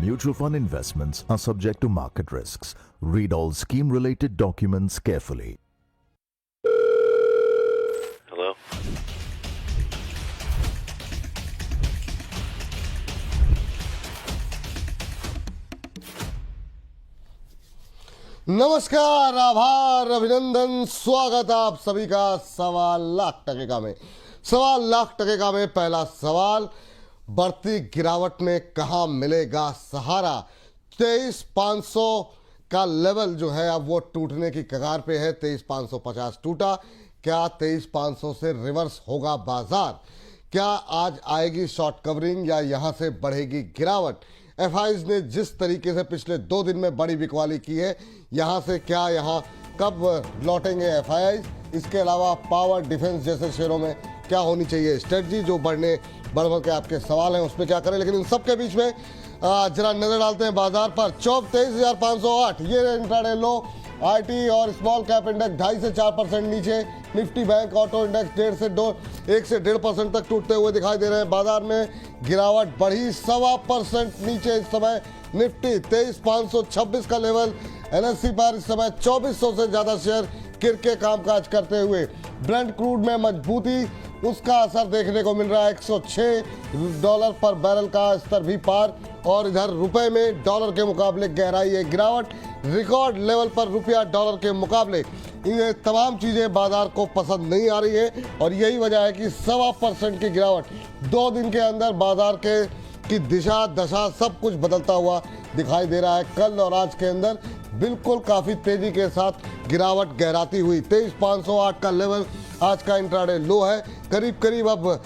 Mutual fund investments are subject to market risks. Read all scheme-related documents carefully. Hello? नमस्कार, आभार, अभिनंदन, स्वागत आप सभी का 1.25 लाख में। 1.25 लाख में पहला सवाल, बढ़ती गिरावट में कहां मिलेगा सहारा। 23,500 का लेवल जो है अब वो टूटने की कगार पे है। 23,550 टूटा, क्या 23,500 से रिवर्स होगा बाजार? क्या आज आएगी शॉर्ट कवरिंग या यहां से बढ़ेगी गिरावट? एफआईज ने जिस तरीके से पिछले 2 दिन में बड़ी बिकवाली की है, यहां से क्या यहां कब लौटेंगे एफआईज? इसके अलावा पावर, डिफेंस जैसे शेयरों में क्या होनी चाहिए स्ट्रेटजी? जो बढ़ के आपके सवाल हैं उस पर क्या करें, लेकिन इन सब के बीच में जरा नजर डालते हैं बाजार पर। 23,508 ये इंट्राडे लो। आईटी और स्मॉल कैप इंडेक्स 2.5 से 4% नीचे। निफ्टी बैंक ऑटो इंडेक्स 1 से 1.5% तक टूटते हुए दिखाई दे रहे हैं। बाजार में गिरावट बढ़ी 1.25% नीचे इस समय। निफ्टी 23,526 का लेवल। एनएससी पर इस समय 2400 से ज्यादा शेयर गिर कामकाज करते हुए। ब्रेंट क्रूड में मजबूती, उसका असर देखने को मिल रहा है। $106 पर बैरल का स्तर भी पार। और इधर रुपए में डॉलर के मुकाबले गहराई है गिरावट। रिकॉर्ड लेवल पर रुपया डॉलर के मुकाबले। ये तमाम चीजें बाजार को पसंद नहीं आ रही है और यही वजह है कि 1.25% की गिरावट 2 दिन के अंदर बाजार की दिशा दशा सब कुछ बदलता हुआ दिखाई दे रहा है। कल और आज के अंदर बिल्कुल काफी तेजी के साथ गिरावट गहराती हुई। 23,508 का लेवल आज का इंट्राडे लो है। करीब अब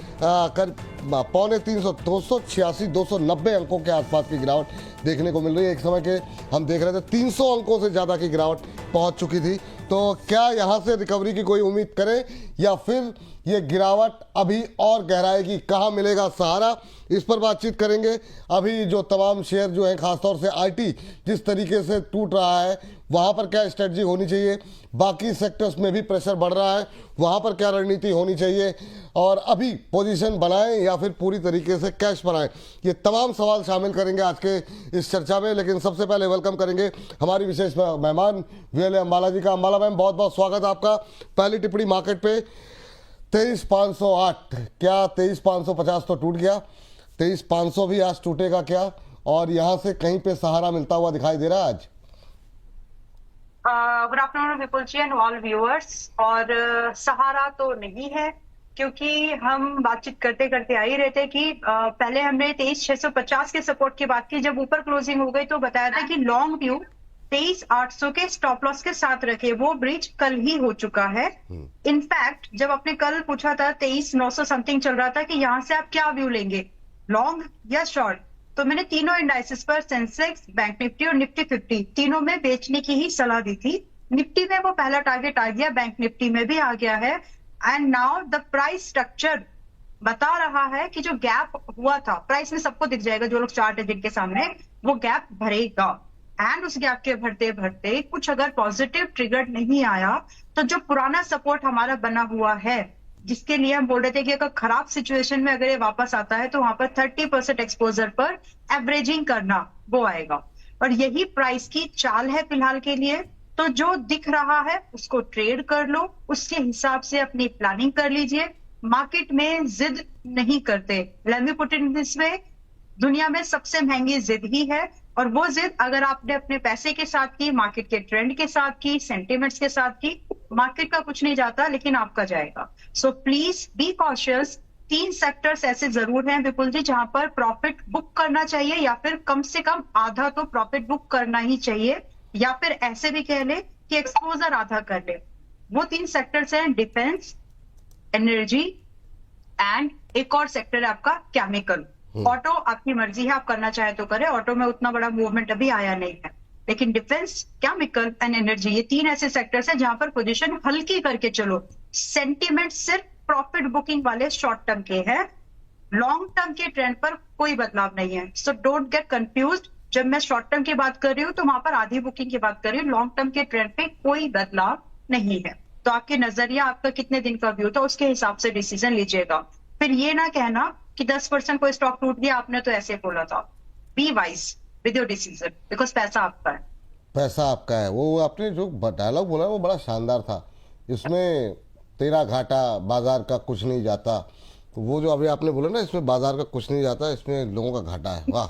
पौने 300, 286, 290 अंकों के आसपास की गिरावट देखने को मिल रही है। एक समय के हम देख रहे थे 300 अंकों से ज़्यादा की गिरावट पहुंच चुकी थी। तो क्या यहाँ से रिकवरी की कोई उम्मीद करें या फिर ये गिरावट अभी और गहराएगी? कहाँ मिलेगा सहारा, इस पर बातचीत करेंगे। अभी जो तमाम शेयर जो हैं, खासतौर से आईटी जिस तरीके से टूट रहा है, वहाँ पर क्या स्ट्रेटजी होनी चाहिए? बाकी सेक्टर्स में भी प्रेशर बढ़ रहा है, वहाँ पर क्या रणनीति होनी चाहिए? और अभी पोजीशन बनाएं या फिर पूरी तरीके से कैश बनाएं? ये तमाम सवाल शामिल करेंगे आज के इस चर्चा में। लेकिन सबसे पहले वेलकम करेंगे हमारी विशेष मेहमान वीएलए अंबाला जी का। अंबाला मैम, बहुत बहुत स्वागत आपका। पहली टिप्पणी मार्केट पे 23,508, क्या 23,550 तो टूट गया, 23,500 भी आज टूटेगा क्या? और यहाँ से कहीं पे सहारा मिलता हुआ दिखाई दे रहा है आज? Good afternoon Vipul ji and all viewers. और सहारा तो नहीं है, क्योंकि हम बातचीत करते करते आ ही रहे थे कि पहले हमने 23,650 के सपोर्ट की बात की। जब ऊपर क्लोजिंग हो गई तो बताया था कि लॉन्ग व्यू 23,800 के स्टॉप लॉस के साथ रखे। वो ब्रिज कल ही हो चुका है। इनफैक्ट जब आपने कल पूछा था 23,900 समथिंग चल रहा था कि यहाँ से आप क्या व्यू लेंगे, लॉन्ग या शॉर्ट, तो मैंने तीनों इंडाइसेस पर सेंसेक्स, बैंक निफ्टी और निफ्टी 50 तीनों में बेचने की ही सलाह दी थी। निफ्टी में वो पहला टारगेट आ गया, बैंक निफ्टी में भी आ गया है। And now the price structure बता रहा है कि जो गैप हुआ था प्राइस में, सबको दिख जाएगा जो लोग चार्ट है जिनके सामने, वो गैप भरेगा। एंड उस गैप के भरते भरते कुछ अगर पॉजिटिव ट्रिगर नहीं आया तो जो पुराना सपोर्ट हमारा बना हुआ है, जिसके लिए हम बोल रहे थे कि अगर खराब सिचुएशन में अगर ये वापस आता है तो वहां पर 30% एक्सपोजर पर एवरेजिंग करना वो आएगा। और यही प्राइस की चाल है फिलहाल के लिए। तो जो दिख रहा है उसको ट्रेड कर लो, उसके हिसाब से अपनी प्लानिंग कर लीजिए। मार्केट में जिद नहीं करते। Let me put it this way, दुनिया में सबसे महंगी जिद ही है। और वो जिद अगर आपने अपने पैसे के साथ की, मार्केट के ट्रेंड के साथ की, सेंटिमेंट्स के साथ की, मार्केट का कुछ नहीं जाता लेकिन आपका जाएगा। So please be cautious. 3 sectors ऐसे जरूर हैं विपुल जी जहां पर प्रॉफिट बुक करना चाहिए, या फिर कम से कम आधा तो प्रॉफिट बुक करना ही चाहिए, या फिर ऐसे भी कह ले कि एक्सपोजर आधा कर ले। वो 3 सेक्टर्स हैं, डिफेंस, एनर्जी एंड एक और सेक्टर है आपका केमिकल। ऑटो आपकी मर्जी है, आप करना चाहे तो करें, ऑटो में उतना बड़ा मूवमेंट अभी आया नहीं है। लेकिन डिफेंस, केमिकल एंड एनर्जी, ये 3 ऐसे सेक्टर्स हैं जहां पर पोजीशन हल्की करके चलो। सेंटिमेंट सिर्फ प्रॉफिट बुकिंग वाले शॉर्ट टर्म के हैं, लॉन्ग टर्म के ट्रेंड पर कोई बदलाव नहीं है। So don't get confused. जब मैं शॉर्ट टर्म की बात कर रही हूँ तो वहां पर आधी बुकिंग की बात कर रही हूँ, लॉन्ग टर्म के ट्रेंड पे कोई बदलाव नहीं है। तो आपके नजरिया, आपका कितने दिन का व्यू था, उसके हिसाब से डिसीजन लीजिएगा। फिर ये ना कहना कि 10% कोई स्टॉक टूट गया, आपने तो ऐसे बोला था। Be wise, with your decision, because पैसा आपका है। पैसा आपका है। वो आपने जो डायलॉग बोला वो बड़ा शानदार था, इसमें तेरा घाटा बाजार का कुछ नहीं जाता। तो वो जो अभी आपने बोला ना, इसमें बाजार का कुछ नहीं जाता, इसमें लोगों का घाटा है। वाह।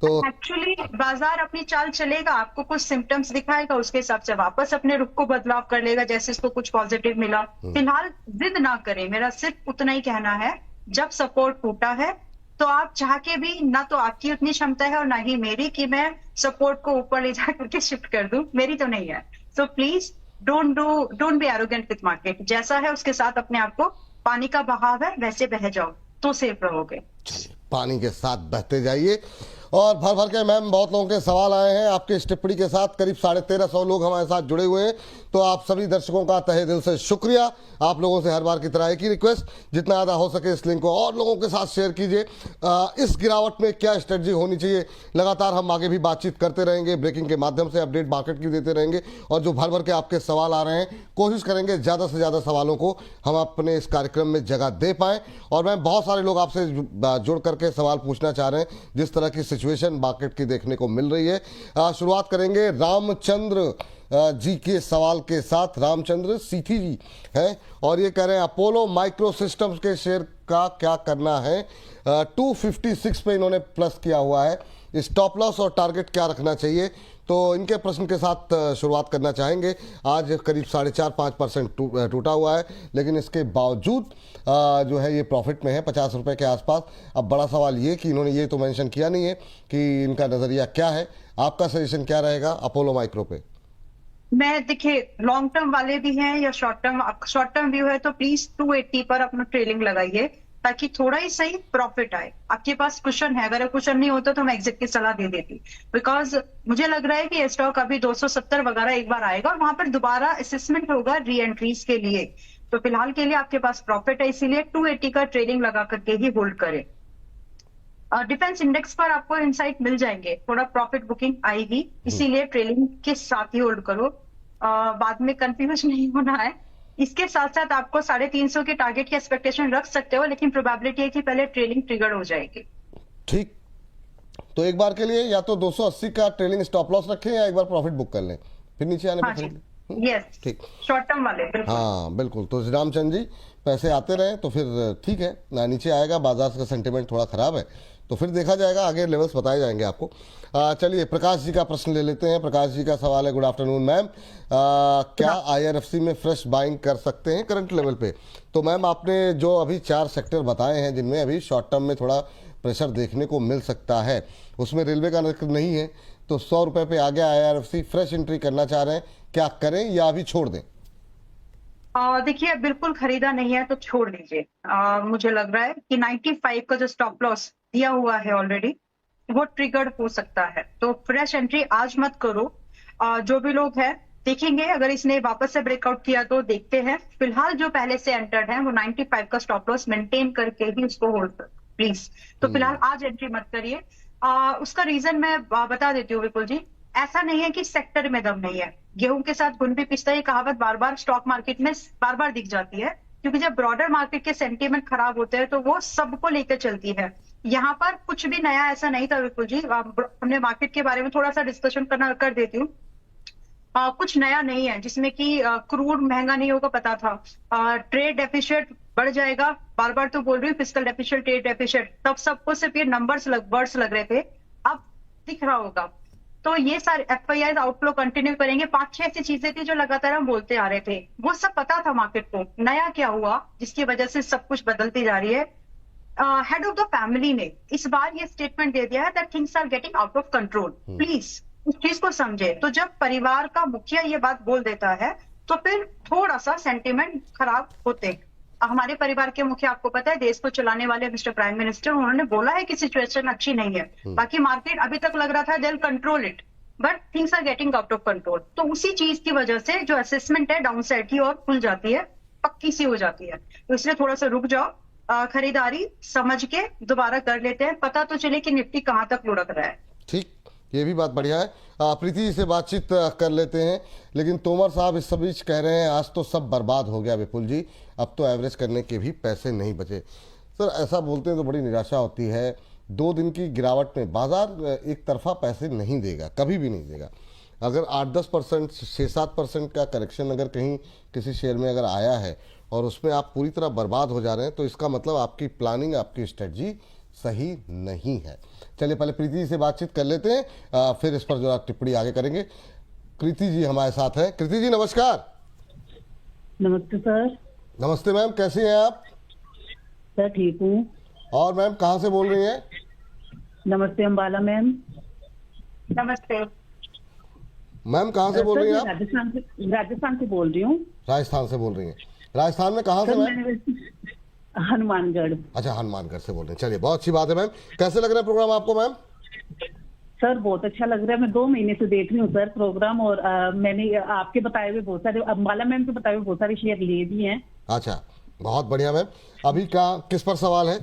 तो एक्चुअली बाजार अपनी चाल चलेगा, आपको कुछ सिम्टम्स दिखाएगा, उसके हिसाब से वापस अपने रुख को बदलाव कर लेगा जैसे इसको कुछ पॉजिटिव मिला। फिलहाल जिद ना करें, मेरा सिर्फ उतना ही कहना है। जब सपोर्ट टूटा है तो आप चाह के भी ना, तो आपकी उतनी क्षमता है और ना ही मेरी कि मैं सपोर्ट को ऊपर ले जा करके शिफ्ट कर दूं, मेरी तो नहीं है। So please don't be arrogant with market. जैसा है उसके साथ अपने आप को, पानी का बहाव है वैसे बह जाओ तो सेफ रहोगे। चलिए, पानी के साथ बहते जाइए। और भर भर के मैम बहुत लोगों के सवाल आए हैं आपके इस टिप्पणी के साथ। करीब 1350 लोग हमारे साथ जुड़े हुए हैं। तो आप सभी दर्शकों का तहे दिल से शुक्रिया। आप लोगों से हर बार की तरह एक ही रिक्वेस्ट, जितना ज़्यादा हो सके इस लिंक को और लोगों के साथ शेयर कीजिए। इस गिरावट में क्या स्ट्रेटजी होनी चाहिए, लगातार हम आगे भी बातचीत करते रहेंगे, ब्रेकिंग के माध्यम से अपडेट मार्केट की देते रहेंगे। और जो भर भर के आपके सवाल आ रहे हैं, कोशिश करेंगे ज़्यादा से ज़्यादा सवालों को हम अपने इस कार्यक्रम में जगह दे पाएँ। और मैम बहुत सारे लोग आपसे जुड़ करके सवाल पूछना चाह रहे हैं, जिस तरह की सिचुएशन मार्केट की देखने को मिल रही है। शुरुआत करेंगे रामचंद्र जी के सवाल के साथ। रामचंद्र सीथी जी हैं और ये कह रहे हैं अपोलो माइक्रो सिस्टम्स के शेयर का क्या करना है। 256 पे इन्होंने प्लस किया हुआ है, स्टॉप लॉस और टारगेट क्या रखना चाहिए। तो इनके प्रश्न के साथ शुरुआत करना चाहेंगे। आज करीब 4.5-5% टूटा हुआ है, लेकिन इसके बावजूद जो है ये प्रॉफिट में है 50 रुपये के आसपास। अब बड़ा सवाल ये कि इन्होंने ये तो मेंशन किया नहीं है कि इनका नज़रिया क्या है। आपका सजेशन क्या रहेगा अपोलो माइक्रो पे? मैं देखिए, लॉन्ग टर्म वाले भी हैं या शॉर्ट टर्म व्यू है तो प्लीज 280 पर अपना ट्रेलिंग लगाइए ताकि थोड़ा ही सही प्रॉफिट आए। आपके पास कुशन है, अगर कुशन नहीं होता तो मैं एग्जिट की सलाह दे देती, बिकॉज मुझे लग रहा है कि ये स्टॉक अभी 270 वगैरह एक बार आएगा और वहां पर दोबारा असेसमेंट होगा री एंट्रीज के लिए। तो फिलहाल के लिए आपके पास प्रॉफिट है, इसीलिए 280 का ट्रेडिंग लगा करके ही होल्ड करें। डिफेंस इंडेक्स पर आपको इनसाइट मिल जाएंगे, थोड़ा प्रॉफिट बुकिंग आएगी, इसीलिए ट्रेलिंग के साथ ही होल्ड करो। बाद में कंफ्यूज नहीं होना है। इसके साथ साथ आपको 350 के टारगेट की एक्सपेक्टेशन रख सकते हो, लेकिन प्रोबेबिलिटी है कि पहले ट्रेलिंग ट्रिगर हो जाएगी। ठीक, तो एक बार के लिए या तो 280 का ट्रेलिंग स्टॉप लॉस रखें या एक बार प्रॉफिट बुक कर लें, फिर नीचे आने पर खरीद लें। यस, ठीक, शॉर्ट टर्म वाले बिल्कुल। हाँ बिल्कुल। तो रामचंद जी, पैसे आते रहे तो फिर ठीक है ना, नीचे आएगा, बाजार का सेंटिमेंट थोड़ा खराब है तो फिर देखा जाएगा, आगे लेवल्स बताए जाएंगे आपको। चलिए प्रकाश जी का प्रश्न ले लेते हैं। प्रकाश जी का सवाल है, गुड आफ्टरनून मैम, क्या IRFC में फ्रेश बाइंग कर सकते हैं करंट लेवल पे? तो मैम आपने जो अभी 4 सेक्टर बताए हैं जिनमें अभी शॉर्ट टर्म में थोड़ा प्रेशर देखने को मिल सकता है, उसमें रेलवे का जिक्र नहीं है, तो 100 रुपये पे आ गया IRFC, फ्रेश एंट्री करना चाह रहे हैं, क्या करें या अभी छोड़ दें? देखिए, बिल्कुल खरीदा नहीं है तो छोड़ दीजिए। मुझे लग रहा है कि 95 का जो स्टॉप लॉस दिया हुआ है ऑलरेडी, वो ट्रिगर्ड हो सकता है, तो फ्रेश एंट्री आज मत करो। जो भी लोग हैं देखेंगे, अगर इसने वापस से ब्रेकआउट किया तो देखते हैं। फिलहाल जो पहले से एंटर्ड है वो 95 का स्टॉप लॉस मेंटेन करके ही उसको होल्ड करो प्लीज। तो फिलहाल आज एंट्री मत करिए। उसका रीजन मैं बता देती हूँ विपुल जी। ऐसा नहीं है कि सेक्टर में दम नहीं है, गेहूं के साथ घुन भी पिसता, ये कहावत बार बार स्टॉक मार्केट में बार बार दिख जाती है, क्योंकि जब ब्रॉडर मार्केट के सेंटीमेंट खराब होते हैं तो वो सबको लेकर चलती है। यहाँ पर कुछ भी नया ऐसा नहीं था विपुल जी। हमने मार्केट के बारे में थोड़ा सा डिस्कशन कर देती हूँ। कुछ नया नहीं है जिसमें कि क्रूड महंगा नहीं होगा, पता था। ट्रेड डेफिसिट बढ़ जाएगा, बार बार तो बोल रही हूँ, फिस्कल डेफिसिट, ट्रेड डेफिसिट, तब सबको सिर्फ ये वर्ड्स लग रहे थे, अब दिख रहा होगा। तो ये सारे FIIs आउटफ्लो कंटिन्यू करेंगे। 5-6 ऐसी चीजें थी जो लगातार हम बोलते आ रहे थे, वो सब पता था मार्केट को। नया क्या हुआ जिसकी वजह से सब कुछ बदलती जा रही है? हेड ऑफ द फैमिली ने इस बार ये स्टेटमेंट दे दिया है that things are getting out of control. Please उस चीज को समझे। तो जब परिवार का मुखिया ये बात बोल देता है तो फिर थोड़ा सा सेंटिमेंट खराब होते। हमारे परिवार के मुखिया, आपको पता है, देश को चलाने वाले मिस्टर प्राइम मिनिस्टर, उन्होंने बोला है कि सिचुएशन अच्छी नहीं है। बाकी मार्केट अभी तक लग रहा था they will control it, but things are getting out of control. तो उसी चीज की वजह से जो असेसमेंट है डाउन साइड की और खुल जाती है, पक्की सी हो जाती है। तो इसलिए थोड़ा सा रुक जाओ, खरीदारी समझ के दोबारा कर लेते हैं, पता तो चले कि निफ्टी कहां तक लुढ़क रहा है। ठीक, ये भी बात बढ़िया है। प्रीति जी से बातचीत कर लेते हैं, लेकिन तोमर साहब इस बीच कह रहे हैं आज तो सब बर्बाद हो गया विपुल जी, अब तो एवरेज करने के भी पैसे नहीं बचे। सर ऐसा बोलते हैं तो बड़ी निराशा होती है। 2 दिन की गिरावट में बाजार एक तरफा पैसे नहीं देगा, कभी भी नहीं देगा। अगर 8-10%, 6-7% का करेक्शन अगर कहीं किसी शेयर में अगर आया है और उसमें आप पूरी तरह बर्बाद हो जा रहे हैं, तो इसका मतलब आपकी प्लानिंग, आपकी स्ट्रेटजी सही नहीं है। चलिए पहले प्रीति जी से बातचीत कर लेते हैं, फिर इस पर जो आप टिप्पणी आगे करेंगे। कृति जी हमारे साथ हैं। कृति जी नमस्कार। नमस्ते सर। नमस्ते मैम, कैसी हैं आप? सर ठीक हूँ। और मैम कहाँ से बोल रही हैं? नमस्ते अम्बाला मैम। नमस्ते। मैम कहाँ से बोल रही हैं आप? राजस्थान से बोल रही हूँ। राजस्थान से बोल रही हैं। राजस्थान में कहाँ से सर मैम? मैंने हनुमानगढ़। अच्छा, हनुमानगढ़ से बोल रहे हैं। चलिए बहुत अच्छी बात है मैम। कैसे लग रहा है प्रोग्राम आपको मैम? सर बहुत अच्छा लग रहा है। मैं 2 महीने से देख रही हूँ सर प्रोग्राम, और मैंने आपके बताए हुए बहुत सारे, अम्बाला मैम के बताए हुए बहुत सारे शेयर ले भी हैं। अच्छा, बहुत बढ़िया मैम। अभी का किस पर सवाल है?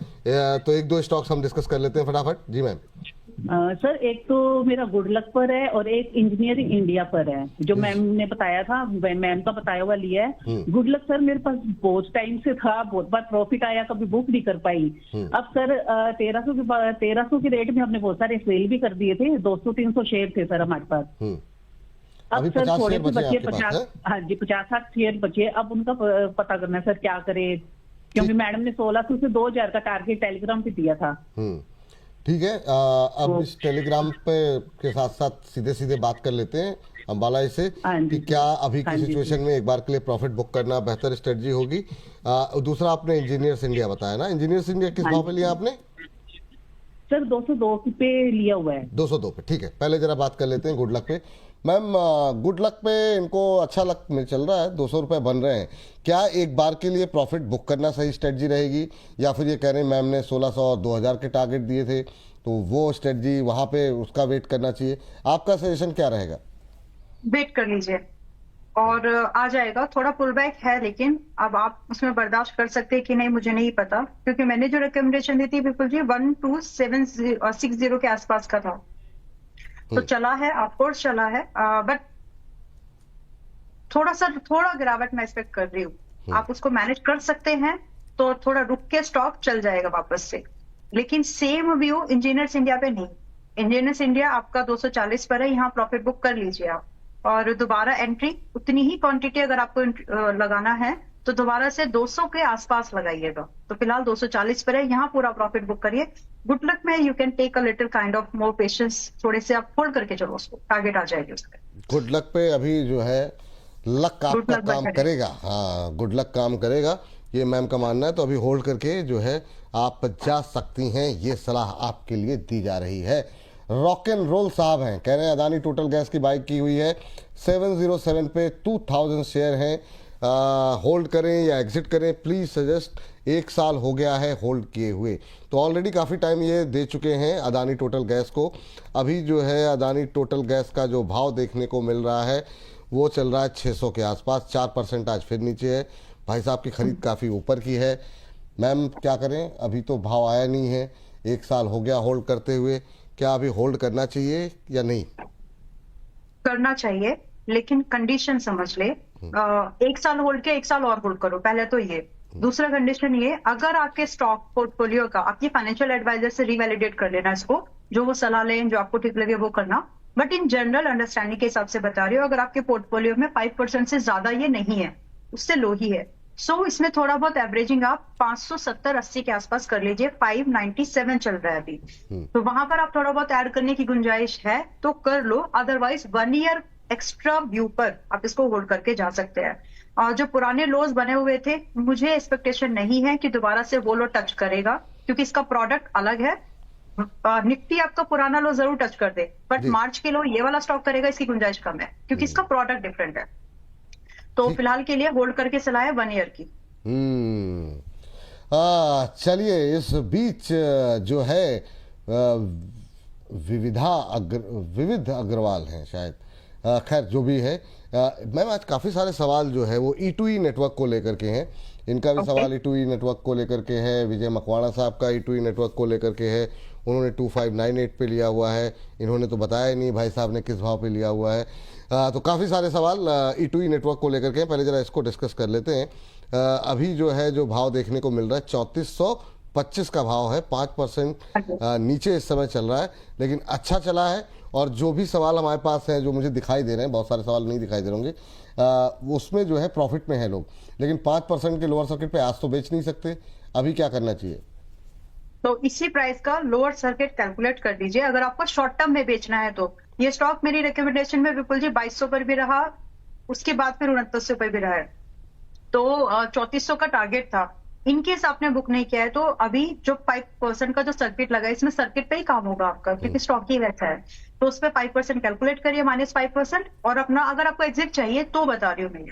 तो 1-2 स्टॉक्स हम डिस्कस कर लेते हैं फटाफट। जी मैम। सर एक तो मेरा गुड लक पर है और एक इंजीनियरिंग इंडिया पर है, जो मैम ने बताया था, मैम का बताया हुआ लिया है। गुड लक सर मेरे पास बहुत टाइम से था, बहुत बार प्रॉफिट आया, कभी बुक नहीं कर पाई। अब सर 1300 के रेट में हमने बहुत सारे सेल भी कर दिए थे। 200-300 शेयर थे सर हमारे पास। अब अभी सर 50 थोड़े शेयर से बचे हैं बचे, आपके पास, 50, हैं? हाँ जी 50-60 शेयर बचे। अब उनका पता करना है सर क्या करे, क्योंकि मैडम ने 1600 से 2000 का टारगेट टेलीग्राम पे दिया था। ठीक है। अब इस टेलीग्राम पे के साथ साथ सीधे सीधे बात कर लेते हैं अम्बाला से कि क्या अभी की सिचुएशन में एक बार के लिए प्रॉफिट बुक करना बेहतर स्ट्रेटजी होगी। दूसरा आपने इंजीनियर्स इंडिया बताया ना, इंजीनियर्स इंडिया किस भाव पे लिया आपने? सर 202 पे लिया हुआ है। 202 पे, ठीक है। पहले जरा बात कर लेते हैं गुड लक पे। मैम गुड लक पे इनको अच्छा लक में चल रहा है, 200 रुपये बन रहे हैं। क्या एक बार के लिए प्रॉफिट बुक करना सही स्ट्रेटजी रहेगी, या फिर ये कह रहे हैं मैम ने 1600 और 2000 के टारगेट दिए थे, तो वो स्ट्रेटजी वहाँ पे उसका वेट करना चाहिए? आपका सजेशन क्या रहेगा? वेट कर लीजिए और आ जाएगा। थोड़ा पुल बैक है, लेकिन अब आप उसमें बर्दाश्त कर सकते हैं कि नहीं मुझे नहीं पता, क्योंकि मैंने जो रिकमेंडेशन दी थी बिल्कुल जी 1270 के आसपास का था। तो चला है, ऑफकोर्स चला है, बट थोड़ा गिरावट मैं एक्सपेक्ट कर रही हूँ। आप उसको मैनेज कर सकते हैं तो थोड़ा रुक के स्टॉक चल जाएगा वापस से, लेकिन सेम व्यू इंजीनियर्स इंडिया पे नहीं। इंजीनियर्स इंडिया आपका 240 पर है, यहाँ प्रॉफिट बुक कर लीजिए आप, और दोबारा एंट्री उतनी ही क्वांटिटी अगर आपको लगाना है तो दोबारा से 200 के आसपास लगाइएगा। तो फिलहाल 240 पर है, यहाँ पूरा प्रॉफिट बुक करिए। गुड लक में you can take a little kind of more patience, थोड़े से आप होल्ड करके चलो, उसको टारगेट आ जाएगी उसका। गुड लक पे अभी जो है लक आपका काम करेगा। हाँ, गुड लक काम करेगा, ये मैम का मानना है। तो अभी होल्ड करके जो है आप जा सकती हैं, ये सलाह आपके लिए दी जा रही है। रॉक एंड रोल साहब हैं, कह रहे हैं अदानी टोटल गैस की बाइक की हुई है 707 पे 2000 शेयर हैं, होल्ड करें या एग्जिट करें, प्लीज़ सजेस्ट। 1 साल हो गया है होल्ड किए हुए, तो ऑलरेडी काफ़ी टाइम ये दे चुके हैं अदानी टोटल गैस को। अभी जो है अदानी टोटल गैस का जो भाव देखने को मिल रहा है वो चल रहा है 600 के आसपास, 4% आज फिर नीचे है। भाई साहब की खरीद काफ़ी ऊपर की है। मैम क्या करें, अभी तो भाव आया नहीं है, 1 साल हो गया होल्ड करते हुए, क्या अभी होल्ड करना चाहिए या नहीं? करना चाहिए, लेकिन कंडीशन समझ ले। 1 साल होल्ड के 1 साल और होल्ड करो, पहले तो ये। दूसरा कंडीशन ये, अगर आपके स्टॉक पोर्टफोलियो का आपकी फाइनेंशियल एडवाइजर से रिवैलिडेट कर लेना इसको, जो वो सलाह लें, जो आपको ठीक लगे वो करना। बट इन जनरल अंडरस्टैंडिंग के हिसाब से बता रही हो, अगर आपके पोर्टफोलियो में 5% से ज्यादा ये नहीं है, उससे लो ही है, सो इसमें थोड़ा बहुत एवरेजिंग आप 570-80 के आसपास कर लीजिए। 597 चल रहा है अभी, तो वहां पर आप थोड़ा बहुत ऐड करने की गुंजाइश है तो कर लो। अदरवाइज 1 ईयर एक्स्ट्रा व्यू पर आप इसको होल्ड करके जा सकते हैं। और जो पुराने लोज बने हुए थे, मुझे एक्सपेक्टेशन नहीं है कि दोबारा से वो लो टच करेगा, क्योंकि इसका प्रोडक्ट अलग है। निफ्टी आपका पुराना लो जरूर टच कर दे, बट मार्च के लो ये वाला स्टॉक करेगा, इसकी गुंजाइश कम है, क्योंकि इसका प्रोडक्ट डिफरेंट है। तो फिलहाल के लिए होल्ड करके सलाह है 1 ईयर की। चलिए, इस बीच जो है विविध अग्रवाल हैं शायद, खैर जो भी है। मैम आज काफ़ी सारे सवाल जो है वो E2E नेटवर्क को लेकर के हैं। इनका भी सवाल E2E नेटवर्क को लेकर के है। विजय मकवाणा साहब का E2E नेटवर्क को लेकर के है, उन्होंने 2598 पे लिया हुआ है। इन्होंने तो बताया ही नहीं भाई साहब ने किस भाव पे लिया हुआ है। तो काफ़ी सारे सवाल E2E नेटवर्क को लेकर के हैं। पहले ज़रा इसको डिस्कस कर लेते हैं। अभी जो है जो भाव देखने को मिल रहा है 3400 25 का भाव है, 5% नीचे इस समय चल रहा है, लेकिन अच्छा चला है। और जो भी सवाल हमारे पास हैं, जो मुझे दिखाई दे रहे हैं, बहुत सारे सवाल नहीं दिखाई दे रहे होंगे, उसमें जो है प्रॉफिट में है लोग, लेकिन 5% के लोअर सर्किट पे आज तो बेच नहीं सकते। अभी क्या करना चाहिए? तो इसी प्राइस का लोअर सर्किट कैलकुलेट कर दीजिए अगर आपको शॉर्ट टर्म में बेचना है तो। ये स्टॉक मेरी रिकमेंडेशन में विपुल जी 2200 पर भी रहा, उसके बाद फिर 2900 पर भी रहा है, तो 3400 का टारगेट था। इनकेस आपने बुक नहीं किया है तो अभी जो 5% का जो सर्किट लगा है, इसमें सर्किट पे ही काम होगा आपका, क्योंकि स्टॉक ही वैसा है। तो उस पर 5% कैलकुलेट करिए, -5%, और अपना अगर आपको एग्जिट चाहिए तो बता रही हूँ मैं,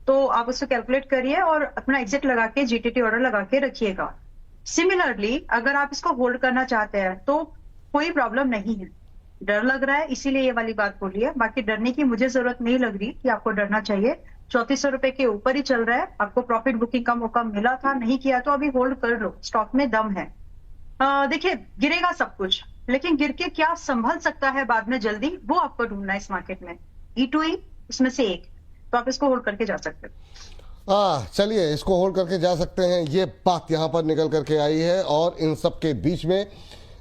तो आप उसको कैलकुलेट करिए और अपना एग्जिट लगा के जीटीटी ऑर्डर लगा के रखिएगा। सिमिलरली अगर आप इसको होल्ड करना चाहते हैं तो कोई प्रॉब्लम नहीं है। डर लग रहा है इसीलिए ये वाली बात बोली है, बाकी डरने की मुझे जरूरत नहीं लग रही कि आपको डरना चाहिए। 3400 रुपए के ऊपर ही चल रहा है, आपको प्रॉफिट बुकिंग का मौका मिला था, नहीं किया तो अभी होल्ड कर लो, स्टॉक में दम है। देखिए गिरेगा सब कुछ, लेकिन गिर के क्या संभल सकता है बाद में जल्दी, वो आपको ढूंढना है इस मार्केट में। E2E उसमें से एक, तो आप इसको होल्ड करके जा सकते हो। चलिए इसको होल्ड करके जा सकते हैं, ये बात यहाँ पर निकल करके आई है। और इन सब के बीच में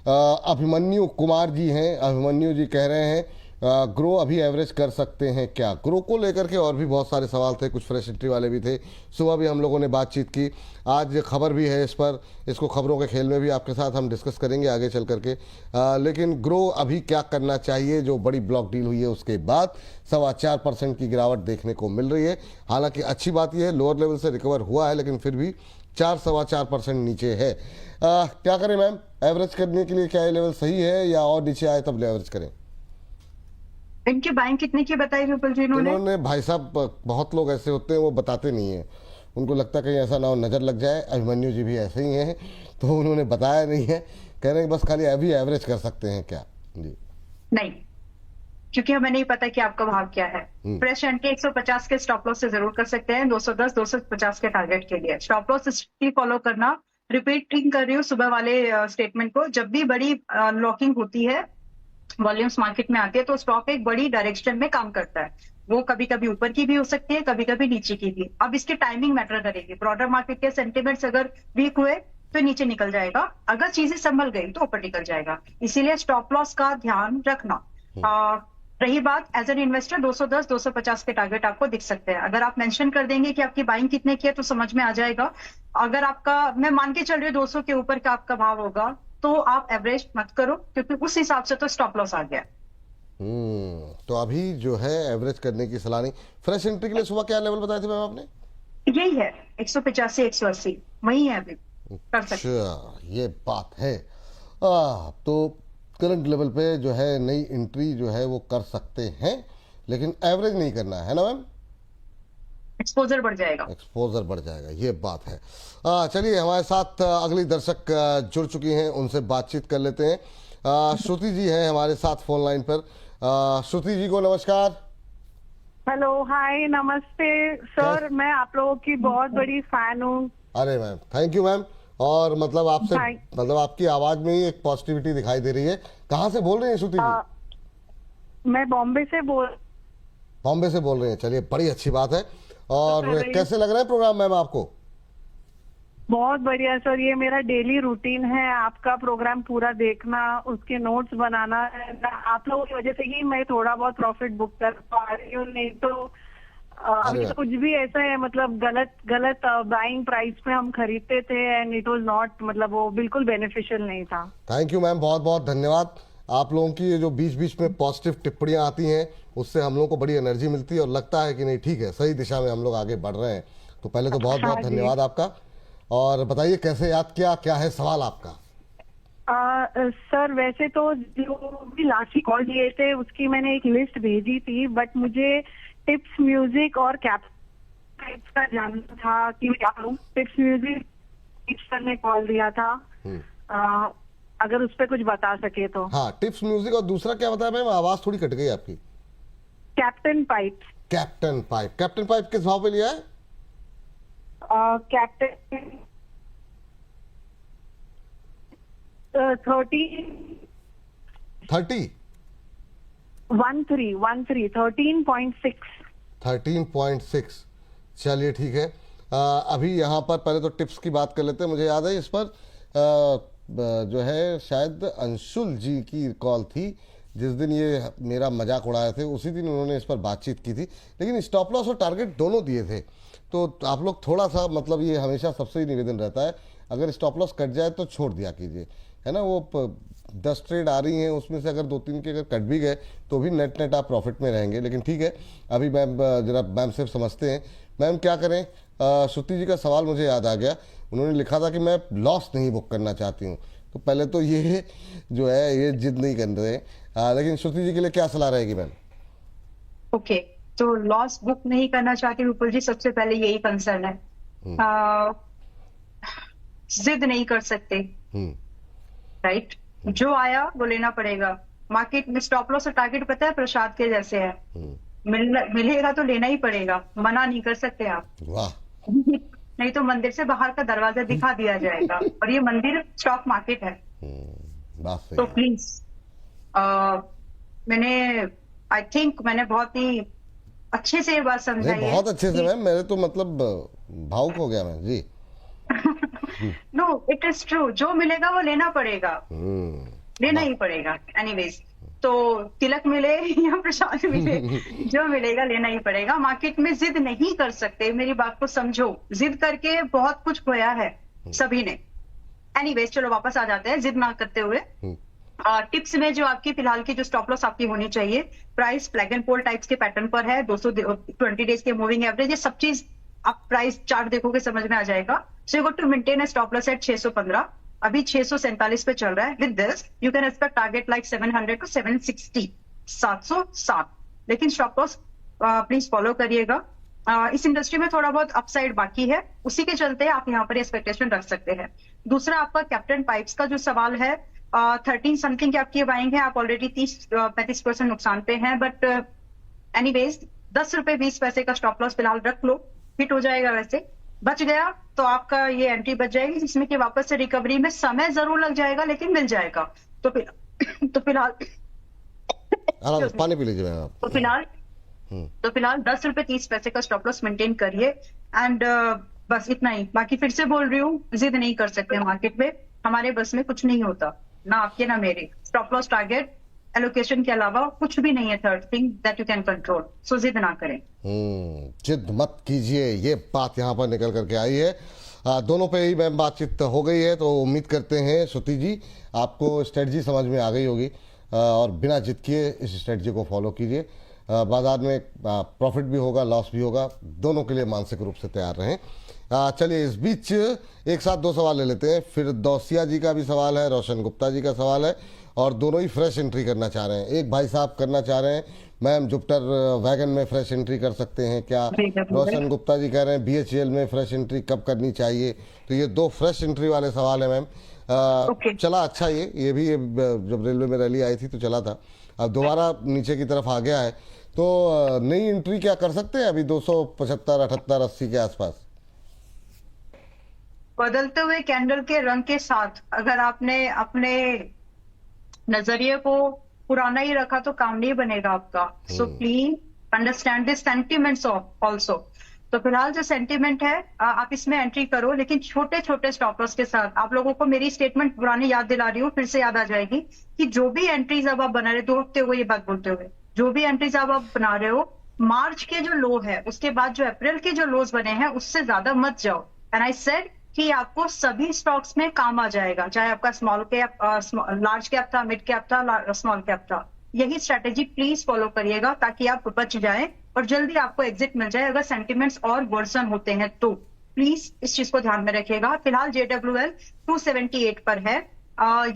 अभिमन्यु कुमार जी हैं, अभिमन्यु जी कह रहे हैं ग्रो अभी एवरेज कर सकते हैं क्या? ग्रो को लेकर के और भी बहुत सारे सवाल थे, कुछ फ्रेश एंट्री वाले भी थे, सुबह भी हम लोगों ने बातचीत की, आज खबर भी है इस पर, इसको खबरों के खेल में भी आपके साथ हम डिस्कस करेंगे आगे चल करके। लेकिन ग्रो अभी क्या करना चाहिए? जो बड़ी ब्लॉक डील हुई है उसके बाद 4.25% की गिरावट देखने को मिल रही है। हालांकि अच्छी बात यह है लोअर लेवल से रिकवर हुआ है, लेकिन फिर भी 4-4.25% नीचे है। क्या करें मैम, एवरेज करने के लिए क्या ये लेवल सही है या और नीचे आए तब एवरेज करें? इनकी बाइंग कितने की बताई विपुल जी इन्होंने? भाई साहब बहुत लोग ऐसे होते हैं वो बताते नहीं है, उनको लगता है कहीं ऐसा ना हो नजर लग जाए। अभिमन्यु जी भी ऐसे ही हैं, तो उन्होंने बताया नहीं है, कह रहे हैं बस खाली अभी एवरेज कर सकते हैं क्या? जी नहीं, क्योंकि हमें नहीं पता कि आपका भाव क्या है। फ्रेश एंट्री 150 के स्टॉप लॉस से जरूर कर सकते हैं, 210 250 के टारगेट के लिए स्टॉप लॉस स्ट्रिक्टली फॉलो करना। रिपीटिंग कर रही हूँ सुबह वाले स्टेटमेंट को, जब भी बड़ी लॉकिंग होती है, वॉल्यूम्स मार्केट में आती है, तो स्टॉक एक बड़ी डायरेक्शन में काम करता है। वो कभी कभी ऊपर की भी हो सकती है, कभी कभी नीचे की भी। अब इसकी टाइमिंग मैटर करेगी। ब्रॉडर मार्केट के सेंटिमेंट्स अगर वीक हुए तो नीचे निकल जाएगा, अगर चीजें संभल गई तो ऊपर निकल जाएगा। इसीलिए स्टॉप लॉस का ध्यान रखना। रही बात एज एन इन्वेस्टर 210 250 के टारगेट आपको दिख सकते हैं। अगर आप मेंशन कर देंगे कि आपकी बाइंग कितने की है तो समझ में आ जाएगा। अगर आपका, मैं मान के चल रही हूँ 200 के ऊपर का आपका भाव होगा, तो आप एवरेज मत करो, क्योंकि उस हिसाब से तो स्टॉप लॉस आ गया। तो अभी जो है एवरेज करने की सलाह नहीं। फ्रेश एंट्री के लिए सुबह क्या लेवल बताए थे मैम आपने? यही है 185 180 वही है अभी कर सकते। अच्छा, ये बात है। तो करंट लेवल पे जो है नई एंट्री जो है वो कर सकते हैं, लेकिन एवरेज नहीं करना है ना मैम? एक्सपोजर बढ़ जाएगा, एक्सपोजर बढ़ जाएगा, ये बात है। चलिए हमारे साथ अगली दर्शक जुड़ चुकी हैं, उनसे बातचीत कर लेते हैं। श्रुति जी हैं हमारे साथ फोन लाइन पर। श्रुति जी को नमस्कार। हेलो, हाय, नमस्ते सर, मैं आप लोगों की बहुत बड़ी फैन हूँ। अरे मैम थैंक यू मैम। और मतलब आपसे मतलब आपकी आवाज में ही एक पॉजिटिविटी दिखाई दे रही है। कहाँ से बोल रही हैं श्रुति जी? मैं बॉम्बे से बोल रहे हैं। चलिए बड़ी अच्छी बात है। और कैसे लग रहा है प्रोग्राम मैम आपको? बहुत बढ़िया सर, ये मेरा डेली रूटीन है, आपका प्रोग्राम पूरा देखना, उसके नोट्स बनाना। आप लोगों की वजह से ही मैं थोड़ा बहुत प्रॉफिट बुक कर पा रही हूँ, नहीं तो अभी तो कुछ भी ऐसा है, मतलब गलत बाइंग प्राइस पे हम खरीदते थे एंड इट वाज नॉट, मतलब वो बिल्कुल बेनिफिशियल नहीं था। थैंक यू मैम, बहुत बहुत धन्यवाद। आप लोगों की ये जो बीच बीच में पॉजिटिव टिप्पणियां आती हैं, उससे हम लोगों को बड़ी एनर्जी मिलती है और लगता है कि नहीं ठीक है, सही दिशा में हम लोग आगे बढ़ रहे हैं। तो पहले तो बहुत बहुत धन्यवाद आपका। और बताइए कैसे याद किया, क्या है सवाल आपका? सर वैसे तो जो भी लास्ट कॉल दिए थे उसकी मैंने एक लिस्ट भेजी थी, बट मुझे टिप्स म्यूजिक और कैप्स का जानना था कि मैं क्या करूँ। टिप्स म्यूजिक सर ने कॉल दिया था, अगर उस पर कुछ बता सके तो। हाँ, टिप्स म्यूजिक और दूसरा क्या बताया मैम? आवाज थोड़ी कट गई आपकी। Captain pipe. कैप्टन पाइप किस भाव पे लिया है? कैप्टन 13.6। चलिए ठीक है। अभी यहाँ पर पहले तो टिप्स की बात कर लेते हैं। मुझे याद है इस पर जो है शायद अंशुल जी की कॉल थी, जिस दिन ये मेरा मजाक उड़ाए थे उसी दिन उन्होंने इस पर बातचीत की थी, लेकिन स्टॉप लॉस और टारगेट दोनों दिए थे। तो आप लोग थोड़ा सा, मतलब ये हमेशा सबसे ही निवेदन रहता है, अगर स्टॉप लॉस कट जाए तो छोड़ दिया कीजिए, है ना। वो 10 ट्रेड आ रही हैं, उसमें से अगर 2-3 के अगर कट भी गए तो भी नेट आप प्रॉफिट में रहेंगे। लेकिन ठीक है, अभी मैम जरा मैम से समझते हैं। मैम क्या करें? श्रुति जी का सवाल मुझे याद आ गया, उन्होंने लिखा था कि मैं लॉस नहीं बुक करना चाहती हूँ। तो पहले तो ये जो है ये जिद नहीं कर रहे, लेकिन श्रुति जी के लिए क्या सलाह रहेगी मैम? ओके, तो लॉस बुक नहीं करना चाहती विपुल जी, सबसे पहले यही कंसर्न है। जिद नहीं कर सकते, राइट? जो आया वो लेना पड़ेगा। मार्केट में स्टॉप लॉस और टारगेट पता है प्रसाद के जैसे है, मिलेगा तो लेना ही पड़ेगा, मना नहीं कर सकते आप। वाह। नहीं तो मंदिर से बाहर का दरवाजा दिखा दिया जाएगा, और ये मंदिर स्टॉक मार्केट है। तो प्लीज, मैंने आई थिंक मैंने बहुत ही अच्छे से ये बात समझाई है। बहुत अच्छे से मैम, मेरे तो मतलब भावुक हो गया मैं जी। नो, इट इज ट्रू, जो मिलेगा वो लेना पड़ेगा, लेना ही पड़ेगा एनीवेज। तो तिलक मिले या प्रसाद मिले, जो मिलेगा लेना ही पड़ेगा। मार्केट में जिद नहीं कर सकते, मेरी बात को समझो। जिद करके बहुत कुछ खोया है सभी ने। एनीवेज, चलो वापस आ जाते हैं जिद ना करते हुए। टिप्स में जो आपकी फिलहाल की जो स्टॉप लॉस आपकी होनी चाहिए, price flag and pole types के पैटर्न पर है, 220 डेज के मूविंग एवरेज, ये सब चीज आप प्राइस चार्ट देखोगे समझ में आ जाएगा। So you got to maintain a stop loss at 615, अभी 647 पे चल रहा है। With this you can expect target like 700 to 760, 707। लेकिन स्टॉप लॉस प्लीज फॉलो करिएगा। इस इंडस्ट्री में थोड़ा बहुत अपसाइड बाकी है, उसी के चलते आप यहाँ पर एक्सपेक्टेशन रख सकते हैं। दूसरा आपका कैप्टन पाइप्स का जो सवाल है, 13 समथिंग की आपकी बाइंग है, आप ऑलरेडी 30-35% नुकसान पे हैं। बट एनीवेज, 10 रुपए 20 पैसे का स्टॉप लॉस फिलहाल रख लो, हिट हो जाएगा। वैसे बच गया तो आपका ये एंट्री बच जाएगी, जिसमें कि वापस से रिकवरी में समय जरूर लग जाएगा, लेकिन मिल जाएगा। तो फिलहाल पानी पी लीजिए मैम। तो फिलहाल 10 रुपए 30 पैसे का स्टॉप लॉस मेंटेन करिए। एंड बस इतना ही। बाकी फिर से बोल रही हूँ, जिद नहीं कर सकते मार्केट में, हमारे बस में कुछ नहीं होता, ना आपके ना मेरे। स्टॉप लॉस, टारगेट, एलोकेशन के अलावा कुछ भी नहीं है third thing that you can control. So जिद ना करें। जिद मत कीजिए, ये बात यहाँ पर निकल करके आई है। दोनों पे ही मैम बातचीत हो गई है, तो उम्मीद करते हैं श्रुति जी आपको स्ट्रेटजी समझ में आ गई होगी, और बिना जिद किए इस स्ट्रेटजी को फॉलो कीजिए। बाजार में प्रॉफिट भी होगा, लॉस भी होगा, दोनों के लिए मानसिक रूप से तैयार रहें। चलिए इस बीच एक साथ 2 सवाल ले लेते हैं। फिर दौसिया जी का भी सवाल है, रोशन गुप्ता जी का सवाल है, और दोनों ही फ्रेश एंट्री करना चाह रहे हैं। एक भाई साहब करना चाह रहे हैं, मैम जुपिटर वैगन में फ्रेश एंट्री कर सकते हैं क्या? रोशन गुप्ता जी कह रहे हैं BHEL में फ्रेश एंट्री कब करनी चाहिए? तो ये 2 फ्रेश एंट्री वाले सवाल है मैम। चला अच्छा, ये भी जब रेलवे में रैली आई थी तो चला था, अब दोबारा नीचे की तरफ आ गया है। तो नई एंट्री क्या कर सकते हैं अभी 275, 78, 80 के आसपास? बदलते हुए कैंडल के रंग के साथ अगर आपने अपने नजरिए को पुराना ही रखा तो काम नहीं बनेगा आपका। So please understand this sentiments of also. तो फिलहाल जो सेंटिमेंट है, आप इसमें एंट्री करो, लेकिन छोटे छोटे स्टॉप लॉस के साथ। आप लोगों को मेरी स्टेटमेंट पुरानी याद दिला रही हूँ, फिर से याद आ जाएगी कि जो भी एंट्रीज अब आप बना रहे, 2 हफ्ते हुए ये बात बोलते हुए, जो भी एंट्रीज अब आप बना रहे हो, मार्च के जो लो है उसके बाद जो अप्रैल के जो लोज बने हैं उससे ज्यादा मत जाओ। एंड आई सेड कि आपको सभी स्टॉक्स में काम आ जाएगा, चाहे आपका स्मॉल कैप, लार्ज कैप था, मिड कैप था, स्मॉल कैप था। यही स्ट्रेटेजी प्लीज फॉलो करिएगा ताकि आप बच जाए और जल्दी आपको एग्जिट मिल जाए अगर सेंटिमेंट्स और वर्सन होते हैं तो। प्लीज इस चीज को ध्यान में रखिएगा। फिलहाल JWL 278 पर है,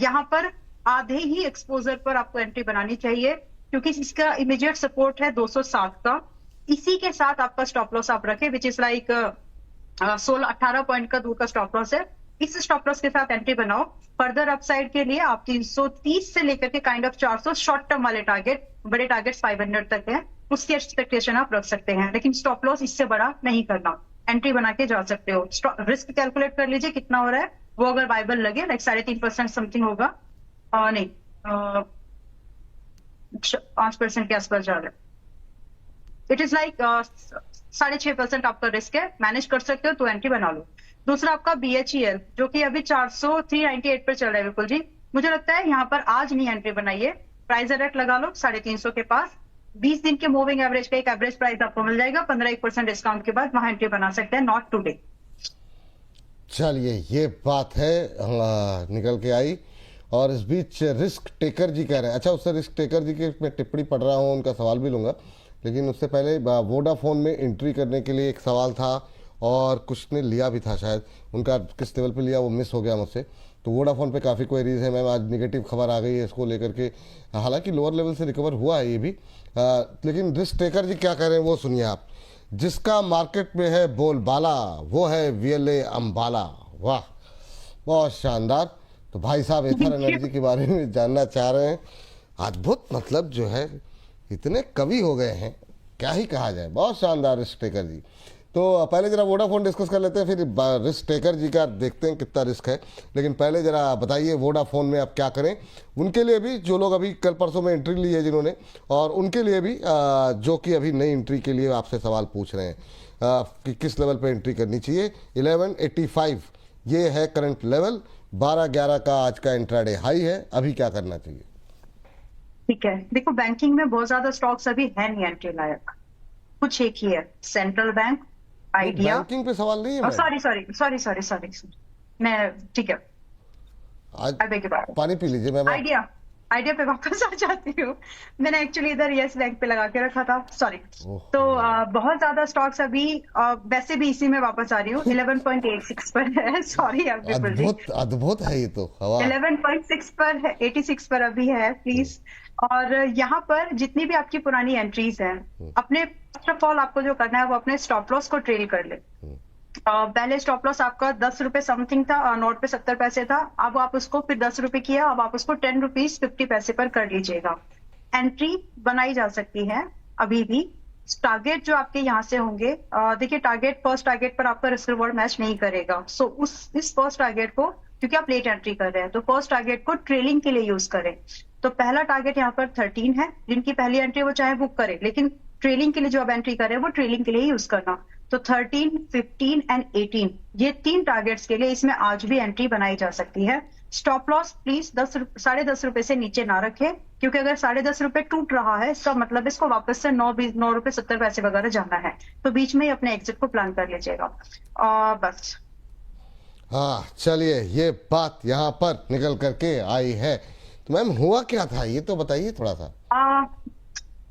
यहाँ पर आधे ही एक्सपोजर पर आपको एंट्री बनानी चाहिए, क्योंकि इसका इमीडिएट सपोर्ट है 207 का। इसी के साथ आपका स्टॉप लॉस आप रखें, विच इज लाइक 16-18 पॉइंट का दूर का स्टॉप लॉस है। इस स्टॉप लॉस के साथ एंट्री बनाओ। फर्दर अपसाइड के लिए आप 330 से लेकर के काइंड ऑफ 400 शॉर्ट टर्म वाले टारगेट, बड़े टारगेट्स 500 तक है, उसकी एक्सपेक्टेशन आप रख सकते हैं, लेकिन स्टॉप लॉस इससे बड़ा नहीं करना। एंट्री बना के जा सकते हो। रिस्क कैलकुलेट कर लीजिए कितना हो रहा है, वो अगर वाइबल लगे लाइक 3.5% समथिंग होगा, नहीं 5% के आसपास जा रहा है। इट इज लाइक 6.5% आपका रिस्क है, मैनेज कर सकते हो तो एंट्री बना लो। दूसरा आपका BHEL जो कि अभी 398 पर चल रहा है। बिल्कुल जी, मुझे लगता है यहाँ पर आज नहीं एंट्री बनाइए, प्राइस अलर्ट लगा लो 350 के पास। 20 दिन के मूविंग एवरेज का एक एवरेज प्राइस आपको मिल जाएगा, 15% डिस्काउंट के बाद वहां एंट्री बना सकते हैं, नॉट टुडे। चलिए, ये बात है, निकल के आई। और इस बीच रिस्क टेकर जी कह रहे हैं, अच्छा उससे रिस्क टेकर जी की मैं टिप्पणी पढ़ रहा हूँ, उनका सवाल भी लूंगा, लेकिन उससे पहले वोडाफोन में एंट्री करने के लिए एक सवाल था और कुछ ने लिया भी था, शायद उनका किस लेवल पे लिया वो मिस हो गया मुझसे। तो वोडाफोन पे काफ़ी क्वेरीज है मैम, आज नेगेटिव खबर आ गई है इसको लेकर के, हालांकि लोअर लेवल से रिकवर हुआ है ये भी, लेकिन रिस्क टेकर जी क्या कह रहे हैं वो सुनिए आप। जिसका मार्केट में है बोलबाला वो है VLA अंबाला। वाह, बहुत शानदार। तो भाई साहब एथर एनर्जी के बारे में जानना चाह रहे हैं, अद्भुत, मतलब जो है इतने कवि हो गए हैं, क्या ही कहा जाए, बहुत शानदार रिस्क टेकर जी। तो पहले जरा वोडाफोन डिस्कस कर लेते हैं, फिर रिस्क टेकर जी का देखते हैं कितना रिस्क है। लेकिन पहले जरा बताइए वोडाफोन में आप क्या करें, उनके लिए भी जो लोग अभी कल परसों में एंट्री ली है जिन्होंने, और उनके लिए भी जो कि अभी नई एंट्री के लिए आपसे सवाल पूछ रहे हैं कि किस लेवल पे एंट्री करनी चाहिए। 1185 ये है करंट लेवल, 12-11 का आज का इंट्राडे हाई है, अभी क्या करना चाहिए? ठीक है, देखो बैंकिंग में बहुत ज्यादा स्टॉक्स अभी है नहीं एंट्री लायक, कुछ एक ही है, सेंट्रल बैंक, आइडिया। बैंकिंग पे सवाल नहीं है, सॉरी मैं, ठीक है, आज I beg your pardon। पानी पी लीजिए मैम। आइडिया पे वापस आ जाती हूँ, मैंने एक्चुअली इधर यस बैंक पे लगा के रखा था, सॉरी। तो बहुत ज्यादा स्टॉक्स अभी, वैसे भी इसी में वापस आ रही हूँ, 11.86 पर है, सॉरी अद्भुत है ये तो, 11.6 पर है, 86 पर अभी है, प्लीज। और यहाँ पर जितनी भी आपकी पुरानी एंट्रीज हैं, अपने फर्स्ट ऑफ ऑल आपको जो करना है वो अपने स्टॉप लॉस को ट्रेल कर ले। पहले स्टॉप लॉस आपका 10 रुपए समथिंग था, नोट पे 70 पैसे था, अब आप उसको फिर 10 रुपए किया, अब आप उसको 10 रुपीज 50 पैसे पर कर लीजिएगा। एंट्री बनाई जा सकती है अभी भी। टारगेट जो आपके यहाँ से होंगे, देखिए फर्स्ट टारगेट पर आपका रिस्क रिवॉर्ड मैच नहीं करेगा, सो इस फर्स्ट टारगेट को, क्योंकि आप लेट एंट्री कर रहे हैं, तो फर्स्ट टारगेट को ट्रेलिंग के लिए यूज करें। तो पहला टारगेट यहाँ पर 13 है, जिनकी पहली एंट्री वो चाहे बुक करे, लेकिन ट्रेलिंग के लिए जो आप एंट्री कर रहे हैं वो ट्रेलिंग के लिए यूज करना। तो 13, 15 एंड 18 ये 3 टारगेट्स के लिए इसमें आज भी एंट्री बनाई जा सकती है। स्टॉप लॉस प्लीज 10.5 रुपए से नीचे ना रखें, क्योंकि अगर 10.5 रुपए टूट रहा है, इसका मतलब इसको वापस से 9 रुपए 70 पैसे वगैरह जाना है, तो बीच में ही अपने एग्जिट को प्लान कर लीजिएगा। बस हाँ, चलिए, ये बात यहाँ पर निकल करके आई है। तो मैम हुआ क्या था ये तो बताइए थोड़ा सा।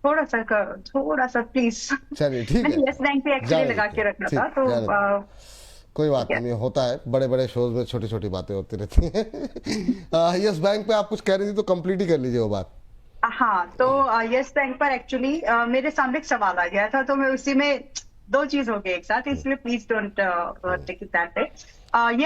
थोड़ा सा प्लीज। चलिए ठीक है, यस बैंक पे एक्चुअली लगा के रखना था, तो कोई बात नहीं, होता है, बड़े बड़े शोज में छोटी छोटी बातें होती रहती हैं। यस बैंक पे आप कुछ कह रही थी तो कंप्लीट ही कर लीजिए वो बात। हाँ, तो यस बैंक पर एक्चुअली मेरे सामने एक सवाल आ गया था, तो मैं उसी में 2 चीज हो गई एक साथ, इसलिए please don't take it that way.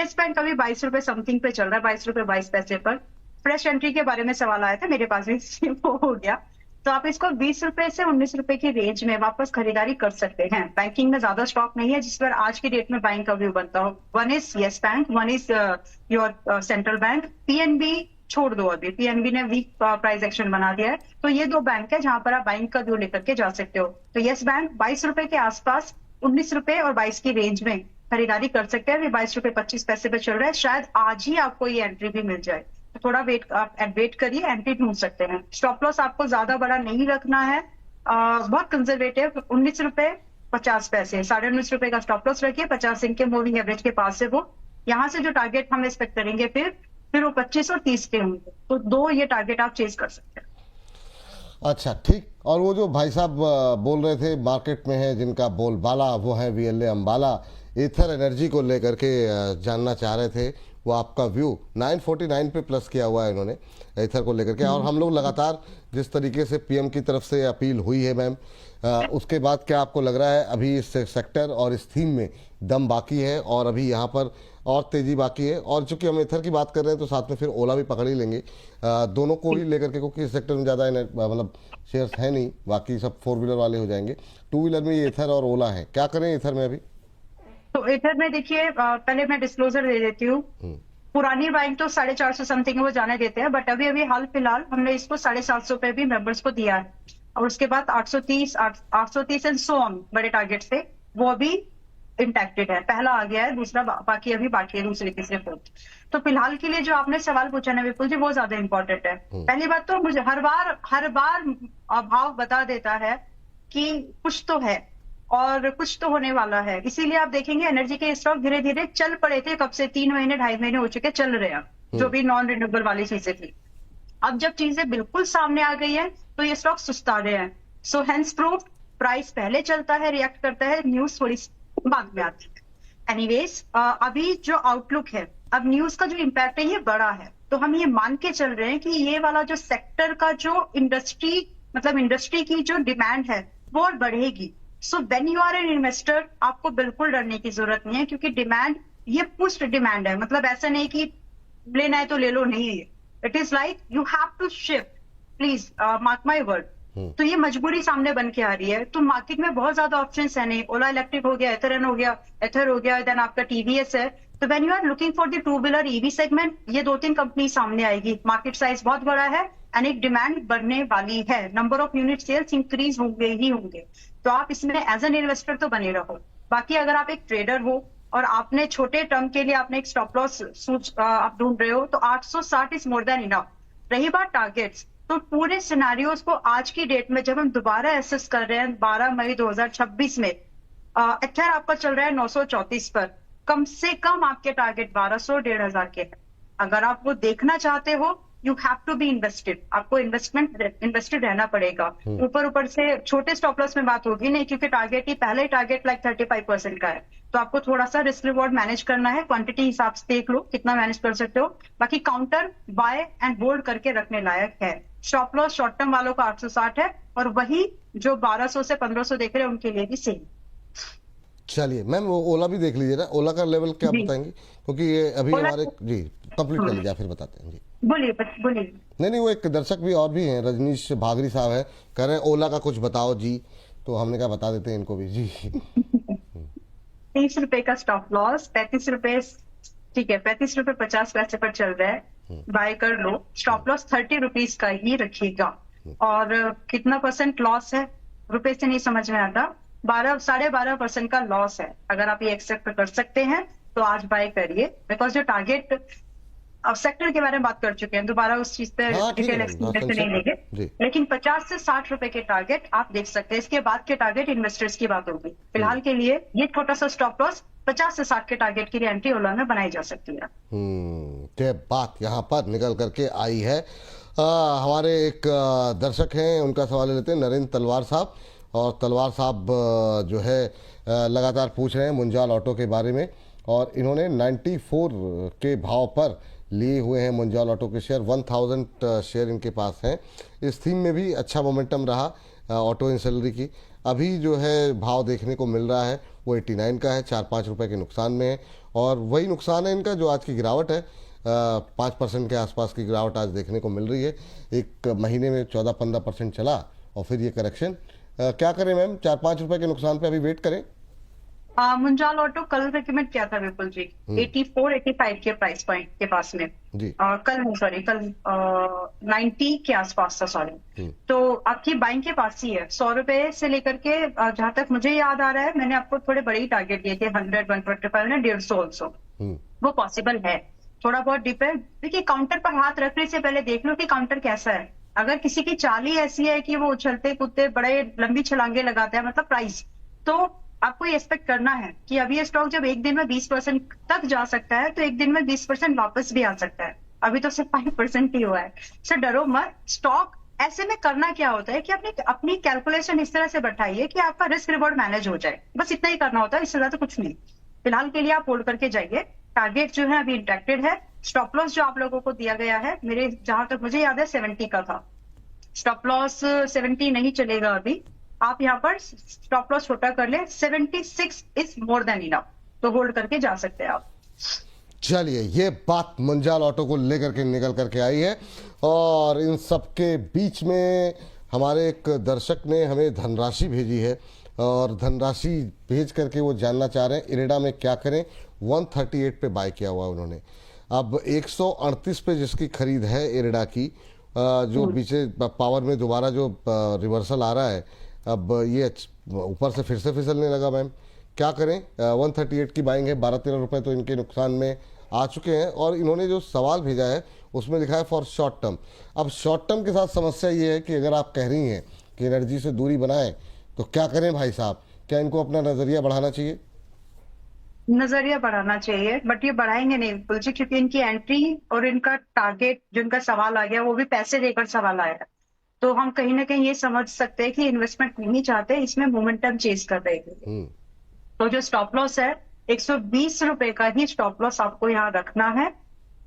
Yes Bank अभी 22 रुपए समथिंग पे चल रहा है, 22 रुपए 22 पैसे पर। फ्रेश एंट्री के बारे में सवाल आया था मेरे पास भी, वो हो गया। तो आप इसको 20 रुपए से 19 रुपए की रेंज में वापस खरीदारी कर सकते हैं। बैंकिंग में ज्यादा स्टॉक नहीं है जिस पर आज की डेट में बाइंग का व्यू बनता हो। 1 is yes bank, 1 is your central bank. PNB छोड़ दो, अभी PNB ने वीक प्राइस एक्शन बना दिया है, तो ये 2 बैंक है जहां पर आप बाइंग का व्यू लेकर के जा सकते हो। तो यस बैंक 22 रुपए के आसपास 19 रुपए और 22 की रेंज में खरीदारी कर सकते हैं। अभी 22 रुपए 25 पैसे पे चल रहा है, शायद आज ही आपको ये एंट्री भी मिल जाए, थोड़ा वेट करिए, एंट्री ढूंढ सकते हैं। स्टॉप लॉस आपको ज्यादा बड़ा नहीं रखना है, बहुत कंजर्वेटिव, 19 रुपए 50 पैसे, 19.5 रुपए का स्टॉप लॉस रखिए, 50 दिन के मूविंग एवरेज के पास से वो यहाँ से जो टारगेट हम एक्सपेक्ट करेंगे फिर वो 25 और 30 के होंगे, तो 2 ये टारगेट आप चेज कर सकते हैं। अच्छा ठीक, और वो जो भाई साहब बोल रहे थे मार्केट में है जिनका बोलबाला वो है VLA अंबाला, एथर एनर्जी को लेकर के जानना चाह रहे थे, वो आपका व्यू 949 पे प्लस किया हुआ है इन्होंने एथर को लेकर के। और हम लोग लगातार जिस तरीके से PM की तरफ से अपील हुई है मैम, उसके बाद क्या आपको लग रहा है अभी इस सेक्टर और इस थीम में दम बाकी है और अभी यहाँ पर और तेज़ी बाकी है? और चूंकि हम एथर की बात कर रहे हैं तो साथ में फिर ओला भी पकड़ ही लेंगे, दोनों को ही लेकर के, क्योंकि इस सेक्टर में ज़्यादा मतलब शेयर्स है नहीं, बाकी सब 4 व्हीलर वाले हो जाएंगे। 2 व्हीलर में ये एथर और ओला है, क्या करें एथर में अभी? तो एथर में देखिए, पहले मैं डिस्क्लोजर दे देती हूँ, पुरानी बाइंग तो 450 समथिंग वो जाने देते हैं, बट अभी हाल फिलहाल हमने इसको 750 पे भी मेंबर्स को दिया है, और उसके बाद 830 एंड सो ऑन बड़े टारगेट से वो अभी इंटैक्टेड है, पहला आ गया है, दूसरा बाकी अभी बाकी है, दूसरे तीसरे फोर्थ। तो फिलहाल के लिए जो आपने सवाल पूछा ना विपुल जी, वो ज्यादा इंपॉर्टेंट है। पहली बात तो मुझे हर बार भाव बता देता है कि कुछ तो है और कुछ तो होने वाला है। इसीलिए आप देखेंगे एनर्जी के स्टॉक धीरे धीरे चल पड़े थे, कब से 3 महीने 2.5 महीने हो चुके चल रहे हैं, जो भी नॉन रिन्यूएबल वाली चीजें थी। अब जब चीजें बिल्कुल सामने आ गई है तो ये स्टॉक सुस्ता रहे हैं। सो हेंस प्रूफ प्राइस पहले चलता है, रिएक्ट करता है, न्यूज थोड़ी बाद में आती है। एनीवेज अभी जो आउटलुक है, अब न्यूज का जो इम्पैक्ट है ये बड़ा है, तो हम ये मान के चल रहे हैं कि ये वाला जो सेक्टर का जो इंडस्ट्री की जो डिमांड है वो और बढ़ेगी। So when you are an investor, आपको बिल्कुल डरने की जरूरत नहीं है, क्योंकि डिमांड ये पुश्ड डिमांड है। मतलब ऐसा नहीं कि लेना है तो ले लो, नहीं है। It is like you have to shift, please mark my word. तो ये मजबूरी सामने बन के आ रही है। तो मार्केट में बहुत ज्यादा ऑप्शंस है नहीं, ओला इलेक्ट्रिक हो गया, एथरन हो गया, एथर हो गया, देन आपका टीवीएस है। तो when you are looking for the two wheeler EV segment, ये 2-3 कंपनी सामने आएगी। मार्केट साइज बहुत बड़ा है एंड एक डिमांड बढ़ने वाली है, number of unit sales increase होंगे ही होंगे। तो आप इसमें एज एन इन्वेस्टर तो बने रहो। बाकी अगर आप एक ट्रेडर हो और आपने छोटे टर्म के लिए आपने एक स्टॉप लॉस आप ढूंढ रहे हो, तो 860 इज मोर देन इनफ। रही बात टारगेट्स, तो पूरे सिनेरियोज को आज की डेट में जब हम दोबारा एसेस कर रहे हैं 12 मई 2026 में, एथर आपका चल रहा है 934 पर। कम से कम आपके टारगेट 1200-1500 के हैं। अगर आप वो देखना चाहते हो, you have to be invested, आपको इन्वेस्टेड रहना पड़ेगा। ऊपर से छोटे स्टॉप लॉस में बात होगी नहीं, क्योंकि टारगेट ही पहले टारगेट लाइक 35% का है। तो आपको थोड़ा सा रिस्क रिवॉर्ड मैनेज करना है, क्वांटिटी हिसाब से देख लो कितना मैनेज कर सकते हो। बाकी काउंटर बाय एंड होल्ड करके रखने लायक है। स्टॉप लॉस शॉर्ट टर्म वालों का 860 है, और वही जो 1200 से 1500 देख रहे हैं उनके लिए भी सेम। चलिए मैम, वो ओला भी देख लीजिए ना, ओला का लेवल क्या बताएंगे, क्योंकि ये अभी हमारे जी कंप्लीट कर लीजिए, फिर बताते हैं जी। बोलिए। नहीं, वो एक दर्शक भी और भी हैं, रजनीश भागरी साहब है, कह रहे हैं ओला का कुछ बताओ जी, तो हमने कहा बता देते हैं इनको भी जी। 30 रुपए का स्टॉप लॉस, 35 रुपए, ठीक है, 35 रुपए 50 पैसे पर चल रहा है, बाय कर लो। स्टॉप लॉस 30 रुपीज का ही रखिएगा। और कितना परसेंट लॉस है रुपए से नहीं समझ में आता, 12-12.5% का लॉस है। अगर आप ये एक्सेप्ट कर सकते हैं तो आज बाय करिए, बिकॉज जो टारगेट अब सेक्टर के बारे में बात कर चुके हैं, दोबारा उस चीज पे डिटेल एक्सप्लेनेशन नहीं लेंगे, लेकिन 50 से 60 रुपए के टारगेट आप देख सकते हैं। इसके बाद के टारगेट इन्वेस्टर्स की बात होगी। फिलहाल के लिए ये छोटा सा स्टॉप लॉस 50 से 60 के टारगेट के लिए एंट्री ओला में बनाई जा सकती है। ये बात यहाँ पर निकल करके आई है। हमारे एक दर्शक हैं, उनका सवाल लेते हैं, नरेंद्र तलवार साहब। और तलवार साहब जो है लगातार पूछ रहे हैं मुंजाल ऑटो के बारे में, और इन्होंने 94 के भाव पर लिए हुए हैं मुंजाल ऑटो के शेयर। 1000 शेयर इनके पास हैं। इस थीम में भी अच्छा मोमेंटम रहा ऑटो इंसलरी की। अभी जो है भाव देखने को मिल रहा है वो 89 का है, 4-5 रुपए के नुकसान में है। और वही नुकसान है इनका जो आज की गिरावट है, 5% के आसपास की गिरावट आज देखने को मिल रही है। एक महीने में 14-15% चला और फिर ये करेक्शन। क्या करें मैम, 4-5 रुपए के नुकसान पे अभी वेट करें? मुंजाल ऑटो कल रिकमेंड किया था विपुल जी 84-85 के प्राइस पॉइंट के पास में जी। कल 90 के आसपास था, सॉरी। तो आपकी बाइंग के पास ही है, 100 रुपए से लेकर के जहां तक मुझे याद आ रहा है, मैंने आपको थोड़े बड़े ही टारगेट दिए थे, 100, 125 ने 150 ऑल्सो। वो पॉसिबल है, थोड़ा बहुत डिपेंड। देखिए, काउंटर पर हाथ रखने से पहले देख लो कि काउंटर कैसा है। अगर किसी की चाल ही ऐसी है कि वो उछलते कूदते बड़े लंबी छलांगे लगाते हैं, मतलब प्राइस, तो आपको ये एक्सपेक्ट करना है कि अभी ये स्टॉक जब एक दिन में 20% तक जा सकता है, तो एक दिन में 20% वापस भी आ सकता है। अभी तो सिर्फ 5% ही हुआ है। सो डरो मत। स्टॉक ऐसे में करना क्या होता है कि अपनी कैलकुलेशन इस तरह से बैठाइए कि आपका रिस्क रिवॉर्ड मैनेज हो जाए, बस इतना ही करना होता है, इससे ज्यादा कुछ नहीं। फिलहाल के लिए आप होल्ड करके जाइए। टारगेट जो है अभी इंटैक्टेड है। स्टॉप लॉस जो आप लोगों को दिया गया है, मेरे जहां तक मुझे याद है 70 का था। स्टॉप लॉस 70 नहीं चलेगा अभी, आप यहाँ पर स्टॉप लॉस छोटा कर ले, 76 इज मोर देन इनफ, तो होल्ड करके जा सकते हैं आप। चलिए, ये बात मुंजाल ऑटो को लेकर के निकल करके आई है। और इन सब के बीच में हमारे एक दर्शक ने हमें धनराशि भेजी है, और धनराशि भेज करके वो जानना चाह रहे हैं इरेडा में क्या करें। 138 पे बाय किया हुआ उन्होंने, अब 138 पे जिसकी खरीद है इरेडा की, जो पीछे पावर में दोबारा जो रिवर्सल आ रहा है, अब ये ऊपर से फिर से फिसलने लगा मैम। क्या करें? 138 की बाइंग है, 12-13 रुपए तो इनके नुकसान में आ चुके हैं। और इन्होंने जो सवाल भेजा है उसमें लिखा है फॉर शॉर्ट टर्म। अब शॉर्ट टर्म के साथ समस्या ये है कि अगर आप कह रही हैं कि एनर्जी से दूरी बनाएं तो क्या करें भाई साहब? क्या इनको अपना नज़रिया बढ़ाना चाहिए? नजरिया बढ़ाना चाहिए, बट ये बढ़ाएंगे नहीं विपुल जी, क्योंकि इनकी एंट्री और इनका टारगेट जो इनका सवाल आ गया वो भी पैसे देकर सवाल आया। तो हम कहीं ना कहीं ये समझ सकते हैं कि इन्वेस्टमेंट नहीं चाहते, इसमें मोमेंटम चेज कर रहे हैं। तो जो स्टॉप लॉस है 120 रुपए का ही स्टॉप लॉस आपको यहाँ रखना है।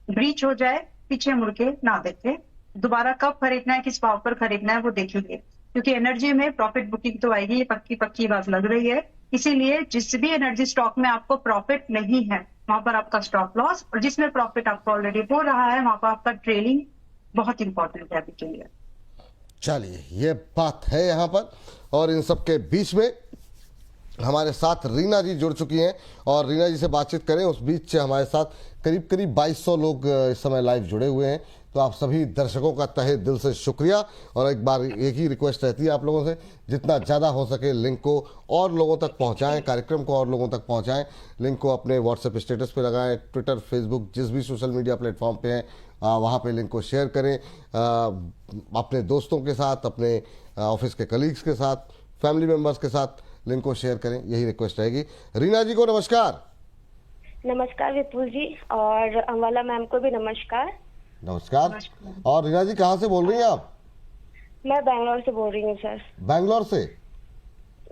ब्रीच हो जाए पीछे मुड़ के ना देखे, दोबारा कब खरीदना है, किस भाव पर खरीदना है वो देखेंगे, क्योंकि एनर्जी में प्रॉफिट बुकिंग तो आएगी, ये पक्की पक्की बात लग रही है। इसीलिए जिस भी एनर्जी स्टॉक में आपको प्रॉफिट नहीं है वहां पर आपका स्टॉप लॉस, और जिसमें प्रॉफिट आपको ऑलरेडी हो रहा है वहां पर आपका ट्रेलिंग बहुत इंपॉर्टेंट है अभी के लिए। चलिए, ये बात है यहाँ पर। और इन सब के बीच में हमारे साथ रीना जी जुड़ चुकी हैं और रीना जी से बातचीत करें। उस बीच हमारे साथ करीब 2200 लोग इस समय लाइव जुड़े हुए हैं। तो आप सभी दर्शकों का तहे दिल से शुक्रिया। और एक बार एक ही रिक्वेस्ट रहती है आप लोगों से, जितना ज़्यादा हो सके लिंक को और लोगों तक पहुंचाएं, कार्यक्रम को और लोगों तक पहुंचाएं। लिंक को अपने व्हाट्सएप स्टेटस पे लगाएं, ट्विटर, फेसबुक, जिस भी सोशल मीडिया प्लेटफॉर्म पे हैं वहाँ पे लिंक को शेयर करें, अपने दोस्तों के साथ, अपने ऑफिस के कलीग्स के साथ, फैमिली मेम्बर्स के साथ लिंक को शेयर करें। यही रिक्वेस्ट रहेगी। रीना जी को नमस्कार। नमस्कार विपुल जी, और अम्बाला मैम को भी नमस्कार। नमस्कार। और रीना जी कहाँ से बोल रही हैं आप? मैं बैंगलोर से बोल रही हूँ सर। बैंगलोर से?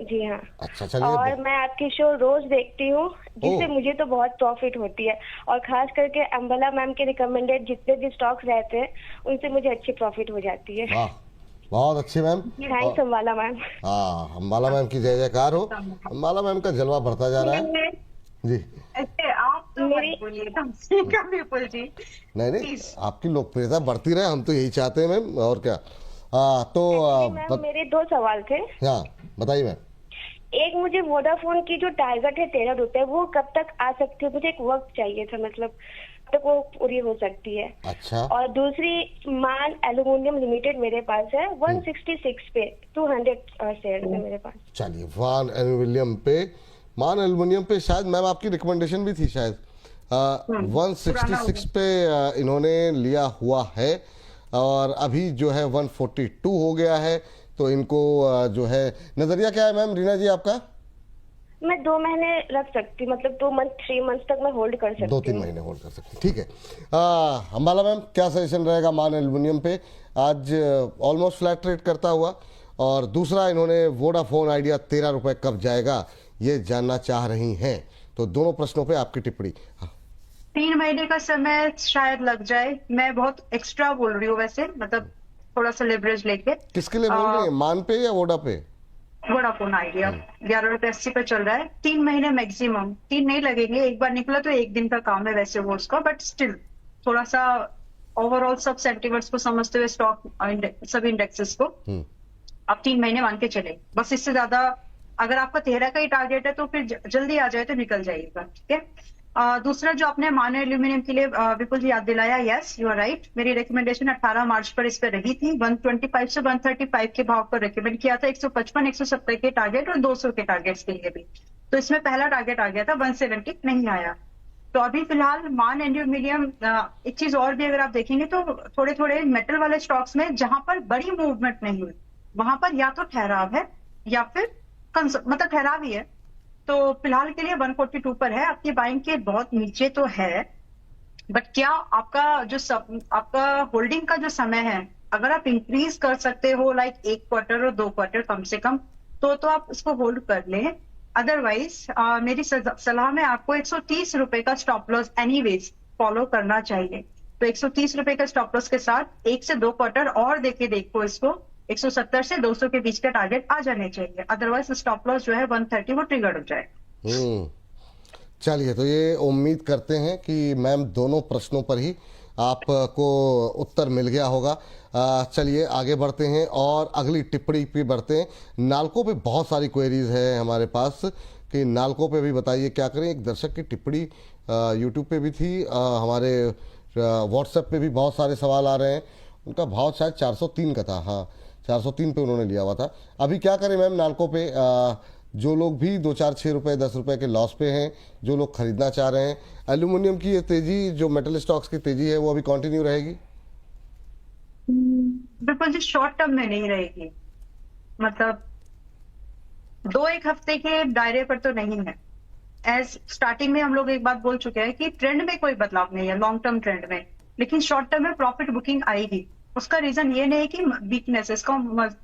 जी हाँ। अच्छा, चलिए। और मैं आपकी शो रोज देखती हूँ, जिससे मुझे तो बहुत प्रॉफिट होती है, और खास करके अम्बाला मैम के रिकमेंडेड जितने भी स्टॉक्स रहते हैं उनसे मुझे अच्छी प्रॉफिट हो जाती है। वाह, बहुत अच्छी मैम। Thanks Ambala ma'am. हाँ, अम्बाला मैम की जय जयकार हो। अम्बाला मैम का जलवा बढ़ता जा रहा है जी। आप तो मत बोलिए विपुल जी। नहीं, आपकी लोकप्रियता बढ़ती रहे, हम तो यही चाहते हैं मैम, और क्या। तो मैम मेरे 2 सवाल थे। हाँ, बताइए मैम। एक, मुझे वोडाफोन की जो टारगेट है 13 रुपए, वो कब तक आ सकती है? मुझे एक वक्त चाहिए था, मतलब कब तक वो पूरी हो सकती है? अच्छा। और दूसरी, मान एल्यूमिनियम लिमिटेड मेरे पास है 166 पे, 200 शेयर है मेरे पास। चलिए, मान एल्युमिनियम पे शायद मैम आपकी रिकमेंडेशन भी थी शायद। 166 पे इन्होंने लिया हुआ है, और अभी जो है 142 हो गया है। तो इनको जो है नजरिया क्या है मैम रीना जी आपका? मैं 2 महीने रख सकती, मतलब 2 मंथ 3 मंथ तक मैं होल्ड कर सकती हूँ। 2-3 महीने होल्ड कर सकती, ठीक है। अम्बाला मैम, क्या सजेशन रहेगा मान एल्युमिनियम पे? आज ऑलमोस्ट फ्लैट ट्रेड करता हुआ। और दूसरा, इन्होंने वोडाफोन आइडिया 13 रुपए कब जाएगा ये जानना चाह रही हैं। तो दोनों प्रश्नों पे आपकी टिप्पणी। 3 महीने का समय शायद लग जाए। मैं बहुत एक्स्ट्रा बोल रही हूँ वैसे, मतलब थोड़ा सा लेवरेज लेके। किसके लिए बोल रही हैं, मान पे या वोडा पे? वोडाफोन आइडिया 11.80 पे चल रहा है। 3 महीने मैक्सिमम, 3 नहीं लगेंगे। एक बार निकला तो 1 दिन का काम है वैसे वो उसका, बट स्टिल थोड़ा सा ओवरऑल सब सेंटिमेंट्स को समझते हुए स्टॉक सभी इंडेक्सेस को आप 3 महीने मान के चले। बस इससे ज्यादा अगर आपका 13 का ही टारगेट है तो फिर जल्दी आ जाए तो निकल जाइएगा, ठीक है। दूसरा जो आपने माने एल्यूमिनियम के लिए विपुल जी याद दिलाया, यस यू आर राइट। मेरी रिकमेंडेशन 18 मार्च पर इस पर रही थी। 125 से 135 के भाव पर रिकमेंड किया था, 155 170 के टारगेट और 200 के टारगेट्स के लिए भी। तो इसमें पहला टारगेट आ गया था, 170 नहीं आया। तो अभी फिलहाल मान एल्यूमिनियम, एक चीज और भी अगर आप देखेंगे तो थोड़े थोड़े मेटल वाले स्टॉक्स में जहां पर बड़ी मूवमेंट नहीं हुई वहां पर या तो ठहराव है या फिर मतलब ठहराव ही है। तो फिलहाल के लिए 142 पर है। आपकी बाइंग के बहुत नीचे तो है, बट क्या आपका आपका होल्डिंग का जो समय है, अगर आप इंक्रीज कर सकते हो लाइक 1 क्वार्टर और 2 क्वार्टर कम से कम, तो आप इसको होल्ड कर लें। अदरवाइज मेरी सलाह में आपको 130 रुपए का स्टॉप लॉस एनीवेज फॉलो करना चाहिए। तो 130 रुपए का स्टॉप लॉस के साथ 1 से 2 क्वार्टर और देखो इसको 170 से 200 के बीच का टारगेट आ जाने चाहिए। अदरवाइज स्टॉप लॉस जो है 130 वो ट्रिगर हो जाए। चलिए, तो ये उम्मीद करते हैं कि मैम दोनों प्रश्नों पर ही आपको उत्तर मिल गया होगा। चलिए आगे बढ़ते हैं और अगली टिप्पणी पे बढ़ते हैं। नाल्को पे बहुत सारी क्वेरीज है हमारे पास कि नाल्को पे भी बताइए क्या करें। एक दर्शक की टिप्पणी यूट्यूब पे भी थी, हमारे व्हाट्सएप पे भी बहुत सारे सवाल आ रहे हैं। उनका भाव शायद 403 का था, हाँ 403 पे उन्होंने लिया हुआ था। अभी क्या करें मैम नाल्को पे? जो लोग भी 2, 4, 6 रुपए 10 रुपए के लॉस पे हैं, जो लोग खरीदना चाह रहे हैं, एल्यूमिनियम की ये तेजी, जो मेटल स्टॉक्स की तेजी है, वो अभी कंटिन्यू रहेगी? बिल्कुल जी, शॉर्ट टर्म में नहीं रहेगी, मतलब 2-1 हफ्ते के दायरे पर तो नहीं है। एज स्टार्टिंग में हम लोग एक बात बोल चुके हैं कि ट्रेंड में कोई बदलाव नहीं है, लॉन्ग टर्म ट्रेंड में, लेकिन शॉर्ट टर्म में प्रॉफिट बुकिंग आएगी। उसका रीजन ये नहीं है कि वीकनेस, इसका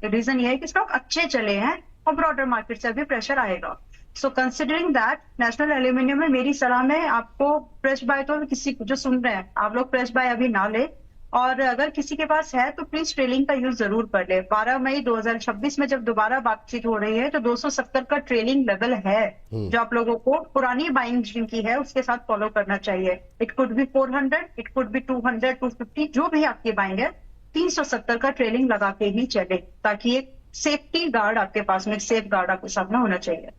रीजन ये है कि स्टॉक अच्छे चले हैं और ब्रॉडर मार्केट से भी प्रेशर आएगा। So considering that, national aluminium में मेरी सलाह में आपको फ्रेश बाय, तो किसी जो सुन रहे हैं आप लोग फ्रेश बाय अभी ना ले, और अगर किसी के पास है तो प्लीज ट्रेलिंग का यूज जरूर कर ले। 12 मई 2026 में जब दोबारा बातचीत हो रही है तो 270 का ट्रेलिंग लेवल है जो आप लोगों को पुरानी बाइंग जिनकी है उसके साथ फॉलो करना चाहिए। It could be 400, it could be 200, 250, जो भी आपकी बाइंग है 370 का ट्रेलिंग लगा के ही चले, ताकि एक सेफ्टी गार्ड आपके पास में, सेफ गार्ड आपके सामने होना चाहिए।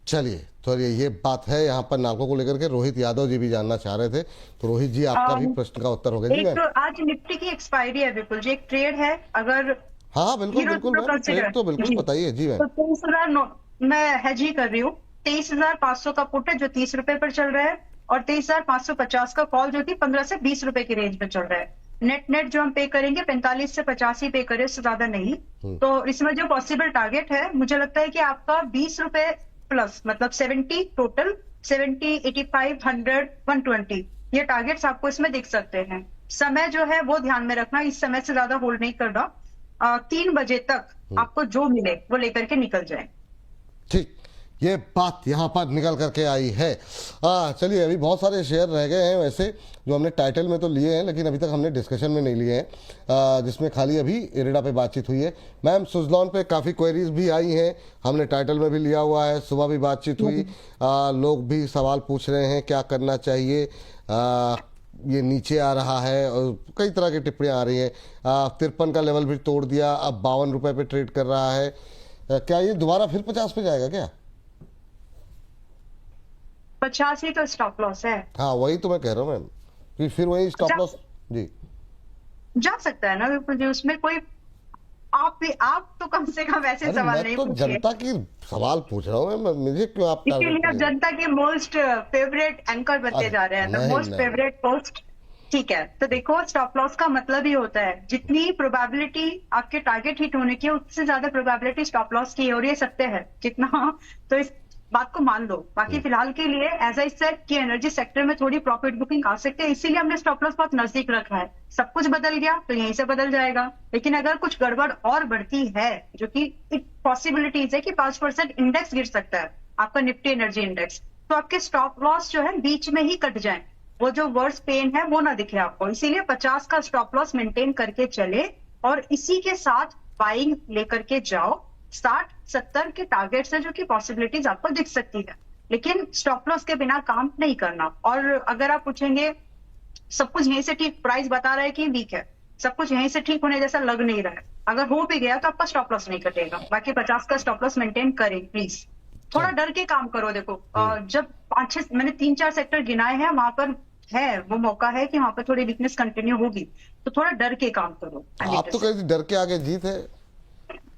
चलिए, तो ये बात है यहाँ पर नाको को लेकर के रोहित यादव जी भी जानना चाह रहे थे, तो रोहित जी आपका भी प्रश्न का उत्तर हो गया जी। एक आज निफ्टी की एक्सपायरी है बिल्कुल जी, एक ट्रेड है, अगर हाँ बिल्कुल बिल्कुल मैम, ट्रेड तो बिल्कुल बताइए जी मैम। तो 23,000 मैं हेज ही कर रही हूँ। 23,500 का पुट है जो 30 रुपए पर चल रहा है, और 23,550 का कॉल जो कि 15 से 20 रुपए की रेंज में चल रहा है। नेट जो हम पे करेंगे 45 से 50 ही पे करें, उससे ज्यादा नहीं। तो इसमें जो पॉसिबल टारगेट है, मुझे लगता है कि आपका 20 रुपए प्लस, मतलब 70 टोटल, 70, 85, 100, 120, ये टारगेट्स आपको इसमें दिख सकते हैं। समय जो है वो ध्यान में रखना, इस समय से ज्यादा होल्ड नहीं करना। 3 बजे तक आपको जो मिले वो लेकर के निकल जाए। ठीक, ये बात यहाँ पर निकल करके आई है। चलिए, अभी बहुत सारे शेयर रह गए हैं वैसे, जो हमने टाइटल में तो लिए हैं लेकिन अभी तक हमने डिस्कशन में नहीं लिए हैं, जिसमें खाली अभी इरेडा पे बातचीत हुई है। मैम, सुजलॉन पे काफ़ी क्वेरीज भी आई हैं, हमने टाइटल में भी लिया हुआ है, सुबह भी बातचीत हुई, लोग भी सवाल पूछ रहे हैं क्या करना चाहिए, ये नीचे आ रहा है, और कई तरह की टिप्पणियाँ आ रही हैं। 53 का लेवल भी तोड़ दिया, अब 52 रुपये पे ट्रेड कर रहा है, क्या ये दोबारा फिर 50 पे जाएगा क्या? 50 ही तो स्टॉप लॉस है। हाँ, वही तो मैं कह रहा हूँ मैम, कि फिर वही स्टॉप लॉस जी जा सकता है ना बिल्कुल जी, उसमें कोई आप तो कम से कम ऐसे सवाल नहीं तो पूछिए। जनता की सवाल पूछ रहा हूँ मैं, मुझे क्यों आप इसीलिए आप जनता के मोस्ट फेवरेट एंकर बनते जा रहे हैं, मोस्ट फेवरेट पोस्ट। ठीक है, तो देखो, स्टॉप लॉस का मतलब ही होता है जितनी प्रोबेबिलिटी आपके टारगेट हिट होने की, उससे ज्यादा प्रोबेबिलिटी स्टॉप लॉस की, और ये सत्य है कितना, तो इस बात को मान लो। बाकी फिलहाल के लिए एज आई सेड कि एनर्जी सेक्टर में थोड़ी प्रॉफिट बुकिंग आ सकती है, इसीलिए हमने स्टॉप लॉस बहुत नजदीक रखा है। सब कुछ बदल गया तो यहीं से बदल जाएगा, लेकिन अगर कुछ गड़बड़ और बढ़ती है, जो कि एक पॉसिबिलिटीज है कि 5% इंडेक्स गिर सकता है, आपका निफ्टी एनर्जी इंडेक्स, तो आपके स्टॉप लॉस जो है बीच में ही कट जाए, वो जो वर्स पेन है वो ना दिखे आपको। इसीलिए 50 का स्टॉप लॉस मेंटेन करके चले, और इसी के साथ बाइंग लेकर के जाओ। 60-70 के टारगेट से जो कि पॉसिबिलिटीज आपको दिख सकती है, लेकिन स्टॉप लॉस के बिना काम नहीं करना। और अगर आप पूछेंगे सब कुछ यहीं से ठीक, प्राइस बता रहा है कि वीक है, सब कुछ यहीं से ठीक होने जैसा लग नहीं रहा है, अगर हो भी गया तो आपका स्टॉप लॉस नहीं कटेगा। बाकी 50 का स्टॉप लॉस मेंटेन करें प्लीज, थोड़ा डर के काम करो। देखो, जब 5-6 मैंने 3-4 सेक्टर गिनाए हैं, वहां पर है वो मौका है कि वहां पर थोड़ी वीकनेस कंटिन्यू होगी, तो थोड़ा डर के काम करो। आप तो कहते डर के आगे जीत है,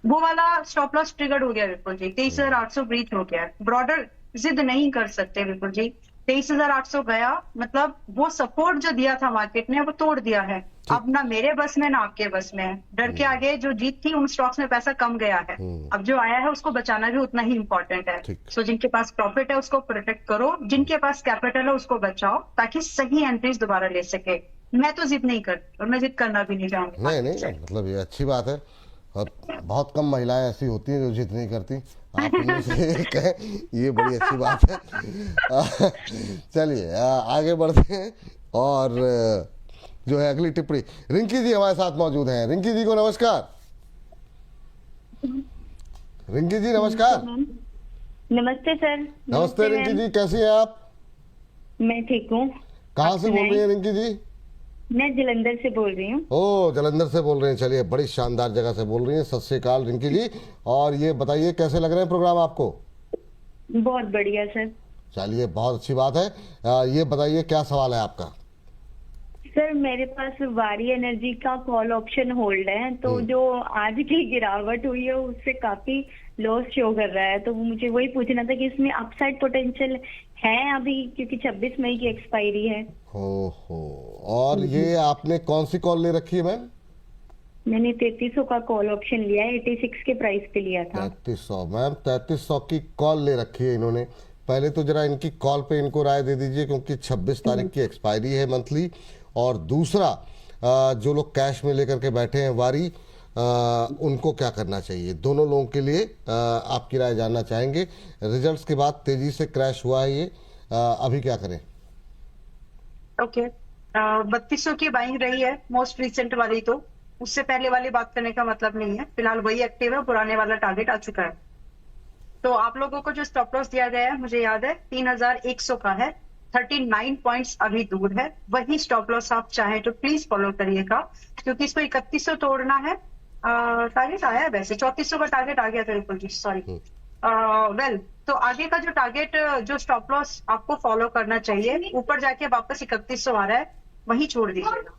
वो वाला स्टॉप लॉस ट्रिगर्ड हो गया बिल्कुल जी, 23,800 ब्रीच हो गया। ब्रॉडर जिद नहीं कर सकते बिल्कुल जी, 23,800 गया, मतलब वो सपोर्ट जो दिया था मार्केट ने वो तोड़ दिया है। अब ना मेरे बस में ना आपके बस में है, डर के आगे जो जीत थी उन स्टॉक्स में पैसा कम गया है, अब जो आया है उसको बचाना भी उतना ही इंपॉर्टेंट है। सो जिनके पास प्रॉफिट है उसको प्रोटेक्ट करो, जिनके पास कैपिटल है उसको बचाओ, ताकि सही एंट्रीज दोबारा ले सके। मैं तो जिद नहीं करती और मैं जिद करना भी नहीं चाहूंगी। नहीं, मतलब ये अच्छी बात है, और बहुत कम महिलाएं ऐसी होती हैं जो जिद नहीं करती, आप उनमें से एक है, ये बड़ी अच्छी बात है। चलिए आगे बढ़ते हैं, और जो है अगली टिप्पणी, रिंकी जी हमारे साथ मौजूद हैं। रिंकी जी को नमस्कार। रिंकी जी नमस्कार। नमस्ते सर। नमस्ते रिंकी जी, कैसी हैं आप? मैं ठीक हूँ। कहाँ से बोल रही हैं रिंकी जी? मैं जलंधर से बोल रही हूँ। ओ, जलंधर से बोल रहे हैं, चलिए बड़ी शानदार जगह से बोल रही हैं। सत श्री अकाल रिंकी जी, और ये बताइए कैसे लग रहे हैं प्रोग्राम आपको? बहुत बढ़िया सर। चलिए, बहुत अच्छी बात है। ये बताइए क्या सवाल है आपका? सर मेरे पास वारी एनर्जी का कॉल ऑप्शन होल्ड है, तो जो आज की गिरावट हुई है उससे काफी लॉस शो कर रहा है, तो मुझे वही पूछना था कि इसमें अपसाइड पोटेंशियल है अभी, क्योंकि 26 मई की एक्सपायरी है। हो और ये आपने कौन सी कॉल ले रखी है मैम? मैंने 3300 का कॉल ऑप्शन लिया है, 86 के प्राइस पे लिया था। 3300 मैम, 3300 की कॉल ले रखी है इन्होंने। पहले तो जरा इनकी कॉल पे इनको राय दे दीजिए, क्योंकि 26 तारीख की एक्सपायरी है मंथली। और दूसरा, जो लोग कैश में लेकर के बैठे हैं वारी, उनको क्या करना चाहिए? दोनों लोगों के लिए आपकी राय जानना चाहेंगे। रिजल्ट्स के बाद तेजी से क्रैश हुआ है ये, अभी क्या करें? ओके, 3200 की बाइंग रही है मोस्ट रिसेंट वाली, तो उससे पहले वाली बात करने का मतलब नहीं है। फिलहाल वही एक्टिव है, पुराने वाला टारगेट आ चुका है। तो आप लोगों को जो स्टॉप लॉस दिया गया है, मुझे याद है 3100 का है, 39 पॉइंट्स अभी दूर है। वही स्टॉप लॉस आप चाहें तो प्लीज फॉलो करिएगा, क्योंकि इसको 3100 तोड़ना है। टारगेट आया है वैसे 3400 का टारगेट आ गया था, बिल्कुल जी, सॉरी। वेल, तो आगे का जो टारगेट, जो स्टॉप लॉस आपको फॉलो करना चाहिए, ऊपर जाके वापस 3100 आ रहा है, वही छोड़ दीजिएगा।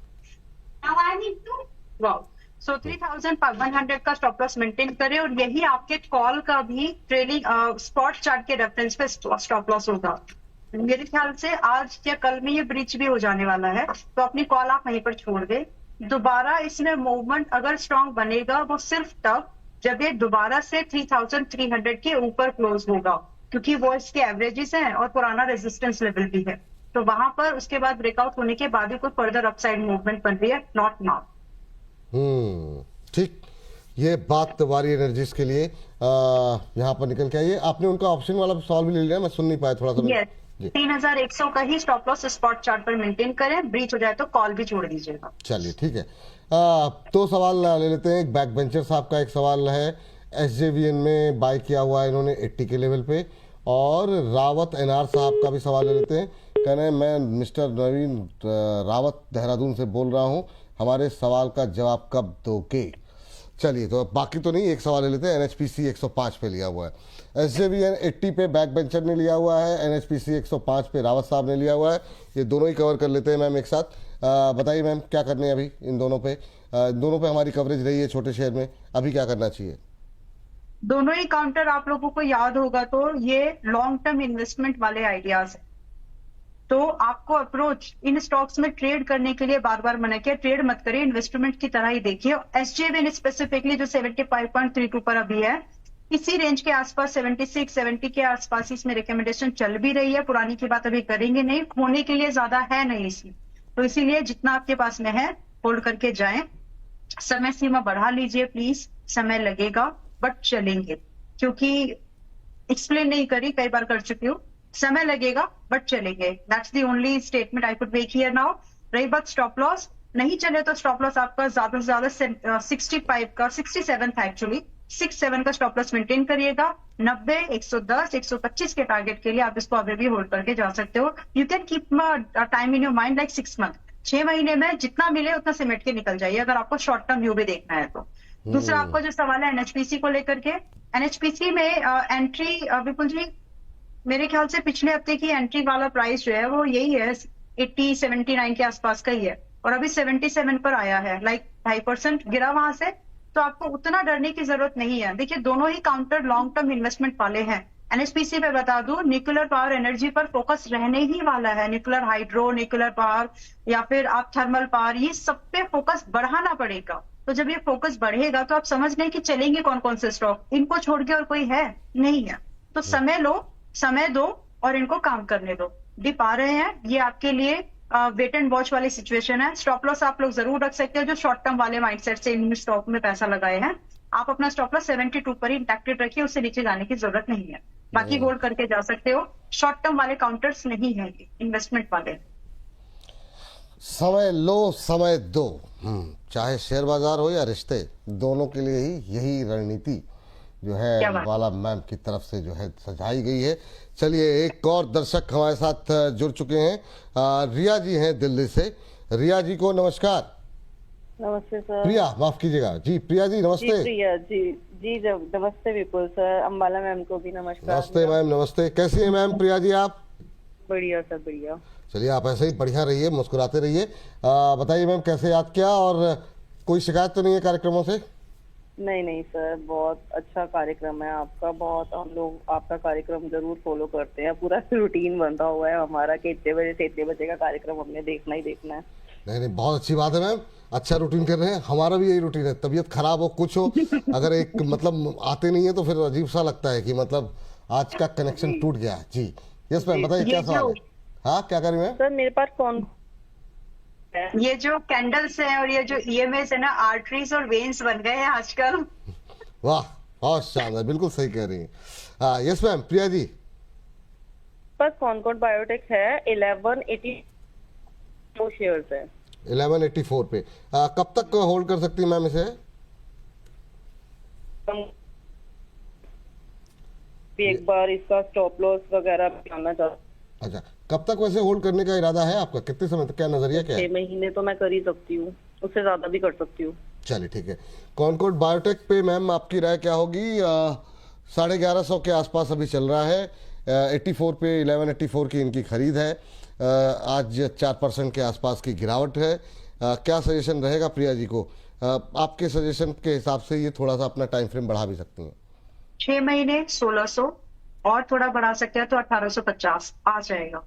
वाओ, सो 3100 का स्टॉप लॉस मेंटेन करें, और यही आपके कॉल का भी ट्रेलिंग स्पॉट चार्ट के रेफरेंस पे स्टॉप लॉस होगा। मेरे ख्याल से आज या कल में ये ब्रीच भी हो जाने वाला है, तो अपनी कॉल आप वहीं पर छोड़ दे। दोबारा इसमें मूवमेंट अगर स्ट्रांग बनेगा, वो सिर्फ तब जब ये दोबारा से 3300 के ऊपर क्लोज होगा, क्योंकि वो इसके एवरेजेस हैं और पुराना रेजिस्टेंस लेवल भी है। तो वहां पर उसके बाद ब्रेकआउट होने के बाद ही कोई फर्दर अपसाइड मूवमेंट बन रही है, नॉट नाउ। ठीक, ये बात वारी एनर्जीज के लिए यहाँ पर निकल के आई है। आपने उनका ऑप्शन वाला सवाल भी ले लिया, मैं सुन नहीं पाया थोड़ा सा। yes. 3100 का ही स्टॉप लॉस स्पॉट चार्ट पर मेंटेन करें, ब्रीच हो जाए तो कॉल भी छोड़ दीजिएगा। चलिए ठीक है, तो सवाल ले लेते हैं। एक बैक बेंचर साहब का एक सवाल है, SJVN में बाय किया हुआ है इन्होंने 80 के लेवल पे। और रावत NR साहब का भी सवाल ले लेते हैं। कह रहे हैं मैं मिस्टर नवीन रावत देहरादून से बोल रहा हूँ, हमारे सवाल का जवाब कब दोगे? चलिए, तो बाकी तो नहीं, एक सवाल ले लेते हैं। NHPC 105 पे लिया हुआ है, SJVN 80 पे बैक बेंचर ने लिया हुआ है, NHPC 105 पे रावत साहब ने लिया हुआ है। ये दोनों ही कवर कर लेते हैं मैम एक साथ। बताइए मैम, क्या करने हैं अभी इन दोनों पे? दोनों पे हमारी कवरेज रही है छोटे शेयर में, अभी क्या करना चाहिए? दोनों ही काउंटर आप लोगों को याद होगा तो ये लॉन्ग टर्म इन्वेस्टमेंट वाले आइडियाज है। तो आपको अप्रोच इन स्टॉक्स में ट्रेड करने के लिए बार बार मना किया, ट्रेड मत करिए, इन्वेस्टमेंट की तरह ही देखिए। SJVN स्पेसिफिकली जो 75.32 पर अभी है, इसी रेंज के आसपास 76, 70 के आसपास इसमें रिकमेंडेशन चल भी रही है। पुरानी की बात अभी करेंगे नहीं, होने के लिए ज्यादा है नहीं इसमें, तो इसीलिए जितना आपके पास में है होल्ड करके जाएं। समय सीमा बढ़ा लीजिए प्लीज, समय लगेगा बट चलेंगे, क्योंकि एक्सप्लेन नहीं करी, कई बार कर चुकी हूँ। समय लगेगा बट चलेंगे, that's the only statement I could make here now. रही बात स्टॉप लॉस, नहीं चले तो स्टॉप लॉस आपका ज्यादा से ज्यादा 65 का, 67 था एक्चुअली, 67 का स्टॉप लॉस मेंटेन करिएगा। 90, 110, 125 के टारगेट के लिए आप इसको अभी भी होल्ड करके जा सकते हो। You can keep time in your mind like 6 month, 6 महीने में जितना मिले उतना सिमट के निकल जाइए, अगर आपको शॉर्ट टर्म व्यू भी देखना है तो। दूसरा आपका जो सवाल है NHPC को लेकर के, NHPC में एंट्री विपुल जी, मेरे ख्याल से पिछले हफ्ते की एंट्री वाला प्राइस जो है वो यही है, 80, 79 के आसपास का ही है, और अभी 77 पर आया है, लाइक 2.5% गिरा वहां से। तो आपको उतना डरने की जरूरत नहीं है। देखिए, दोनों ही काउंटर लॉन्ग टर्म इन्वेस्टमेंट वाले हैं। NHPC पे बता दूं, न्यूक्लियर पावर एनर्जी पर फोकस रहने ही वाला है। न्यूक्लियर हाइड्रो, न्यूक्लियर पावर या फिर आप थर्मल पावर, ये सब पे फोकस बढ़ाना पड़ेगा। तो जब ये फोकस बढ़ेगा तो आप समझ लें कि चलेंगे कौन कौन से स्टॉक, इनको छोड़ के और कोई है नहीं है। तो समय लो, समय दो और इनको काम करने दो। डिप आ रहे हैं, ये आपके लिए वेट एंड वॉच वाली सिचुएशन है। स्टॉप लॉस आप लोग जरूर रख सकते हो जो शॉर्ट टर्म वाले माइंडसेट से इन स्टॉक में पैसा लगाए हैं। आप अपना स्टॉप लॉस 72 पर ही इंटैक्टेड रखिए, उससे नीचे जाने की जरूरत नहीं है। बाकी होल्ड करके जा सकते हो। शॉर्ट टर्म वाले काउंटर्स नहीं है, इन्वेस्टमेंट वाले। समय लो, समय दो। चाहे शेयर बाजार हो या रिश्ते, दोनों के लिए ही यही रणनीति जो है वाला मैम की तरफ से जो है सजाई गई है। चलिए, एक और दर्शक हमारे साथ जुड़ चुके हैं, रिया जी हैं दिल्ली से। रिया जी को नमस्कार। नमस्ते सर। प्रिया, माफ कीजिएगा जी, प्रिया जी नमस्ते। जी प्रिया जी, जी नमस्ते विपुल सर, अंबाला मैम को भी नमस्कार। नमस्ते मैम, नमस्ते। कैसी है मैम प्रिया जी आप? बढ़िया सर बढ़िया। चलिए, आप ऐसे ही बढ़िया रहिए, मुस्कुराते रहिए। बताइए मैम, कैसे याद किया और कोई शिकायत तो नहीं है कार्यक्रमों से? नहीं नहीं सर, बहुत अच्छा कार्यक्रम है आपका। बहुत हम लोग आपका कार्यक्रम जरूर फॉलो करते हैं। पूरा रूटीन बंधा हुआ है हमारा कि इतने बजे से इतने बजे का कार्यक्रम हमने देखना ही देखना है। नहीं नहीं, बहुत अच्छी बात है मैम, अच्छा रूटीन कर रहे हैं। हमारा भी यही रूटीन है, तबीयत खराब हो कुछ हो, अगर एक मतलब आते नहीं है तो फिर अजीब सा लगता है कि मतलब आज का कनेक्शन टूट गया है। जी यस मैम, बताइए क्या सवाल है? हाँ, क्या करें मैम? सर मेरे पास कौन ये जो कैंडल्स है और ये जो ईएमएस है ना, आर्टरीज और वेन्स बन गए हैं आजकल। वाह, बहुत शानदार, बिल्कुल सही कह रही हैं। हाँ यस मैम, प्रिया जी। पास कॉनकॉर्ड बायोटेक है 1180 शेयर्स है 1184 पे। कब तक होल्ड कर सकती है मैम इसे? एक बार इसका स्टॉप लॉस वगैरह भी आना चाहता। अच्छा, कब तक वैसे होल्ड करने का इरादा है आपका? कितने समय तक, क्या नजरिया क्या है? 6 महीने तो मैं कर ही सकती हूँ, उससे ज्यादा भी कर सकती हूँ। चलिए ठीक है। कॉनकॉर्ड बायोटेक पे मैम आपकी राय क्या होगी? 1150 के आसपास अभी चल रहा है। 84 पे 1184 की इनकी खरीद है। आज 4% के आसपास की गिरावट है। क्या सजेशन रहेगा प्रिया जी को? आपके सजेशन के हिसाब से ये थोड़ा सा अपना टाइम फ्रेम बढ़ा भी सकती हैं। 6 महीने 1600 और थोड़ा बढ़ा सकते हैं तो 1850 आ जाएगा।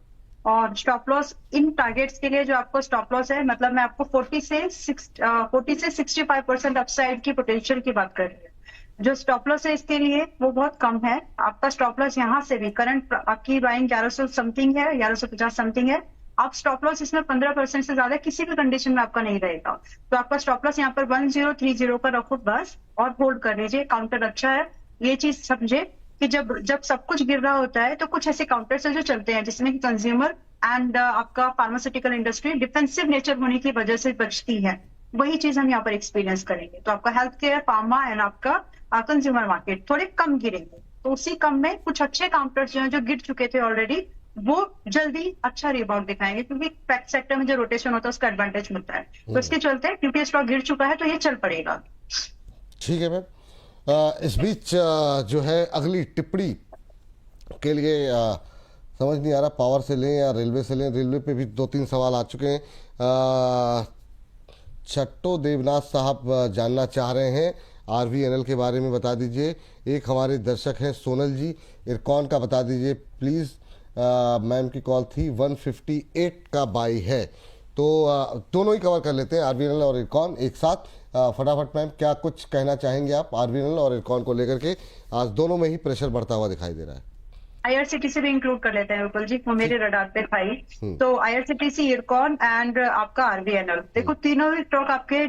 और स्टॉप लॉस इन टारगेट्स के लिए जो आपको स्टॉप लॉस है, मतलब मैं आपको 40 से 65% अपसाइड की पोटेंशियल की बात कर रही हूँ। जो स्टॉप लॉस है इसके लिए वो बहुत कम है। आपका स्टॉप लॉस यहाँ से भी करंट आपकी बाइंग 1100 समथिंग है, 1150 समथिंग है। आप स्टॉप लॉस इसमें 15% से ज्यादा किसी भी कंडीशन में आपका नहीं रहेगा। तो आपका स्टॉप लॉस यहाँ पर 1030 पर रखो बस, और होल्ड कर लीजिए। काउंटर अच्छा है, ये चीज समझे कि जब सब कुछ गिर रहा होता है तो कुछ ऐसे काउंटर्स है जो चलते हैं जिसमें कि कंज्यूमर एंड आपका फार्मास्यूटिकल इंडस्ट्री डिफेंसिव नेचर होने की वजह से बचती है। वही चीज हम यहाँ पर एक्सपीरियंस करेंगे। तो आपका हेल्थ केयर, फार्मा एंड आपका कंज्यूमर मार्केट थोड़े कम गिरेंगे। तो उसी कम में कुछ अच्छे काउंटर्स जो हैं जो गिर चुके थे ऑलरेडी, वो जल्दी अच्छा रिबाउंड दिखाएंगे, क्योंकि पैक्ट सेक्टर में जो रोटेशन होता है उसका एडवांटेज मिलता है। तो इसके चलते क्योंकि स्टॉक गिर चुका है तो ये चल पड़ेगा। ठीक है मैम। इस बीच जो है अगली टिप्पणी के लिए समझ नहीं आ रहा पावर से लें या रेलवे से लें। रेलवे पे भी 2-3 सवाल आ चुके हैं। छट्टो देवनाथ साहब जानना चाह रहे हैं आरवीएनएल के बारे में, बता दीजिए। एक हमारे दर्शक हैं सोनल जी, इरकॉन का बता दीजिए प्लीज़। मैम की कॉल थी 158 का बाई है, तो दोनों ही कवर कर लेते हैं, आरवीएनएल और इरकॉन एक साथ। फटाफट मैम, क्या कुछ कहना चाहेंगे आप आरवीएनएल और इरकॉन को लेकर के? आज दोनों में ही प्रेशर बढ़ता हुआ दिखाई दे रहा है। आईआरसीटीसी भी इंक्लूड कर लेते हैं विपुल जी, वो मेरे रडार पे भाई। तो आईआरसीटीसी, इरकॉन एंड आपका आरवीएनएल, देखो तीनों ही स्टॉक आपके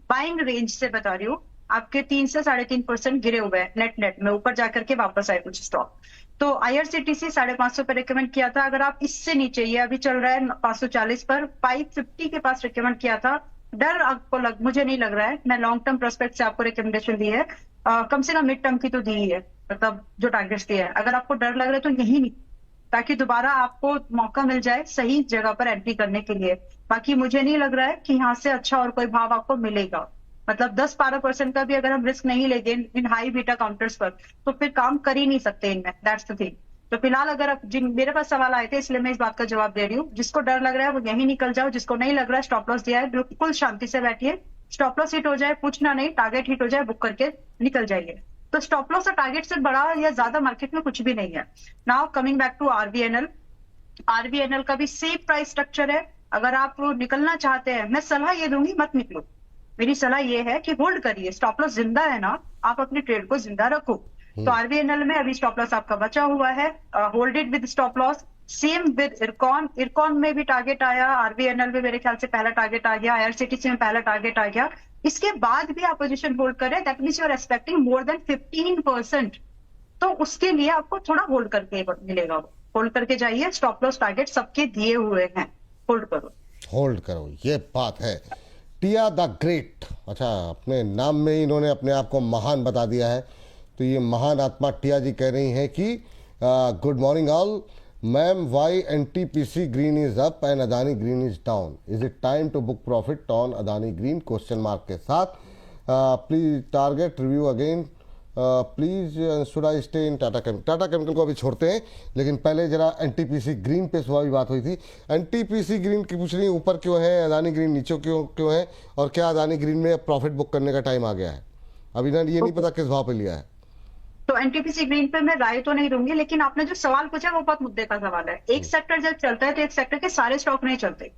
बाइंग रेंज से बता रही हूँ, आपके 3 से 3.5% गिरे हुए हैं नेट में। ऊपर जाकर के वापस आए कुछ स्टॉक। तो आईआरसीटीसी 550 पर रिकमेंड किया था। अगर आप इससे नीचे, ये अभी चल रहा है 540 पर, 550 के पास रिकमेंड किया था। डर आपको मुझे नहीं लग रहा है। मैं लॉन्ग टर्म प्रोस्पेक्ट से आपको रिकमेंडेशन दी है, कम से कम मिड टर्म की तो दी ही है, मतलब जो टारगेट्स दिए है। अगर आपको डर लग रहा है तो यही नहीं, ताकि दोबारा आपको मौका मिल जाए सही जगह पर एंट्री करने के लिए। बाकी मुझे नहीं लग रहा है कि यहाँ से अच्छा और कोई भाव आपको मिलेगा। मतलब 10-12% का भी अगर हम रिस्क नहीं लेंगे इन हाई बीटा काउंटर्स पर, तो फिर काम कर ही नहीं सकते इनमें। That's the thing. तो फिलहाल अगर आप, जिन मेरे पास सवाल आए थे इसलिए मैं इस बात का जवाब दे रही हूँ, जिसको डर लग रहा है वो यही निकल जाओ। जिसको नहीं लग रहा है, स्टॉप लॉस दिया है, बिल्कुल शांति से बैठिए। स्टॉप लॉस हिट हो जाए पूछना नहीं, टारगेट हिट हो जाए बुक करके निकल जाइए। तो स्टॉप लॉस और टारगेट से बड़ा या ज्यादा मार्केट में कुछ भी नहीं है। Now coming back to RVNL, RVNL का भी सेम प्राइस स्ट्रक्चर है। अगर आप निकलना चाहते हैं, मैं सलाह ये दूंगी मत निकलो। मेरी सलाह ये है कि होल्ड करिए। स्टॉप लॉस जिंदा है ना, आप अपने ट्रेड को जिंदा रखो। तो आरवीएनएल में अभी स्टॉप लॉस आपका बचा हुआ है, hold it with stop loss. Same with IRCON, IRCON में भी टारगेट आया, आरवीएनएल में मेरे ख्याल से पहला टारगेट आ गया, आईआरसीटीसी में पहला टारगेट आ गया। इसके बाद भी आप पोजीशन होल्ड करें, that means you are expecting more than 15%, तो उसके लिए आपको थोड़ा होल्ड करके मिलेगा। होल्ड करके जाइए, स्टॉप लॉस टारगेट सबके दिए हुए हैं, होल्ड करो। होल्ड करो, ये बात है। टिया द ग्रेट, अच्छा अपने नाम में ही इन्होंने अपने आप को महान बता दिया है। तो ये महान आत्मा टिया जी कह रही हैं कि good morning all ma'am, why NTPC Green is up and Adani Green is down, is it time to book profit on Adani Green? Question mark के साथ। Please target review again please should I stay in Tata Chemical. Tata Chemical को अभी छोड़ते हैं, लेकिन पहले जरा एनटीपीसी ग्रीन पे सुबह भी बात हुई थी। एनटीपीसी ग्रीन की पूछ रही ऊपर क्यों है, अदानी ग्रीन नीचे क्यों है, और क्या अदानी ग्रीन में प्रॉफिट बुक करने का टाइम आ गया है? अभी ना ये नहीं पता किस भाव पे लिया है। तो एनटीपीसी ग्रीन पे मैं राय तो नहीं दूंगी, लेकिन आपने जो सवाल पूछा वो बहुत मुद्दे का सवाल है। एक सेक्टर जब चलता है तो एक सेक्टर के सारे स्टॉक नहीं चलते,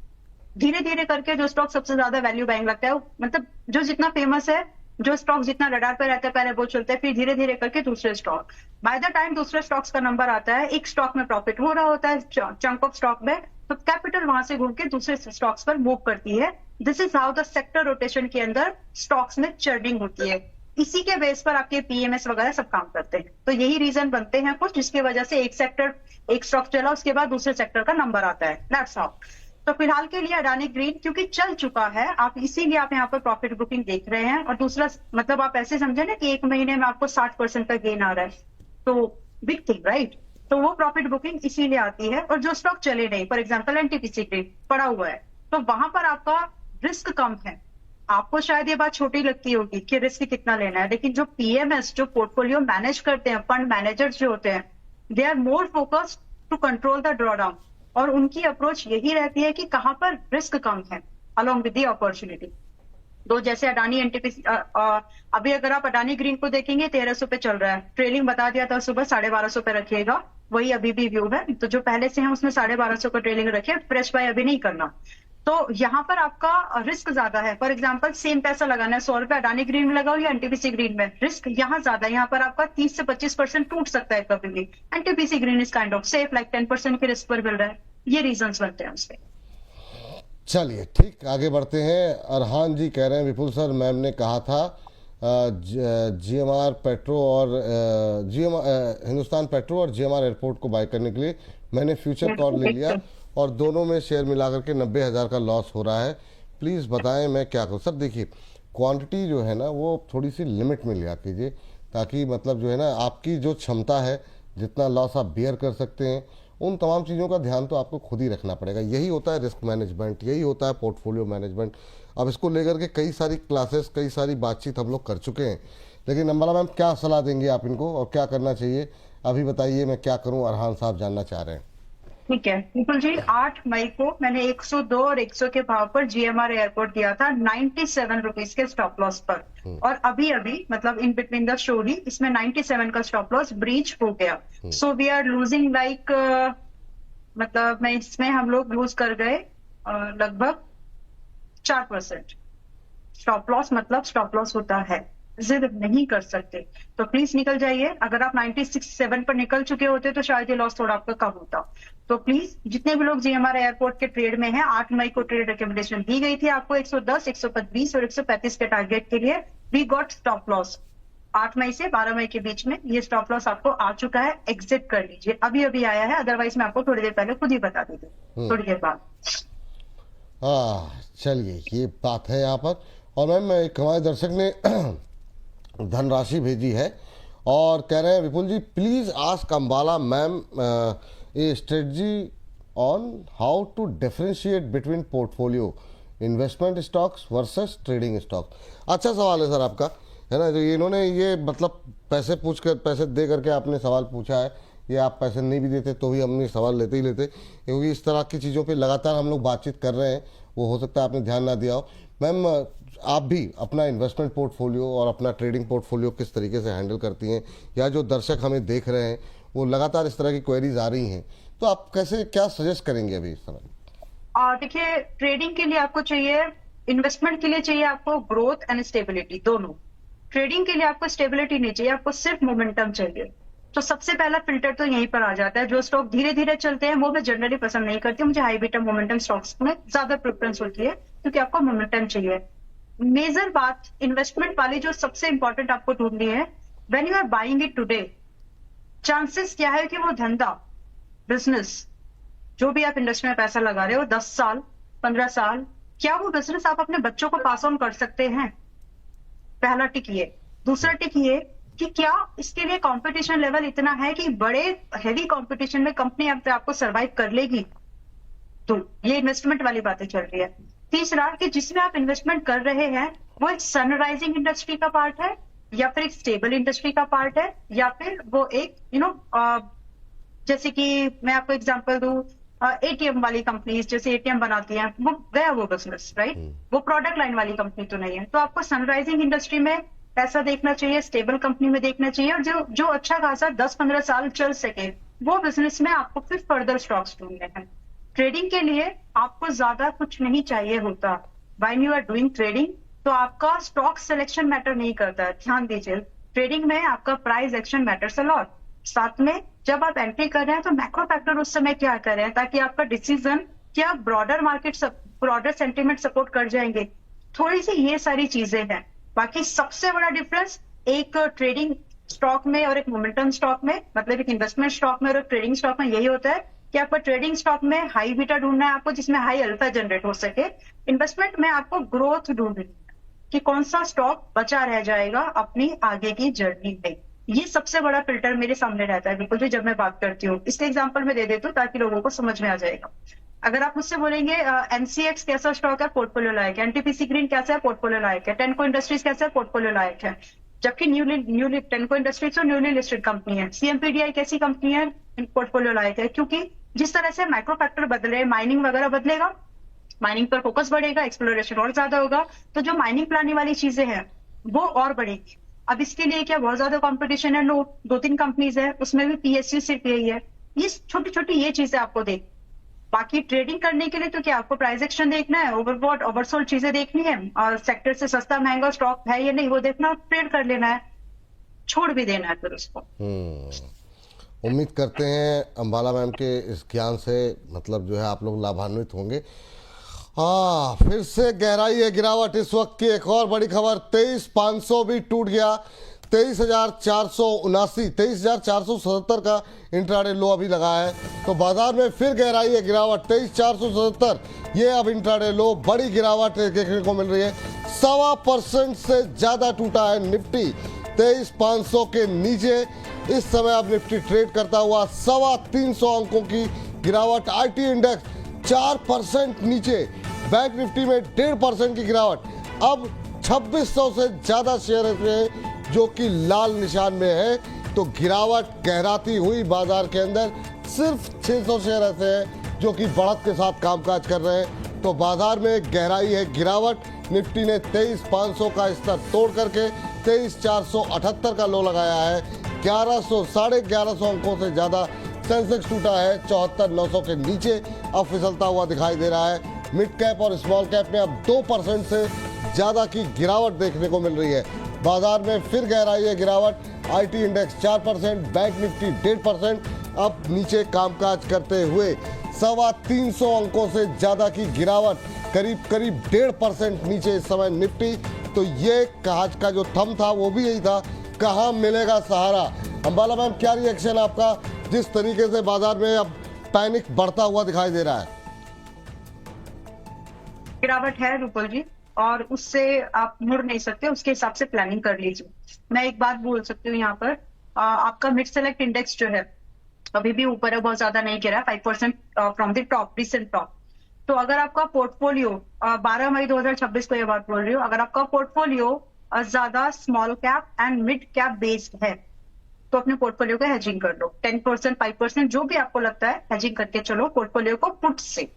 धीरे धीरे करके जो स्टॉक सबसे ज्यादा वैल्यू बाइंग लगता है, मतलब जो जितना फेमस है, जो स्टॉक जितना रडार पे रहता है पहले वो चलते हैं, फिर धीरे धीरे करके दूसरे स्टॉक। बाय द टाइम दूसरे स्टॉक्स का नंबर आता है, एक स्टॉक में प्रॉफिट हो रहा होता है चंक ऑफ स्टॉक में, तो कैपिटल वहां से घूम के दूसरे स्टॉक्स पर मूव करती है। This is how the sector rotation के अंदर स्टॉक्स में चर्निंग होती है। इसी के बेस पर आपके पीएमएस वगैरह सब काम करते हैं। तो यही रीजन बनते हैं कुछ, जिसकी वजह से एक स्टॉक चला, उसके बाद दूसरे सेक्टर का नंबर आता है। That's how. तो फिलहाल के लिए अडानी ग्रीन क्योंकि चल चुका है, आप इसीलिए आप यहाँ पर प्रॉफिट बुकिंग देख रहे हैं। और दूसरा मतलब आप ऐसे समझे ना कि एक महीने में आपको 60% का गेन आ रहा है, तो बिग थिंग, राइट? तो वो प्रॉफिट बुकिंग इसीलिए आती है। और जो स्टॉक चले नहीं, फॉर एग्जाम्पल एनटीपीसी ग्रीन पड़ा हुआ है, तो वहां पर आपका रिस्क कम है। आपको शायद ये बात छोटी लगती होगी कि रिस्क कितना लेना है, लेकिन जो पीएमएस, जो पोर्टफोलियो मैनेज करते हैं, फंड मैनेजर्स जो होते हैं, they are more focused to control the drawdown. और उनकी अप्रोच यही रहती है कि कहां पर रिस्क कम है अलोंग विद द अपॉर्चुनिटी। तो जैसे अडानी एनटीपीसी, अभी अगर आप अडानी ग्रीन को देखेंगे 1300 पे चल रहा है, ट्रेलिंग बता दिया था सुबह 1250 पे रखिएगा, वही अभी भी व्यू है। तो जो पहले से है उसमें 1250 का ट्रेलिंग रखिए, फ्रेश बाय अभी नहीं करना। तो यहाँ पर आपका रिस्क ज्यादा है। फॉर एग्जांपल सेम पैसा लगाना है, 100 रुपए अडानी ग्रीन में लगाओ या एनटीपीसी ग्रीन में, रिस्क यहाँ ज्यादा है। यहाँ पर आपका 30 से 25% टूट सकता है कभी भी। NTPC Green is kind of safe, like 10% के रिस्क पर मिल रहा है। ये रीजंस बनते हैं उसके। चलिए ठीक, आगे बढ़ते हैं। अरहान जी कह रहे हैं विपुल सर, मैम ने कहा था जीएमआर पेट्रो और हिंदुस्तान पेट्रो और जीएमआर एयरपोर्ट को बाय करने के लिए मैंने फ्यूचर कॉल ले लिया और दोनों में शेयर मिलाकर के 90,000 का लॉस हो रहा है, प्लीज़ बताएं मैं क्या करूं। सर देखिए, क्वांटिटी जो है ना वो थोड़ी सी लिमिट में लिया कीजिए, ताकि मतलब जो है ना आपकी जो क्षमता है, जितना लॉस आप बियर कर सकते हैं, उन तमाम चीज़ों का ध्यान तो आपको खुद ही रखना पड़ेगा। यही होता है रिस्क मैनेजमेंट, यही होता है पोर्टफोलियो मैनेजमेंट। अब इसको लेकर के कई सारी क्लासेस, कई सारी बातचीत हम लोग कर चुके हैं, लेकिन अम्बाला मैम क्या सलाह देंगे आप इनको और क्या करना चाहिए? अभी बताइए, मैं क्या करूं, अरहान साहब जानना चाह रहे हैं। ठीक है विपुल जी, 8 मई को मैंने 102 और 100 के भाव पर जीएमआर एयरपोर्ट दिया था 97 रुपीज के स्टॉप लॉस पर, और अभी अभी मतलब इन बिटवीन द स्टोरी इसमें 97 का स्टॉप लॉस ब्रीच हो गया। So we are losing like, मतलब मैं इसमें हम लोग लूज कर गए लगभग 4%। स्टॉप लॉस मतलब स्टॉप लॉस होता है, जिद नहीं कर सकते तो प्लीज निकल जाइए। अगर आप 96.7 पर निकल चुके होते तो शायद ये लॉस थोड़ा आपका कम होता। तो प्लीज जितने भी लोग जीएमआर एयरपोर्ट के ट्रेड में हैं, 8 मई को ट्रेड रिकमेंडेशन दी गई थी आपको 110, 125 और 135 के टारगेट के लिए। वी गॉट स्टॉप लॉस 8 मई से 12 मई के बीच में, ये स्टॉप लॉस आपको आ चुका है, एग्जिट कर लीजिए। अभी अभी आया है, अदरवाइज मैं आपको थोड़ी देर पहले खुद ही बता देती थोड़ी देर बाद। चलिए ये बात है यहाँ पर। और मैम एक हमारे दर्शक ने धनराशि भेजी है और कह रहे हैं Vipul ji please ask Ambala ma'am a strategy on how to differentiate between portfolio investment stocks versus trading stocks. अच्छा सवाल है सर आपका, है ना। जो इन्होंने ये मतलब पैसे दे करके आपने सवाल पूछा है, ये आप पैसे नहीं भी देते तो भी हमने सवाल लेते ही लेते, क्योंकि इस तरह की चीज़ों पे लगातार हम लोग बातचीत कर रहे हैं, वो हो सकता है आपने ध्यान ना दिया हो। मैम आप भी अपना इन्वेस्टमेंट पोर्टफोलियो और अपना ट्रेडिंग पोर्टफोलियो किस तरीके से हैंडल करती हैं, या जो दर्शक हमें देख रहे हैं वो लगातार इस तरह की क्वेरीज आ रही हैं, तो आप कैसे क्या सजेस्ट करेंगे अभी इस समय? देखिए, ट्रेडिंग के लिए आपको चाहिए, इन्वेस्टमेंट के लिए चाहिए आपको ग्रोथ एंड स्टेबिलिटी दोनों। ट्रेडिंग के लिए आपको स्टेबिलिटी नहीं चाहिए, आपको सिर्फ मोमेंटम चाहिए। तो सबसे पहला फिल्टर तो यहीं पर आ जाता है। जो स्टॉक धीरे धीरे चलते हैं वो मैं जनरली पसंद नहीं करती, मुझे हाई बीटा मोमेंटम स्टॉक्स में ज्यादा प्रेफरेंस होती है, क्योंकि आपको मोमेंटम चाहिए। मेजर बात इन्वेस्टमेंट वाली जो सबसे इंपॉर्टेंट आपको ढूंढनी है, when you are buying it today, chances क्या है कि वो धंधा, बिजनेस, जो भी आप इंडस्ट्री में पैसा लगा रहे हो 10 साल 15 साल, क्या वो बिजनेस आप अपने बच्चों को पास ऑन कर सकते हैं? पहला टिक ये। दूसरा टिक ये कि क्या इसके लिए कंपटीशन लेवल इतना है कि बड़े हेवी कंपटीशन में कंपनी आपको सरवाइव कर लेगी? तो ये इन्वेस्टमेंट वाली बातें चल रही है। तीसरा कि जिसमें आप इन्वेस्टमेंट कर रहे हैं वो एक सनराइजिंग इंडस्ट्री का पार्ट है या फिर एक स्टेबल इंडस्ट्री का पार्ट है, या फिर वो एक जैसे कि मैं आपको एग्जांपल दूं, एटीएम वाली कंपनीज जैसे एटीएम बनाती हैं, वो गया वो बिजनेस, राइट? वो प्रोडक्ट लाइन वाली कंपनी तो नहीं है। तो आपको सनराइजिंग इंडस्ट्री में पैसा देखना चाहिए, स्टेबल कंपनी में देखना चाहिए, और जो अच्छा खासा 10-15 साल चल सके वो बिजनेस में आपको फिर फर्दर स्टॉक्स ढूंढने हैं। ट्रेडिंग के लिए आपको ज्यादा कुछ नहीं चाहिए होता। When you are doing trading, तो आपका स्टॉक सिलेक्शन मैटर नहीं करता है। ध्यान दीजिए, ट्रेडिंग में आपका price action matters a lot. साथ में जब आप एंट्री कर रहे हैं तो मैक्रो फैक्टर उस समय क्या कर रहे हैं, ताकि आपका डिसीजन क्या broader market broader sentiment support कर जाएंगे, थोड़ी सी ये सारी चीजें हैं। बाकी सबसे बड़ा डिफरेंस एक ट्रेडिंग स्टॉक में और एक मोमेंटम स्टॉक में, मतलब एक इन्वेस्टमेंट स्टॉक में और एक ट्रेडिंग स्टॉक में यही होता है कि आपको ट्रेडिंग स्टॉक में हाई बीटा ढूंढना है आपको, जिसमें हाई अल्फा जनरेट हो सके। इन्वेस्टमेंट में आपको ग्रोथ ढूंढनी है कि कौन सा स्टॉक बचा रह जाएगा अपनी आगे की जर्नी में। ये सबसे बड़ा फिल्टर मेरे सामने रहता है बिल्कुल भी जब मैं बात करती हूँ। इसके एग्जांपल में दे देती हूँ ताकि लोगों को समझ में आ जाएगा। अगर आप मुझसे बोलेंगे एनसीएक्स कैसा स्टॉक है, पोर्टफोलियो लायक है, एनटीपीसी ग्रीन कैसा है, पोर्टफोलियो लायक है, टेनको इंडस्ट्रीज कैसा है, पोर्टफोलियो लायक है, जबकि न्यूली टेनको इंडस्ट्रीज तो न्यूली लिस्टेड कंपनी है। सीएमपीडीआई कैसी कंपनी है, पोर्टफोलियो लायक है, क्योंकि जिस तरह से माइक्रो फैक्टर बदले, माइनिंग वगैरह बदलेगा, माइनिंग पर फोकस बढ़ेगा, एक्सप्लोरेशन और ज्यादा होगा, तो जो माइनिंग प्लानिंग वाली चीजें हैं वो और बढ़ेगी। अब इसके लिए क्या बहुत ज्यादा कंपटीशन है? नो, 2-3 कंपनीज है, उसमें भी पीएसयू सिर्फ यही है। ये छोटी छोटी ये चीजें आपको देख। बाकी ट्रेडिंग करने के लिए तो क्या आपको प्राइस एक्शन देखना है, ओवरबॉट ओवरसोल्ड चीजें देखनी है, और सेक्टर से सस्ता महंगा स्टॉक है या नहीं वो देखना, ट्रेड कर लेना है, छोड़ भी देना है फिर उसको। उम्मीद करते हैं अंबाला मैम के इस ज्ञान से मतलब जो है आप लोग लाभान्वित होंगे। फिर से गहराई है गिरावट। इस वक्त की एक और बड़ी खबर, 23,500 भी टूट गया, 23,479, 23,477 का इंट्राडे लो अभी लगा है। तो बाजार में फिर गहराई है गिरावट, 23,477 ये अब इंट्राडे लो। बड़ी गिरावट देखने को मिल रही है, 1.25% से ज्यादा टूटा है निफ्टी, 23,500 के नीचे इस समय अब निफ्टी ट्रेड करता हुआ। 325 अंकों की गिरावट। आईटी इंडेक्स 4% नीचे, बैंक निफ्टी में 1.5% की गिरावट। अब 2600 से ज्यादा शेयर हैं जो कि लाल निशान में है। तो गिरावट गहराती हुई बाजार के अंदर। सिर्फ 600 शेयर ऐसे हैं जो कि बढ़त के साथ कामकाज कर रहे हैं। तो बाजार में गहराई है गिरावट। निफ्टी ने 23,500 का स्तर तोड़ करके 23,478 का लो लगाया है। 1100 अंकों से ज्यादा सेंसेक्स टूटा है, 74,900 के नीचे अब फिसलता हुआ दिखाई दे रहा है। मिड कैप और स्मॉल कैप में अब 2% से ज्यादा की गिरावट देखने को मिल रही है। बाजार में फिर गहराई है गिरावट। आईटी इंडेक्स 4%, बैंक निफ्टी 1.5% अब नीचे कामकाज करते हुए। 325 अंकों से ज्यादा की गिरावट, करीब 1.5% नीचे इस समय निफ्टी। तो ये आज का जो थंब था वो भी यही था, कहाँ मिलेगा सहारा। अंबाला मैम, क्या रिएक्शन आपका, जिस तरीके से बाजार में अब पैनिक बढ़ता हुआ दिखाई दे रहा है? गिरावट है रुपल जी, और उससे आप मुड़ नहीं सकते, उसके हिसाब से प्लानिंग कर लीजिए। मैं एक बात बोल सकती हूँ यहाँ पर, आपका मिड सेलेक्ट इंडेक्स जो है अभी भी ऊपर है, बहुत ज्यादा नहीं गिरा, 5% from the top, recent top. तो अगर आपका पोर्टफोलियो 12 मई 2026 को ये बात बोल रही हूँ, अगर आपका पोर्टफोलियो ज्यादा small cap and mid cap based है तो अपने पोर्टफोलियो को हेजिंग कर लो। 10%, 5% जो भी आपको लगता है हेजिंग करके चलो पोर्टफोलियो को। पुट से,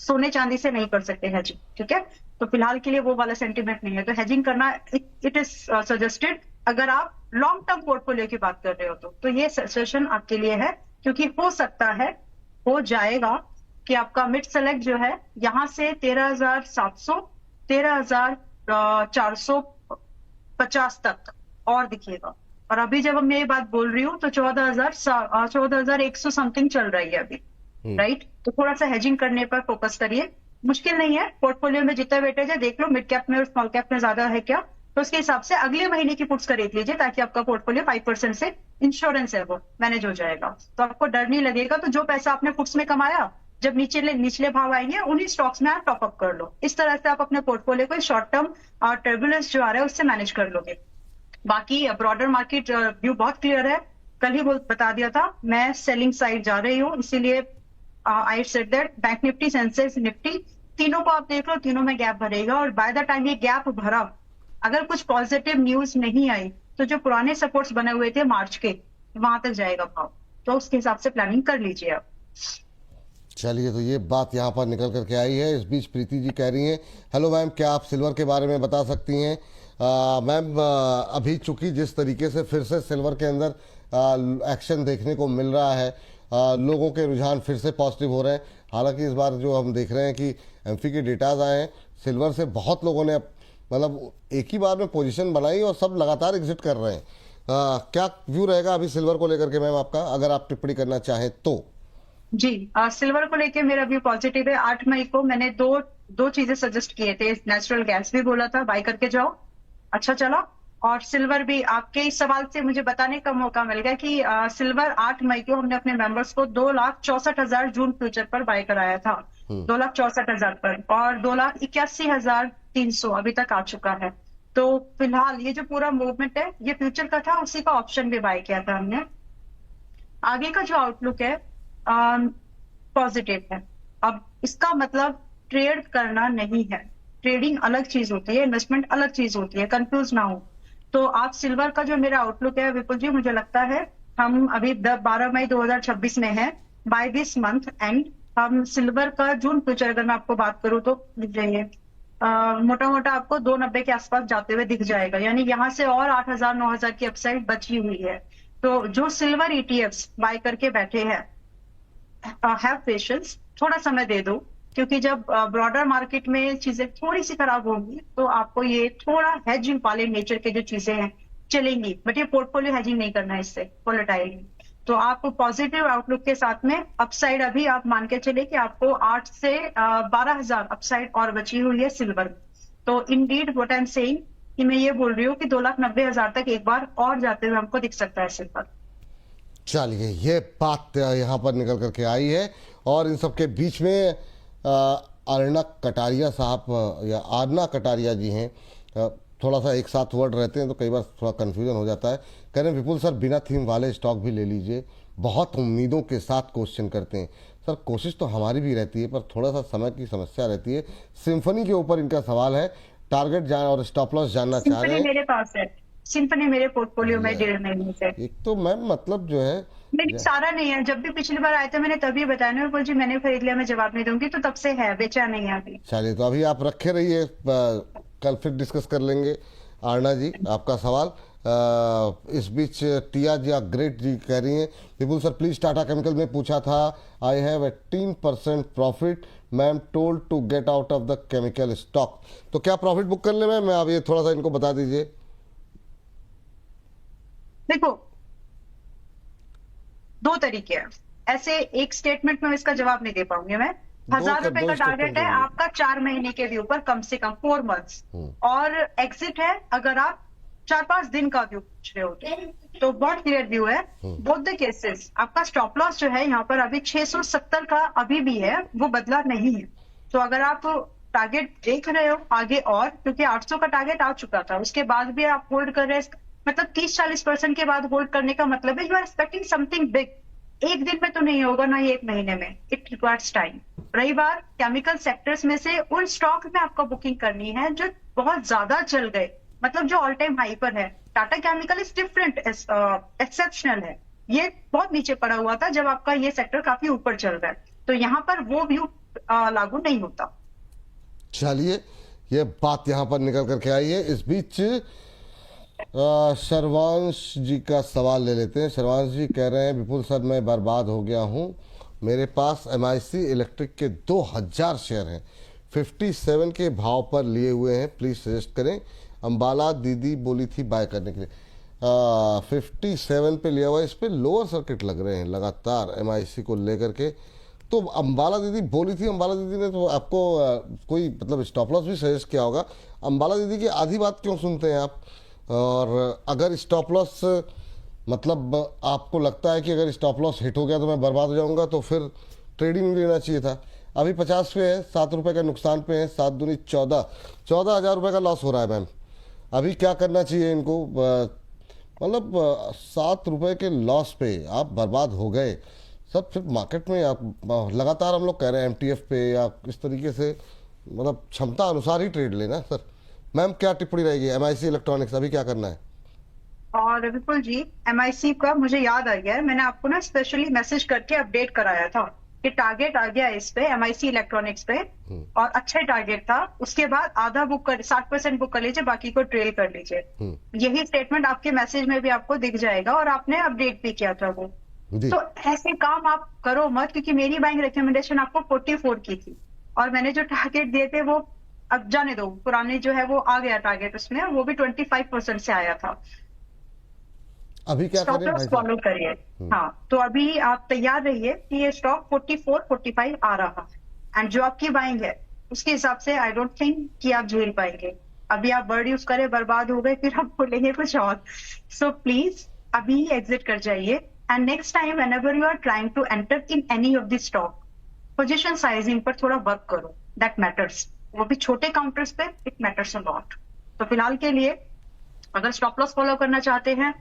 सोने चांदी से नहीं कर सकते हेजिंग, ठीक है? तो फिलहाल के लिए वो वाला सेंटीमेंट नहीं है, तो हेजिंग करना इट इज सजेस्टेड अगर आप लॉन्ग टर्म पोर्टफोलियो की बात कर रहे हो तो ये सजेशन आपके लिए है, क्योंकि हो सकता है, हो जाएगा कि आपका मिड सेलेक्ट जो है यहां से 13,700, 13,450 तक और दिखेगा। और अभी जब मैं ये बात बोल रही हूँ तो 14,100 समथिंग चल रही है अभी, राइट? तो थोड़ा सा हेजिंग करने पर फोकस करिए। मुश्किल नहीं है, पोर्टफोलियो में जितना वेटेज है देख लो, मिड कैप में और स्मॉल कैप में ज्यादा है क्या, तो उसके हिसाब से अगले महीने की पुट्स खरीद लीजिए, ताकि आपका पोर्टफोलियो 5% से इंश्योरेंस है वो मैनेज हो जाएगा। तो आपको डर नहीं लगेगा। तो जो पैसा आपने पुट्स में कमाया, जब निचले भाव आएंगे उन्हीं स्टॉक्स में आप टॉप अप कर लो। इस तरह से आप अपने पोर्टफोलियो को शॉर्ट टर्म टर्बुलेंस जो आ रहा है उससे मैनेज कर लोगे। बाकी ब्रॉडर मार्केट व्यू बहुत क्लियर है, कल ही बता दिया था, मैं सेलिंग साइड जा रही हूँ, इसीलिए I said that bank Nifty, Sensex, Nifty तीनों को आप देख लो, तीनों में गैप भरेगा। और बाय द टाइम ये गैप भरा, अगर कुछ पॉजिटिव न्यूज नहीं आई तो जो पुराने सपोर्ट्स बने हुए थे मार्च के, वहां तक जाएगा भाव, तो उसके हिसाब से प्लानिंग कर लीजिए आप। चलिए, तो ये बात यहाँ पर निकल करके आई है। इस बीच प्रीति जी कह रही हैं, हेलो मैम, क्या आप सिल्वर के बारे में बता सकती हैं? मैम, अभी चूंकि जिस तरीके से फिर से सिल्वर के अंदर एक्शन देखने को मिल रहा है, लोगों के रुझान फिर से पॉजिटिव हो रहे हैं। हालांकि इस बार जो हम देख रहे हैं कि एमफी के डेटाज आए हैं, सिल्वर से बहुत लोगों ने मतलब एक ही बार में पोजीशन बनाई और सब लगातार एग्जिट कर रहे हैं। क्या व्यू रहेगा अभी सिल्वर को लेकर के मैम आपका, अगर आप टिप्पणी करना चाहें तो? जी, सिल्वर को लेके मेरा व्यू पॉजिटिव है। 8 मई को मैंने दो चीजें सजेस्ट किए थे। नेचुरल गैस भी बोला था बाय करके जाओ, अच्छा चला, और सिल्वर भी। आपके इस सवाल से मुझे बताने का मौका मिल गया कि सिल्वर 8 मई को हमने अपने मेंबर्स को 2,64,000 जून फ्यूचर पर बाय कराया था, 2,64,000 पर, और 2,81,300 अभी तक आ चुका है। तो फिलहाल ये जो पूरा मूवमेंट है ये फ्यूचर का था, उसी का ऑप्शन भी बाय किया था हमने। आगे का जो आउटलुक है पॉजिटिव है। अब इसका मतलब ट्रेड करना नहीं है, ट्रेडिंग अलग चीज होती है, इन्वेस्टमेंट अलग चीज होती है, कंफ्यूज ना हो। तो आप सिल्वर का जो मेरा आउटलुक है विपुल जी, मुझे लगता है हम अभी 12 मई 2026 में है, बाय दिस मंथ एंड हम सिल्वर का जून फ्यूचर अगर मैं आपको बात करूं तो दिख जाइए, मोटा मोटा आपको 290 के आसपास जाते हुए दिख जाएगा। यानी यहाँ से और 8,000 9,000 की अपसाइड बची हुई है। तो जो सिल्वर ईटीएफ्स बाय करके बैठे हैं, हैव पेशेंस, थोड़ा समय दे दो, क्योंकि जब ब्रॉडर मार्केट में चीजें थोड़ी सी खराब होंगी तो आपको ये थोड़ा हेजिंग वाले नेचर के जो चीजें हैं चलेंगी, बट ये पोर्टफोलियो हेजिंग नहीं करना है इससे, वोलेटाइल। तो आप पॉजिटिव आउटलुक के साथ में अपसाइड अभी आप मान के चले कि आपको 8 से 12,000 अपसाइड और बची हुई है सिल्वर। तो Indeed what I am saying कि मैं ये बोल रही हूँ कि 2,90,000 तक एक बार और जाते हुए हमको दिख सकता है सिल्वर। चलिए, ये बात यहाँ पर निकल करके आई है। और इन सब के बीच में अरना कटारिया साहब या आरना कटारिया जी हैं, थोड़ा सा एक साथ वर्ड रहते हैं तो कई बार थोड़ा कन्फ्यूजन हो जाता है। कह रहे हैं विपुल सर बिना थीम वाले स्टॉक भी ले लीजिए, बहुत उम्मीदों के साथ क्वेश्चन करते हैं। सर कोशिश तो हमारी भी रहती है पर थोड़ा सा समय की समस्या रहती है। सिम्फनी के ऊपर इनका सवाल है, टारगेट जान और स्टॉप लॉस जानना चाह रहे हैं। मेरे पास है सिम्फनी, मेरे पोर्टफोलियो में 1.5 महीने से। एक तो मैम मतलब जो है नहीं, सारा नहीं है, जब भी पिछली बार आए थे मैंने तभी बताया ना विपुल जी, मैंने खरीद लिया, मैं जवाब नहीं दूंगी, तो तब से है, बेचा नहीं है अभी। चलिए, तो अभी आप रखे रहिए, कल फिर डिस्कस कर लेंगे। आरना जी आपका सवाल। इस बीच टिया जी ग्रेट जी कह रही हैं, विपुल सर प्लीज टाटा केमिकल में पूछा था, I have 18% profit, ma'am told to get out of the chemical stock. तो क्या प्रॉफिट बुक कर ले मैम? आप ये थोड़ा सा इनको बता दीजिए। देखो, 2 तरीके हैं, ऐसे एक स्टेटमेंट में इसका जवाब नहीं दे पाऊंगी मैं। 1,000 रुपए का टारगेट है आपका 4 महीने के व्यू पर, कम से कम 4 मंथ्स, और एग्जिट है अगर आप 4-5 दिन का व्यू पूछ रहे हो तो बहुत क्लियर व्यू है। बोथ द केसेस आपका स्टॉप लॉस जो है यहाँ पर अभी 670 का अभी भी है, वो बदला नहीं है। तो अगर आप टारगेट देख रहे हो आगे, और क्योंकि 800 का टारगेट आ चुका था, उसके बाद भी आप होल्ड कर रहे हैं, मतलब 30-40% के बाद होल्ड करने का मतलब है you are expecting something big. एक दिन में तो नहीं होगा, ना ही एक महीने में, इट रिक्वायर्स टाइम। रही बात केमिकल सेक्टर्स में से, उन स्टॉक में आपको बुकिंग करनी है जो बहुत ज्यादा चल गए, मतलब जो ऑल टाइम हाई पर है। Tata chemical is different, exceptional है, ये बहुत नीचे पड़ा हुआ था जब आपका ये सेक्टर काफी ऊपर चल रहा है, तो यहाँ पर वो व्यू लागू नहीं होता। चलिए, ये बात यहाँ पर निकल करके आई है। इस बीच शर्वांश जी का सवाल ले लेते हैं। शर्वांश जी कह रहे हैं, विपुल सर मैं बर्बाद हो गया हूँ, मेरे पास MIC इलेक्ट्रिक के 2,000 शेयर हैं, 57 के भाव पर लिए हुए हैं, प्लीज़ सजेस्ट करें। अंबाला दीदी बोली थी बाय करने के लिए, 57 पे लिया हुआ है, इस पर लोअर सर्किट लग रहे हैं लगातार MIC को लेकर के। तो अंबाला दीदी बोली थी, अंबाला दीदी ने तो आपको कोई मतलब स्टॉप लॉस भी सजेस्ट किया होगा। अंबाला दीदी की आधी बात क्यों सुनते हैं आप? और अगर स्टॉप लॉस मतलब आपको लगता है कि अगर स्टॉप लॉस हिट हो गया तो मैं बर्बाद हो जाऊंगा, तो फिर ट्रेडिंग नहीं लेना चाहिए था। अभी 50 पे है, 7 रुपये का नुकसान पे है, 7 दूनी 14,000 रुपये का लॉस हो रहा है मैम। अभी क्या करना चाहिए इनको? मतलब 7 रुपये के लॉस पे आप बर्बाद हो गए सब। फिर मार्केट में आप लगातार हम लोग कह रहे हैं MTF पे या इस तरीके से मतलब क्षमता अनुसार ही ट्रेड लेना सर। मैम क्या टिप्पणी रहेगी? MIC इलेक्ट्रॉनिक्स अभी क्या करना है? और विपुल जी, MIC का मुझे याद आ गया है, मैंने आपको ना स्पेशली मैसेज करके अपडेट कराया था कि टारगेट आ गया इस पे MIC इलेक्ट्रॉनिक्स पे, और अच्छा टारगेट था। उसके बाद आधा बुक कर 60% बुक कर लीजिए, बाकी को ट्रेल कर लीजिए। यही स्टेटमेंट आपके मैसेज में भी आपको दिख जाएगा, और आपने अपडेट भी किया था वो। तो ऐसे काम आप करो मत, क्योंकि मेरी बाइंग रिकमेंडेशन आपको 44 की थी, और मैंने जो टारगेट दिए थे वो अब जाने दो, पुराने जो है वो आ गया टारगेट उसमें, वो भी 25% से आया था। अभी क्या स्टॉप करें लॉस फॉलो करिए। हाँ, तो अभी आप तैयार रहिए कि ये स्टॉक 44-45 आ रहा है, एंड जो आपकी बाइंग है उसके हिसाब से आई डोंट थिंक कि आप झेल पाएंगे। अभी आप वर्ड यूज करें बर्बाद हो गए, फिर आप बोलेंगे कुछ और। सो प्लीज अभी ही एग्जिट कर जाइए, and next time whenever you are trying to enter in any of the stock, position sizing पर थोड़ा वर्क करो, दैट मैटर्स। वो भी छोटे काउंटर्स पे, इट मैटर्स अ लॉट। तो फिलहाल के लिए अगर स्टॉप लॉस फॉलो करना चाहते हैं,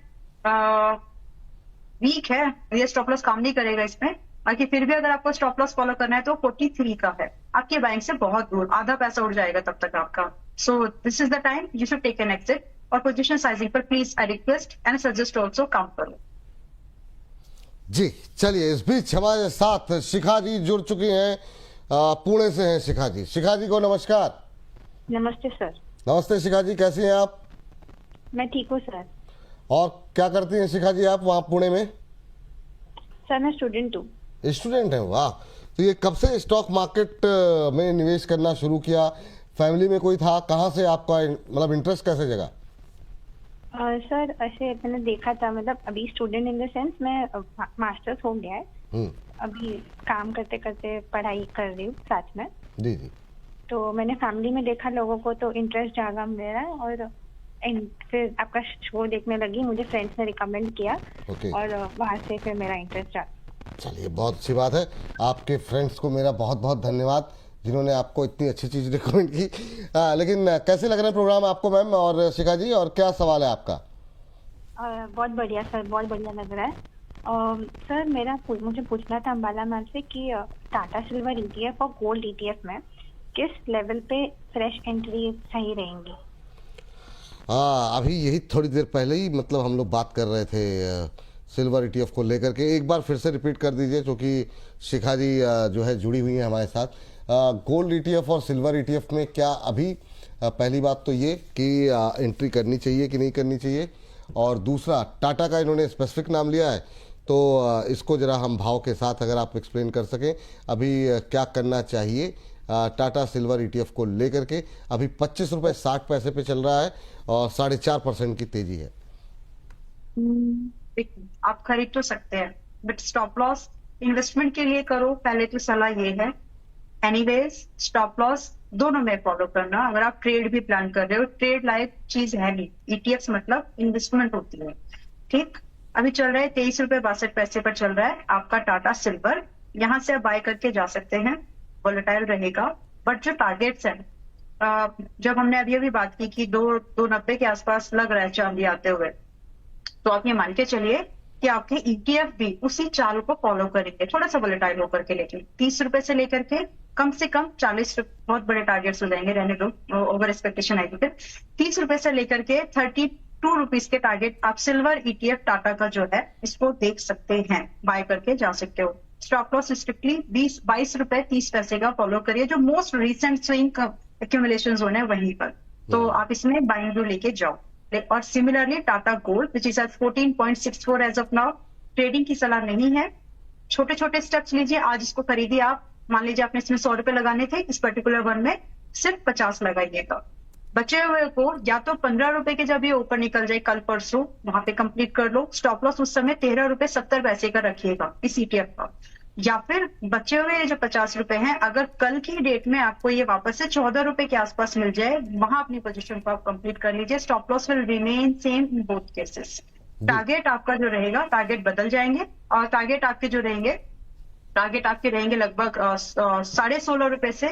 वीक है ये स्टॉप लॉस, काम नहीं करेगा इसमें। बाकी फिर भी अगर आपको स्टॉप लॉस फॉलो करना है तो 43 का है, आपके बैंक से बहुत दूर, आधा पैसा उड़ जाएगा तब तक आपका। So this is the time you should take an exit, और पोजीशन साइजिंग पर please I request and suggest also काम करो। जी चलिए, इस बीच हमारे साथ शिखा जी जुड़ चुकी हैं, पुणे से हैं शिखा जी। शिखा जी को नमस्कार। नमस्ते सर। नमस्ते शिखा जी, कैसी हैं आप? मैं ठीक हूँ सर। और क्या करती हैं शिखा जी आप वहाँ पुणे में? सर मैं स्टूडेंट हूँ। स्टूडेंट हैं, वाह। तो ये कब से स्टॉक मार्केट में निवेश करना शुरू किया? फैमिली में कोई था? कहाँ से आपका मतलब इंटरेस्ट कैसे जगा? सर ऐसे मैंने देखा था, मतलब अभी स्टूडेंट इन द सेंस मैं मास्टर्स हो गया है, अभी काम करते करते पढ़ाई कर रही हूँ साथ में। जी जी। तो मैंने फैमिली में देखा लोगों को, तो इंटरेस्ट जागा मेरा, और फिर आपका शो देखने लगी, मुझे फ्रेंड्स ने रिकमेंड किया, और वहाँ से फिर मेरा इंटरेस्ट जागा। चलिए, बहुत अच्छी बात है। आपके फ्रेंड्स को मेरा बहुत बहुत धन्यवाद जिन्होंने आपको इतनी अच्छी चीज़ रिकमेंड की। लेकिन कैसे लग रहा है प्रोग्राम आपको मैम और शिखा जी, और क्या सवाल है आपका? बहुत बढ़िया सर, बहुत बढ़िया लग रहा है। सर मुझे पूछना था अंबाला मैम से कि टाटा सिल्वर ETF और गोल्ड ETF में किस लेवल पे फ्रेश एंट्री सही रहेंगी? हाँ, अभी यही थोड़ी देर पहले ही मतलब हम लोग बात कर रहे थे सिल्वर ETF को लेकर के। एक बार फिर से रिपीट कर दीजिए, क्योंकि शिखा जी जो है जुड़ी हुई हैं हमारे साथ। गोल्ड ETF और सिल्वर ETF में क्या अभी पहली बात तो ये कि एंट्री करनी चाहिए कि नहीं करनी चाहिए, और दूसरा टाटा का इन्होंने स्पेसिफिक नाम लिया है, तो इसको ज़रा हम भाव के साथ अगर आप एक्सप्लेन कर सकें, अभी क्या करना चाहिए टाटा सिल्वर ETF को लेकर के। अभी 25 रुपये 60 पैसे पे चल रहा है और 4.5% की तेजी है। आप खरीद तो सकते हैं, बट स्टॉप लॉस इन्वेस्टमेंट के लिए करो, पहले तो सलाह ये है। एनीवेज स्टॉप लॉस दोनों में फॉलो करना। अगर आप ट्रेड भी प्लान कर रहे हो, ट्रेड लाइक चीज है नहीं, ETFs मतलब इन्वेस्टमेंट होती है, ठीक। अभी चल रहा है 23 रुपये 62 पैसे पर चल रहा है आपका टाटा सिल्वर, यहाँ से आप बाय करके जा सकते हैं, वोलेटाइल रहेगा। बट जो टारगेट्स हैं, जब हमने अभी बात की कि 290 के आसपास लग रहा है चांदी आते हुए, तो आप ये मान के चलिए कि आपके ETF भी उसी चाल को फॉलो करेंगे, थोड़ा सा वोलेटाइल होकर के, लेकिन 30 रुपए से लेकर के कम से कम 40 रुपए, बहुत बड़े टारगेट्स हो जाएंगे, रहने दो, ओवर एक्सपेक्टेशन आएगी फिर। 30 रुपए से लेकर के 32 रुपीज के टारगेट आप सिल्वर ETF टाटा का जो है इसको देख सकते हैं, बाय करके जा सकते हो। स्टॉप लॉस स्ट्रिक्टली 22 रुपए 30 पैसे का फॉलो करिए, जो most recent swing accumulation zone है वहीं पर, तो आप इसमें बाइंग व्यू लेके जाओ। और similarly Tata gold which is at 14.64 as of now, trading की सलाह नहीं है, छोटे छोटे स्टेप्स लीजिए। आज इसको खरीदिए आप, मान लीजिए आपने इसमें 100 रुपए लगाने थे, इस पर्टिकुलर वन में सिर्फ 50 लगाइएगा। बचे हुए को या तो 15 रुपए के जब ये ऊपर निकल जाए कल परसों, वहां पे कंप्लीट कर लो। स्टॉप लॉस उस समय 13 रुपए 70 पैसे का रखिएगा इस ETF का, या फिर बचे हुए जो 50 रुपए हैं, अगर कल की डेट में आपको ये वापस से 14 रुपए के आसपास मिल जाए, वहां अपनी पोजीशन को आप कंप्लीट कर लीजिए। Stop loss will remain same in both cases. Target आपका जो रहेगा, टारगेट बदल जाएंगे, और टारगेट आपके जो रहेंगे, टारगेट आपके रहेंगे लगभग 16.5 रुपए से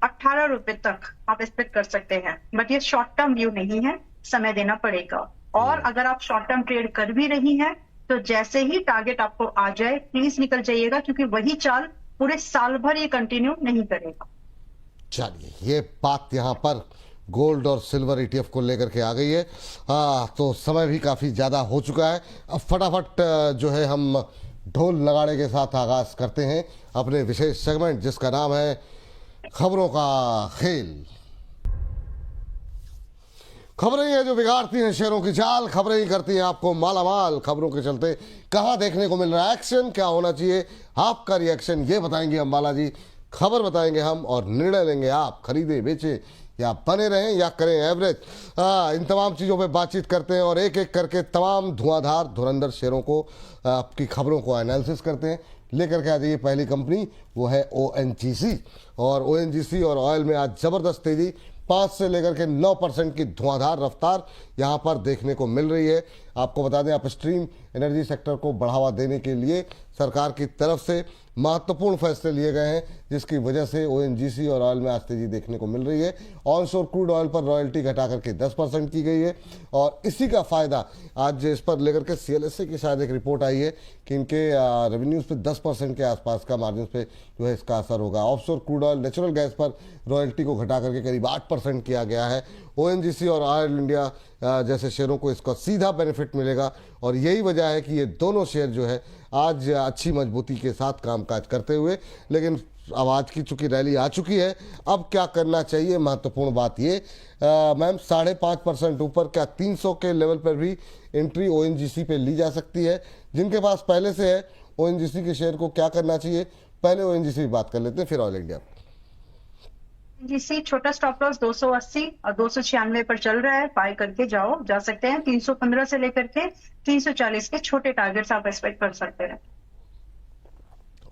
18 रुपए तक आप एक्सपेक्ट कर सकते हैं। बट ये शॉर्ट टर्म व्यू नहीं है, समय देना पड़ेगा। और अगर आप शॉर्ट टर्म ट्रेड कर भी रही हैं, तो जैसे ही टारगेट आपको आ जाए प्लीज निकल जाइएगा, क्योंकि वही चाल पूरे साल भर ये कंटिन्यू नहीं करेगा। चलिए, ये बात यहाँ पर गोल्ड और सिल्वर ETF को लेकर के आ गई है। तो समय भी काफ़ी ज़्यादा हो चुका है। अब फटाफट जो है हम ढोल नगाड़े के साथ आगाज करते हैं अपने विशेष सेगमेंट जिसका नाम है खबरों का खेल। खबरें हैं जो बिगाड़ती हैं शेरों की चाल, खबरें ही करती हैं आपको मालामाल। खबरों के चलते कहां देखने को मिल रहा है एक्शन, क्या होना चाहिए आपका रिएक्शन, ये बताएंगे अंबाला जी। खबर बताएंगे हम और निर्णय लेंगे आप, खरीदे बेचे या बने रहें या करें एवरेज। इन तमाम चीज़ों पे बातचीत करते हैं और एक एक करके तमाम धुआंधार धुरंधर शेयरों को आपकी खबरों को एनालिसिस करते हैं। लेकर के आ जाइए पहली कंपनी, वो है ONGC। और ONGC और ऑयल में आज ज़बरदस्त तेजी, 5 से लेकर के 9% की धुआंधार रफ्तार यहाँ पर देखने को मिल रही है। आपको बता दें अपस्ट्रीम एनर्जी सेक्टर को बढ़ावा देने के लिए सरकार की तरफ से महत्वपूर्ण फैसले लिए गए हैं, जिसकी वजह से ONGC और ऑयल में आज तेजी देखने को मिल रही है। ऑनशोर क्रूड ऑयल पर रॉयल्टी घटा करके 10% की गई है और इसी का फायदा आज इस पर लेकर के CLSA की शायद एक रिपोर्ट आई है कि इनके रेवेन्यूज पे 10% के आसपास का मार्जिन पे जो है इसका असर होगा। Offshore crude oil natural gas पर रॉयल्टी को घटा करके करीब 8% किया गया है। ONGC और ऑयल इंडिया जैसे शेयरों को इसका सीधा बेनिफिट मिलेगा और यही वजह है कि ये दोनों शेयर जो है आज अच्छी मजबूती के साथ कामकाज करते हुए। लेकिन अब आज की चूंकि रैली आ चुकी है, अब क्या करना चाहिए, महत्वपूर्ण बात ये मैम 5.5% ऊपर क्या 300 के लेवल पर भी एंट्री ONGC पे ली जा सकती है? जिनके पास पहले से है ONGC के शेयर को क्या करना चाहिए, पहले ONGC की बात कर लेते हैं फिर ऑयल इंडिया। ONGC छोटा स्टॉप लॉस 280 और 296 पर चल रहा है, बाय करके जा सकते हैं। 315 से लेकर के 340 के छोटे टारगेट्स आप एक्सपेक्ट कर सकते हैं।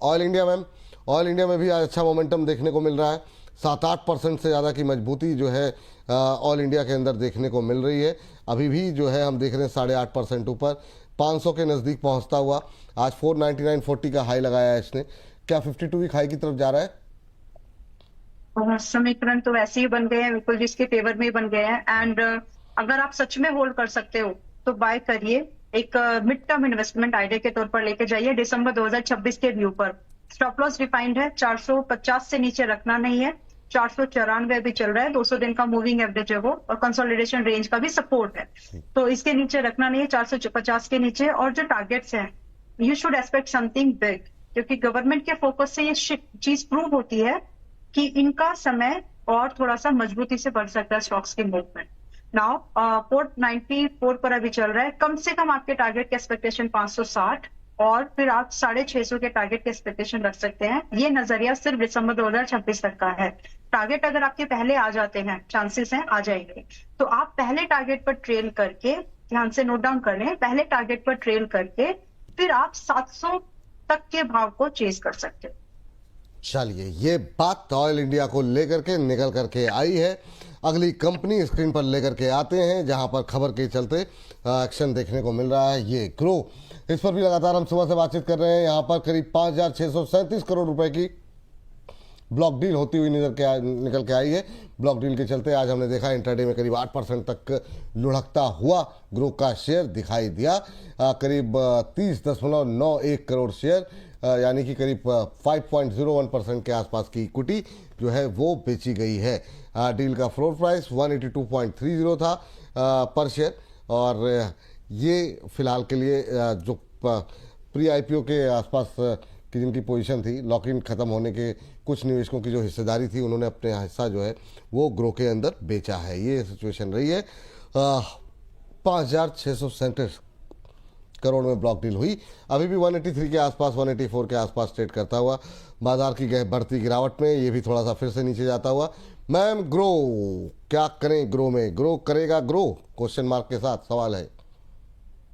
Oil India ma'am, oil India में भी आज अच्छा मोमेंटम देखने को मिल रहा है। 7-8% से ज़्यादा की मजबूती जो है ऑयल इंडिया के अंदर देखने को मिल रही है। अभी भी जो है हम देख रहे हैं 8.5% ऊपर, 500 के नज़दीक पहुंचता हुआ। आज 499.40 का हाई लगाया है इसने। क्या 52 वीक हाई की तरफ जा रहा है? समीकरण तो वैसे ही बन गए हैं, बिल्कुल जिसके फेवर में ही बन गए हैं। एंड अगर आप सच में होल्ड कर सकते हो तो बाय करिए। एक मिड टर्म इन्वेस्टमेंट आइडिया के तौर पर लेके जाइए। दिसंबर 2026 के व्यू पर स्टॉप लॉस डिफाइंड है, 450 से नीचे रखना नहीं है। 494 भी चल रहा है, 200 दिन का मूविंग एवरेज है वो, और कंसोलिडेशन रेंज का भी सपोर्ट है, तो इसके नीचे रखना नहीं है, 450 के नीचे। और जो टारगेट्स हैं, you should expect something big, क्योंकि गवर्नमेंट के फोकस से ये चीज प्रूव होती है कि इनका समय और थोड़ा सा मजबूती से बढ़ सकता है स्टॉक्स के मूवमेंट। नाउ पोर्ट 94 पर अभी चल रहा है। कम से कम आपके टारगेट के एक्सपेक्टेशन 560 और फिर आप 650 के टारगेट के एक्सपेक्टेशन रख सकते हैं। ये नजरिया सिर्फ दिसंबर 2026 तक का है। टारगेट अगर आपके पहले आ जाते हैं, चांसेस हैं आ जाएंगे, तो आप पहले टारगेट पर ट्रेल करके, ध्यान से नोट डाउन कर लें, पहले टारगेट पर ट्रेल करके फिर आप 700 तक के भाव को चेज कर सकते हैं। चलिए, ये बात ऑयल इंडिया को लेकर के निकल करके आई है। अगली कंपनी स्क्रीन पर लेकर के आते हैं जहां पर खबर के चलते एक्शन देखने को मिल रहा है, ये ग्रो। इस पर भी लगातार हम सुबह से बातचीत कर रहे हैं। यहां पर करीब 5,637 करोड़ रुपए की ब्लॉक डील होती हुई निकल के आई है। ब्लॉक डील के चलते आज हमने देखा इंट्राडे में करीब 8% तक लुढ़कता हुआ ग्रो का शेयर दिखाई दिया। करीब 30.91 करोड़ शेयर, यानी कि करीब 5.01% के आसपास की इक्विटी जो है वो बेची गई है। डील का फ्लोर प्राइस 182.30 था पर शेयर, और ये फिलहाल के लिए जो प्री IPO के आसपास की जिनकी पोजीशन थी, लॉक इन खत्म होने के कुछ निवेशकों की जो हिस्सेदारी थी, उन्होंने अपने हिस्सा जो है वो ग्रो के अंदर बेचा है। ये सिचुएशन रही है। 5,637 करोड़ में ब्लॉक डील हुई। अभी भी 183 के आसपास, 184 के आसपास ट्रेड करता हुआ। बाजार की बढ़ती गिरावट में ये भी थोड़ा सा फिर से नीचे जाता हुआ। मैम, ग्रो क्या करें? ग्रो में ग्रो करेगा ग्रो? क्वेश्चन मार्क के साथ सवाल है।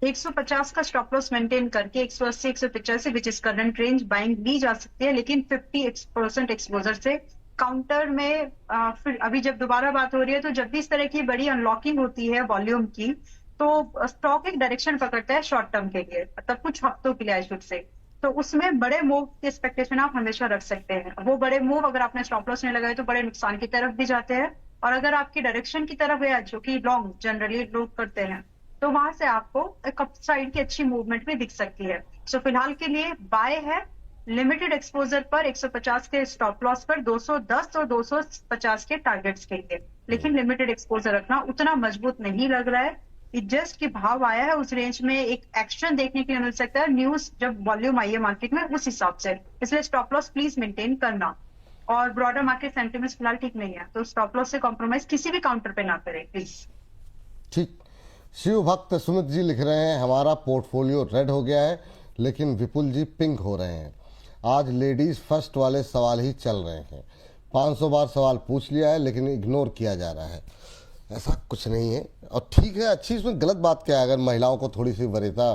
150 का स्टॉप लॉस मेंटेन करके 180 185 which is current range buying ली जा सकती है, लेकिन 50% एक्सपोजर से। काउंटर में फिर अभी जब दोबारा बात हो रही है, तो जब भी इस तरह की बड़ी अनलॉकिंग होती है वॉल्यूम की, तो स्टॉक एक डायरेक्शन पकड़ता है शॉर्ट टर्म के लिए, मतलब कुछ हफ्तों के लिए आई शुड से। तो उसमें बड़े मूव की एक्सपेक्टेशन आप हमेशा रख सकते हैं। वो बड़े मूव अगर आपने स्टॉप लॉस नहीं लगाए तो बड़े नुकसान की तरफ भी जाते हैं, और अगर आपकी डायरेक्शन की तरफ है, जो कि लॉन्ग जनरली लोग करते हैं, तो वहां से आपको एक अपसाइड की अच्छी मूवमेंट भी दिख सकती है। सो फिलहाल के लिए बाय है, लिमिटेड एक्सपोजर पर 150 के स्टॉप लॉस पर, 210 और 250 के टारगेट्स के लिए। लेकिन लिमिटेड एक्सपोजर रखना। उतना मजबूत नहीं लग रहा है, जस्ट के भाव आया है उस रेंज में एक एक्शन देखने के लिए मिल सकता है, न्यूज जब वॉल्यूम आई है मार्केट में उस हिसाब से। इसलिए स्टॉप लॉस प्लीज मेंटेन करना, और ब्रॉडर मार्केट सेंटिमेंट फिलहाल ठीक नहीं है, तो स्टॉप लॉस से कॉम्प्रोमाइज किसी भी काउंटर पे ना करें प्लीज। ठीक। शिव भक्त सुमित जी लिख रहे हैं हमारा पोर्टफोलियो रेड हो गया है, लेकिन विपुल जी पिंक हो रहे हैं। आज लेडीज फर्स्ट वाले सवाल ही चल रहे हैं, 500 बार सवाल पूछ लिया है लेकिन इग्नोर किया जा रहा है। ऐसा कुछ नहीं है, और ठीक है, अच्छी, इसमें गलत बात क्या है? अगर महिलाओं को थोड़ी सी वरीयता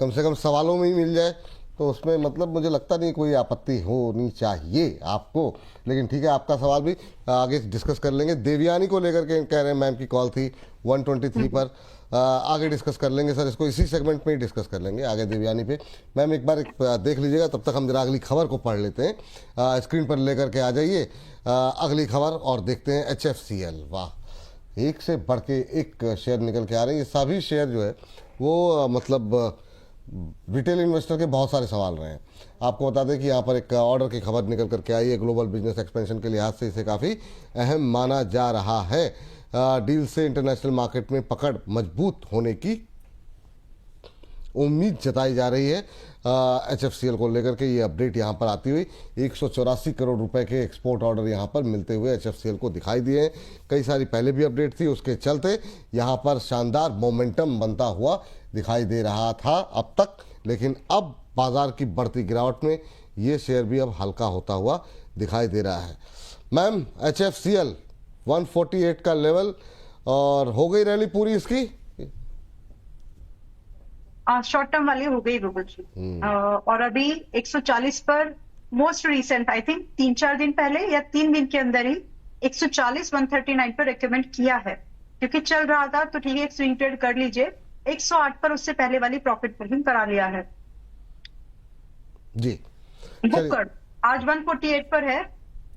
कम से कम सवालों में ही मिल जाए तो उसमें मतलब मुझे लगता नहीं कोई आपत्ति होनी चाहिए आपको। लेकिन ठीक है, आपका सवाल भी आगे डिस्कस कर लेंगे। देवयानी को लेकर के कह रहे हैं मैम की कॉल थी 123 पर, आगे डिस्कस कर लेंगे सर, इसको इसी सेगमेंट में ही डिस्कस कर लेंगे आगे देवयानी पे। मैम एक बार देख लीजिएगा, तब तक हम जरा अगली खबर को पढ़ लेते हैं। स्क्रीन पर लेकर के आ जाइए अगली खबर और देखते हैं HFCL। वाह, एक से बढ़ के एक शेयर निकल के आ रहे हैं। ये सभी शेयर जो है वो मतलब रिटेल इन्वेस्टर के बहुत सारे संभाल रहे हैं। आपको बता दें कि यहाँ पर एक ऑर्डर की खबर निकल करके आई है, ग्लोबल बिजनेस एक्सपेंशन के लिहाज से इसे काफ़ी अहम माना जा रहा है। डील से इंटरनेशनल मार्केट में पकड़ मजबूत होने की उम्मीद जताई जा रही है। HFCL को लेकर के ये अपडेट यहाँ पर आती हुई 184 करोड़ रुपए के एक्सपोर्ट ऑर्डर यहाँ पर मिलते हुए HFCL को दिखाई दिए हैं। कई सारी पहले भी अपडेट थी, उसके चलते यहाँ पर शानदार मोमेंटम बनता हुआ दिखाई दे रहा था अब तक, लेकिन अब बाजार की बढ़ती गिरावट में ये शेयर भी अब हल्का होता हुआ दिखाई दे रहा है। मैम HFCL 148 का लेवल, और हो गई रैली पूरी इसकी? शॉर्ट टर्म वाली हो गई बिल्कुल जी। और अभी 140 पर मोस्ट रिसेंट आई थिंक 3-4 दिन पहले या 3 दिन के अंदर ही 140 139 पर रिकमेंड किया है, क्योंकि चल रहा था तो ठीक है, एक स्विंग ट्रेड कर लीजिए। 108 पर उससे पहले वाली प्रॉफिट बुकिंग करा लिया है जी। बुक आज 148 पर है।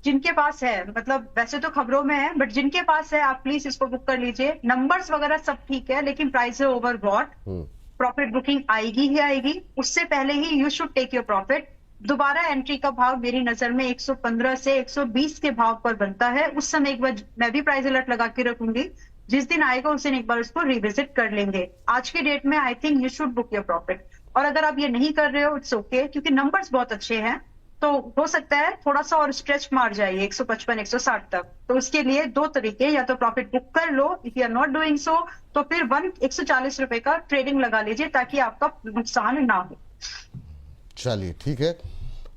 जिनके पास है, मतलब वैसे तो खबरों में है, बट जिनके पास है आप प्लीज इसको बुक कर लीजिए। नंबर्स वगैरह सब ठीक है, लेकिन प्राइस है ओवरबॉट। प्रॉफिट बुकिंग आएगी ही आएगी, उससे पहले ही you should take your profit. दोबारा एंट्री का भाव मेरी नजर में 115 से 120 के भाव पर बनता है। उस समय एक बार मैं भी प्राइस अलर्ट लगा के रखूंगी, जिस दिन आएगा उस दिन एक बार उसको रिविजिट कर लेंगे। आज के डेट में I think you should book your profit, और अगर आप ये नहीं कर रहे हो इट्स ओके, क्योंकि नंबर्स बहुत अच्छे हैं, तो हो सकता है थोड़ा सा और स्ट्रेच मार जाइए 155 160 तक। तो उसके लिए दो तरीके, या तो प्रॉफिट बुक कर लो, if you are not doing so तो फिर 140 रुपए का ट्रेडिंग लगा लीजिए ताकि आपका नुकसान ना हो। चलिए ठीक है,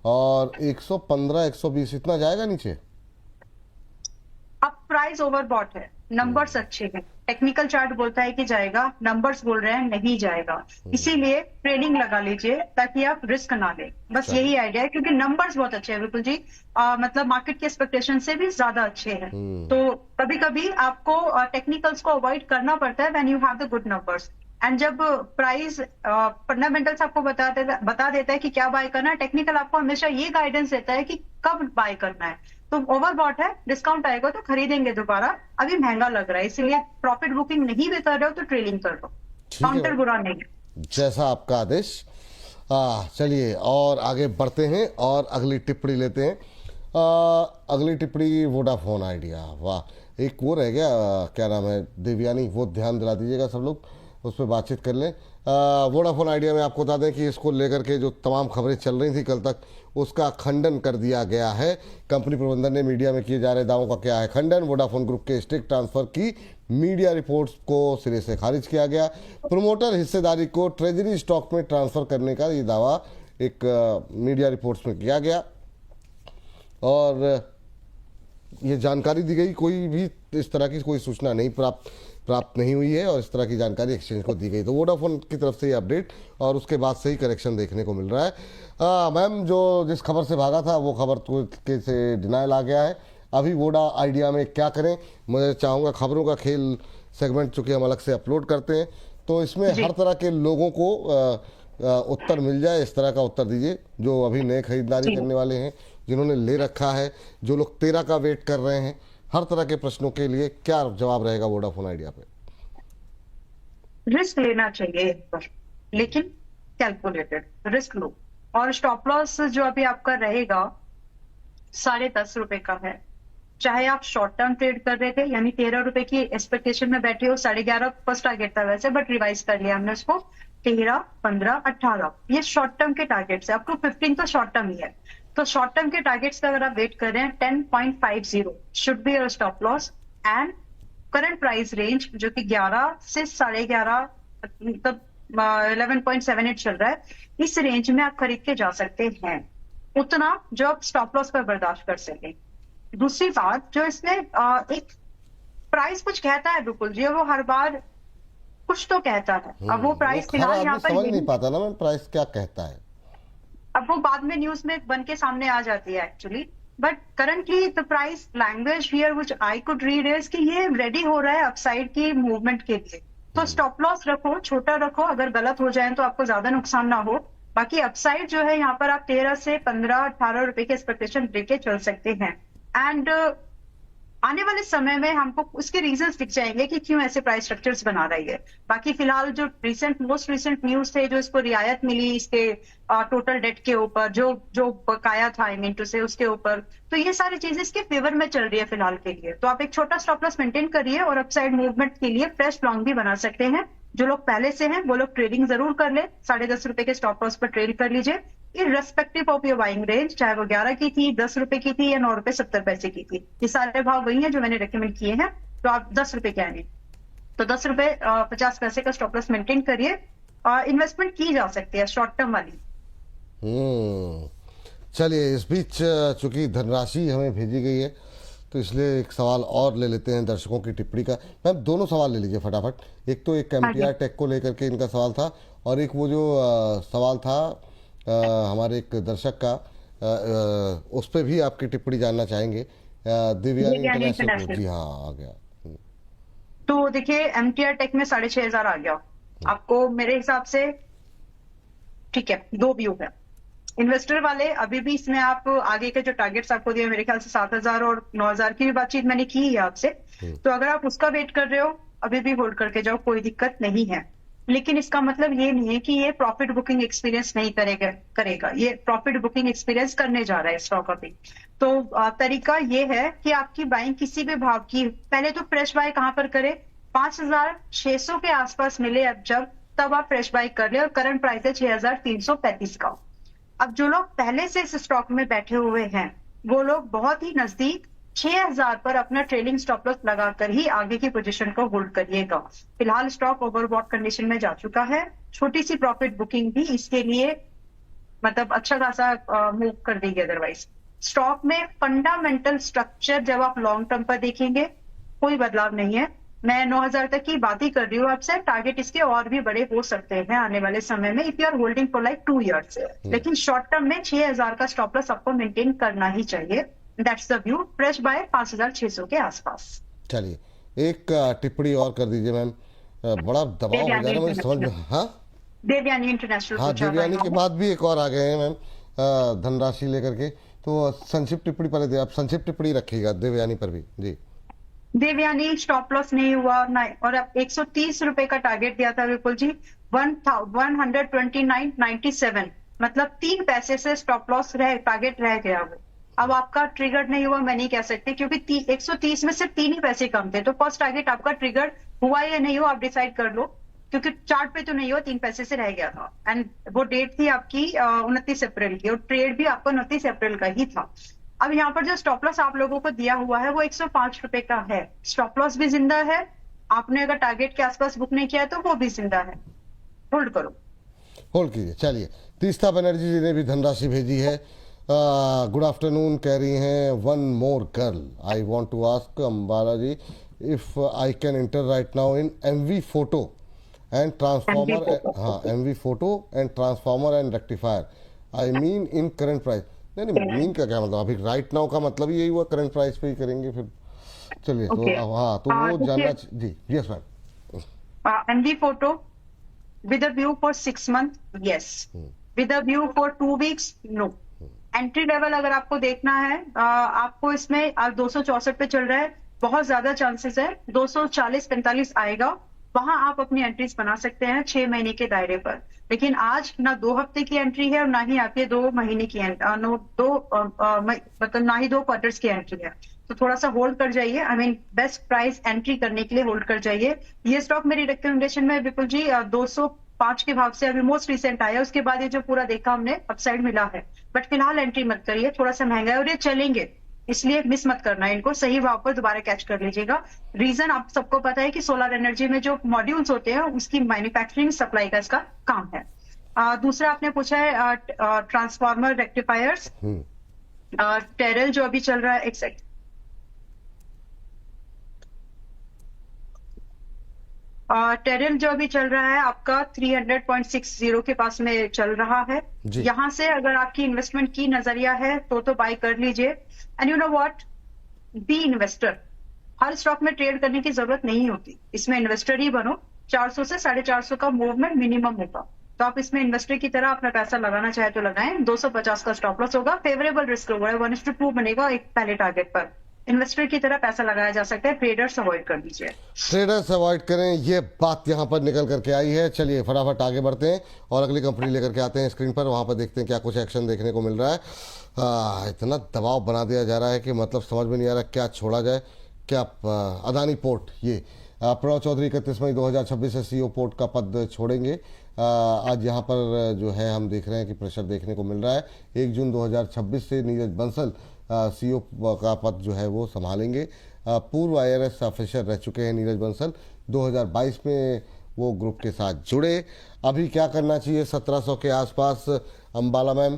और 115 120 इतना जाएगा नीचे? अब प्राइस ओवरबॉट है, नंबर्स अच्छे हैं, टेक्निकल चार्ट बोलता है कि जाएगा, नंबर्स बोल रहे हैं नहीं जाएगा, इसीलिए ट्रेडिंग लगा लीजिए ताकि आप रिस्क ना लें। बस यही आइडिया है, क्योंकि नंबर्स बहुत अच्छे हैं विपुल जी, मतलब मार्केट के एक्सपेक्टेशन से भी ज्यादा अच्छे हैं। तो कभी कभी आपको टेक्निकल्स को अवॉइड करना पड़ता है when you have the good numbers. And जब प्राइस फंडामेंटल्स आपको बता देता है कि क्या बाय करना है, टेक्निकल आपको हमेशा ये गाइडेंस देता है कि कब बाय करना है। तो ओवरबॉट है, डिस्काउंट आएगा तो खरीदेंगे दोबारा, अभी महंगा लग रहा है, इसलिए प्रॉफिट बुकिंग नहीं भी कर रहे हो तो ट्रेडिंग कर लो, काउंटर बुरा नहीं है। जैसा आपका आदेश। चलिए और आगे बढ़ते हैं और अगली टिप्पणी लेते हैं। अगली टिप्पणी वोडाफोन आइडिया। वाह, एक वो रह गया, क्या नाम है, देवयानी, वो ध्यान दिला दीजिएगा सब लोग, उस पर बातचीत कर लें। वोडाफोन आइडिया में आपको बता दें कि इसको लेकर के जो तमाम खबरें चल रही थी कल तक, उसका खंडन कर दिया गया है। कंपनी प्रबंधन ने मीडिया में किए जा रहे दावों का किया है खंडन। वोडाफोन ग्रुप के स्टेक ट्रांसफर की मीडिया रिपोर्ट्स को सिरे से खारिज किया गया। प्रमोटर हिस्सेदारी को ट्रेजरी स्टॉक में ट्रांसफर करने का ये दावा एक मीडिया रिपोर्ट्स में किया गया, और ये जानकारी दी गई, कोई भी इस तरह की कोई सूचना नहीं प्राप्त नहीं हुई है, और इस तरह की जानकारी एक्सचेंज को दी गई। तो वोडाफोन की तरफ से ये अपडेट, और उसके बाद से ही करेक्शन देखने को मिल रहा है। मैम जो जिस खबर से भागा था वो खबर के से डिनाइल आ गया है। अभी वोडा आइडिया में क्या करें, मैं चाहूँगा खबरों का खेल सेगमेंट चूँकि हम अलग से अपलोड करते हैं, तो इसमें हर तरह के लोगों को उत्तर मिल जाए, इस तरह का उत्तर दीजिए जो अभी नए खरीदारी करने वाले हैं, जिन्होंने ले रखा है, जो लोग 13 का वेट कर रहे हैं, हर तरह के प्रश्नों के लिए क्या जवाब रहेगा वोडाफोन आइडिया पे? रिस्क लेना चाहिए एक बार, लेकिन कैलकुलेटेड रिस्क लो, और स्टॉप लॉस जो अभी आपका रहेगा 10.5 रुपए का है, चाहे आप शॉर्ट टर्म ट्रेड कर रहे थे, यानी 13 रुपए की एक्सपेक्टेशन में बैठे हो, 11.5 फर्स्ट टारगेट था वैसे, बट रिवाइज कर लिया हमने उसको, 13, 15, 18 ये शॉर्ट टर्म के टारगेट्स है, अप टू 15 तो शॉर्ट टर्म ही है। तो शॉर्ट टर्म के टारगेट्स का अगर आप वेट कर रहे हैं, 10.50 should be your stop loss, and current price range जो कि 11 से 11.5 मतलब 11.78 चल रहा है, इस रेंज में आप खरीद के जा सकते हैं, उतना जो आप स्टॉप लॉस पर बर्दाश्त कर सके। दूसरी बात जो इसमें एक प्राइस कुछ कहता है बिल्कुल जी, वो हर बार कुछ तो कहता है, अब वो प्राइस फिलहाल यहाँ पर समझ नहीं पाता ना मैं, प्राइस क्या कहता है, अब वो बाद में न्यूज में बन के सामने आ जाती है actually, but currently the price language here which I could read is कि ये रेडी हो रहा है अपसाइड की मूवमेंट के लिए। तो स्टॉप लॉस रखो, छोटा रखो, अगर गलत हो जाए तो आपको ज्यादा नुकसान ना हो। बाकी अपसाइड जो है यहाँ पर आप 13 से 15, 18 रुपए के एक्सपेक्टेशन लेके चल सकते हैं, एंड आने वाले समय में हमको उसके रीजंस दिख जाएंगे कि क्यों ऐसे प्राइस स्ट्रक्चर्स बना रही है। बाकी फिलहाल जो मोस्ट रिसेंट न्यूज थे, जो इसको रियायत मिली इसके टोटल डेट के ऊपर, जो बकाया था आई मीन टू से उसके ऊपर, तो ये सारी चीजें इसके फेवर में चल रही है फिलहाल के लिए। तो आप एक छोटा स्टॉप लॉस मेंटेन करिए और अपसाइड मूवमेंट के लिए फ्रेश लॉन्ग भी बना सकते हैं। जो लोग पहले से हैं वो लोग ट्रेडिंग जरूर कर ले, 10.5 रुपए के स्टॉप लॉस पर ट्रेड कर लीजिए, irrespective of your buying range, चाहे वो 11 की थी, 10 रुपए की थी या 9 रुपए 70 पैसे की थी, ये सारे भाव वही हैं जो मैंने रेकमेंड किए हैं। तो आप 10 रुपए के आने, तो 10 रुपए 50 पैसे का स्टॉप लॉस मेंटेन करिए, और इन्वेस्टमेंट की जा सकती है शॉर्ट टर्म वाली। चलिए, इस बीच चूंकि धनराशि हमें भेजी गई है तो इसलिए एक सवाल और ले लेते हैं दर्शकों की टिप्पणी का। मैम दोनों सवाल ले लीजिए फटाफट। एक तो एक MTR टेक को लेकर के इनका सवाल था, और एक वो जो सवाल था हमारे एक दर्शक का, उस पर भी आपकी टिप्पणी जानना चाहेंगे। देवयानी इंटरनेशनल, जी हाँ आ गया। तो देखिए MTR टेक में 6,500 आ गया आपको, मेरे हिसाब से ठीक है, 2 व्यू है। इन्वेस्टर वाले अभी भी इसमें आप आगे के जो टारगेट्स आपको दिए, मेरे ख्याल से 7,000 और 9,000 की भी बातचीत मैंने की है आपसे, तो अगर आप उसका वेट कर रहे हो अभी भी होल्ड करके जाओ, कोई दिक्कत नहीं है। लेकिन इसका मतलब ये नहीं है कि ये प्रॉफिट बुकिंग एक्सपीरियंस नहीं करेगा, ये प्रॉफिट बुकिंग एक्सपीरियंस करने जा रहा है स्टॉक अभी। तो तरीका ये है कि आपकी बाइंग किसी भी भाव की, पहले तो फ्रेश बाय कहां पर करें, 5,600 के आसपास मिले अब जब, तब आप फ्रेश बाय कर ले, और करंट प्राइस है 6,335 का। अब जो लोग पहले से इस स्टॉक में बैठे हुए हैं वो लोग बहुत ही नजदीक 6,000 पर अपना ट्रेलिंग स्टॉप लॉस लगाकर ही आगे की पोजीशन को होल्ड करिएगा। फिलहाल स्टॉक ओवरबॉट कंडीशन में जा चुका है, छोटी सी प्रॉफिट बुकिंग भी इसके लिए मतलब अच्छा खासा मूव कर देगी। अदरवाइज स्टॉक में फंडामेंटल स्ट्रक्चर जब आप लॉन्ग टर्म पर देखेंगे कोई बदलाव नहीं है। मैं 9,000 तक की बात ही कर रही हूँ आपसे, टारगेट इसके और भी बड़े हो सकते हैं आने वाले समय में if you are holding for like 2 years। लेकिन शॉर्ट टर्म में 6,000 का स्टॉप लॉस आपको मेंटेन करना ही चाहिए। That's the view. Fresh bye 5,600 के आसपास। चलिए एक टिप्पणी और कर दीजिए मैम, बड़ा दबाव हो जा रहा है मुझे समझ में। हाँ देवयानी इंटरनेशनल, हाँ देवयानी के बाद भी एक और आ गए हैं मैम धनराशि लेकर के, तो संक्षिप्त टिप्पणी पर दे, आप संक्षिप्त टिप्पणी रखिएगा देवयानी पर भी। जी देवयानी स्टॉप लॉस नहीं हुआ और अब 130 रुपए का टारगेट दिया था विपुल जी, 129.97 मतलब 3 पैसे से स्टॉप लॉस टारगेट रह गया वो। अब आपका ट्रिगर नहीं हुआ मैं नहीं कह सकती, क्योंकि 130 में सिर्फ 3 ही पैसे कम थे, तो फर्स्ट टारगेट आपका ट्रिगर हुआ या नहीं हुआ आप डिसाइड कर लो, क्योंकि चार्ट पे तो नहीं हुआ, 3 पैसे से रह गया था, एंड वो डेट थी आपकी 29 अप्रैल की, और ट्रेड भी आपको 29 अप्रैल का ही था। अब यहाँ पर जो स्टॉप लॉस आप लोगों को दिया हुआ है वो 105 रुपए का है, स्टॉप लॉस भी जिंदा है, आपने अगर टारगेट के आसपास बुक नहीं किया तो वो भी जिंदा है, होल्ड करो, होल्ड कीजिए। चलिए तीस्ता बनर्जी जी ने भी धनराशि भेजी है। गुड आफ्टरनून कह रही हैं, one more girl I want to ask Ambala ji if I can enter right now in MV photo and transformer, हाँ MV photo and transformer and rectifier, I mean in current price. नहीं mean का क्या मतलब, अभी right now का मतलब यही हुआ करंट प्राइस पे ही करेंगे फिर। चलिए तो हाँ तो वो जानना जी। Yes ma'am. MV photo with a view for 6 months yes, with a view for 2 weeks no. Entry level अगर आपको देखना है आपको इसमें 264 पे चल रहा है, बहुत ज्यादा चांसेस है 240-45 आएगा, वहां आप अपनी एंट्रीज बना सकते हैं 6 महीने के दायरे पर। लेकिन आज ना 2 हफ्ते की एंट्री है और ना ही आपके 2 महीने की मतलब ना ही 2 क्वार्टर्स की एंट्री है। तो थोड़ा सा होल्ड कर जाइए। I mean best price entry करने के लिए होल्ड कर जाइए। ये स्टॉक मेरी रिकमेंडेशन में विपुल जी 205 के भाव से अभी मोस्ट रिसेंट आया, उसके बाद ये जो पूरा देखा हमने अपसाइड मिला है, बट फिलहाल एंट्री मत करिए, थोड़ा सा महंगा है और ये चलेंगे, इसलिए मिस मत करना है इनको, सही भाव पर दोबारा कैच कर लीजिएगा। रीजन आप सबको पता है कि सोलर एनर्जी में जो मॉड्यूल्स होते हैं उसकी मैन्युफैक्चरिंग सप्लाई का इसका काम है। दूसरा आपने पूछा है ट्रांसफार्मर रेक्टिफायर्स, टेरल जो अभी चल रहा है, एक सेकंड, टेरल जो अभी चल रहा है आपका 300.60 के पास में चल रहा है। यहां से अगर आपकी इन्वेस्टमेंट की नजरिया है तो बाय कर लीजिए। And you know what, be investor. हर स्टॉक में ट्रेड करने की जरूरत नहीं होती, इसमें इन्वेस्टर ही बनो। 400 से 450 का मूवमेंट मिनिमम होगा, तो आप इसमें इन्वेस्टर की तरह अपना पैसा लगाना चाहे तो लगाएं। 250 का स्टॉप लॉस होगा, फेवरेबल रिस्क होगा, 1:2 बनेगा एक पहले टारगेट पर। इन्वेस्टर की तरह पैसा लगाया जा सकता है, ट्रेडर्स अवॉइड कर दीजिए। ट्रेडर्स अवॉइड करें, ये बात यहाँ पर निकल करके आई है। चलिए फटाफट आगे बढ़ते हैं और अगली कंपनी लेकर के आते हैं स्क्रीन पर, वहाँ पर देखते हैं क्या कुछ एक्शन देखने को मिल रहा है। इतना दबाव बना दिया जा रहा है कि मतलब समझ में नहीं आ रहा क्या छोड़ा जाए क्या। अदानी पोर्ट, ये प्रणव चौधरी 31 मई 2026 से सीईओ पोर्ट का पद छोड़ेंगे। आज यहाँ पर जो है हम देख रहे हैं कि प्रेशर देखने को मिल रहा है। 1 जून 2026 से नीरज बंसल सीईओ का पद जो है वो संभालेंगे। पूर्व IRS ऑफिसर रह चुके हैं नीरज बंसल, 2022 में वो ग्रुप के साथ जुड़े। अभी क्या करना चाहिए 1700 के आसपास अंबाला मैम?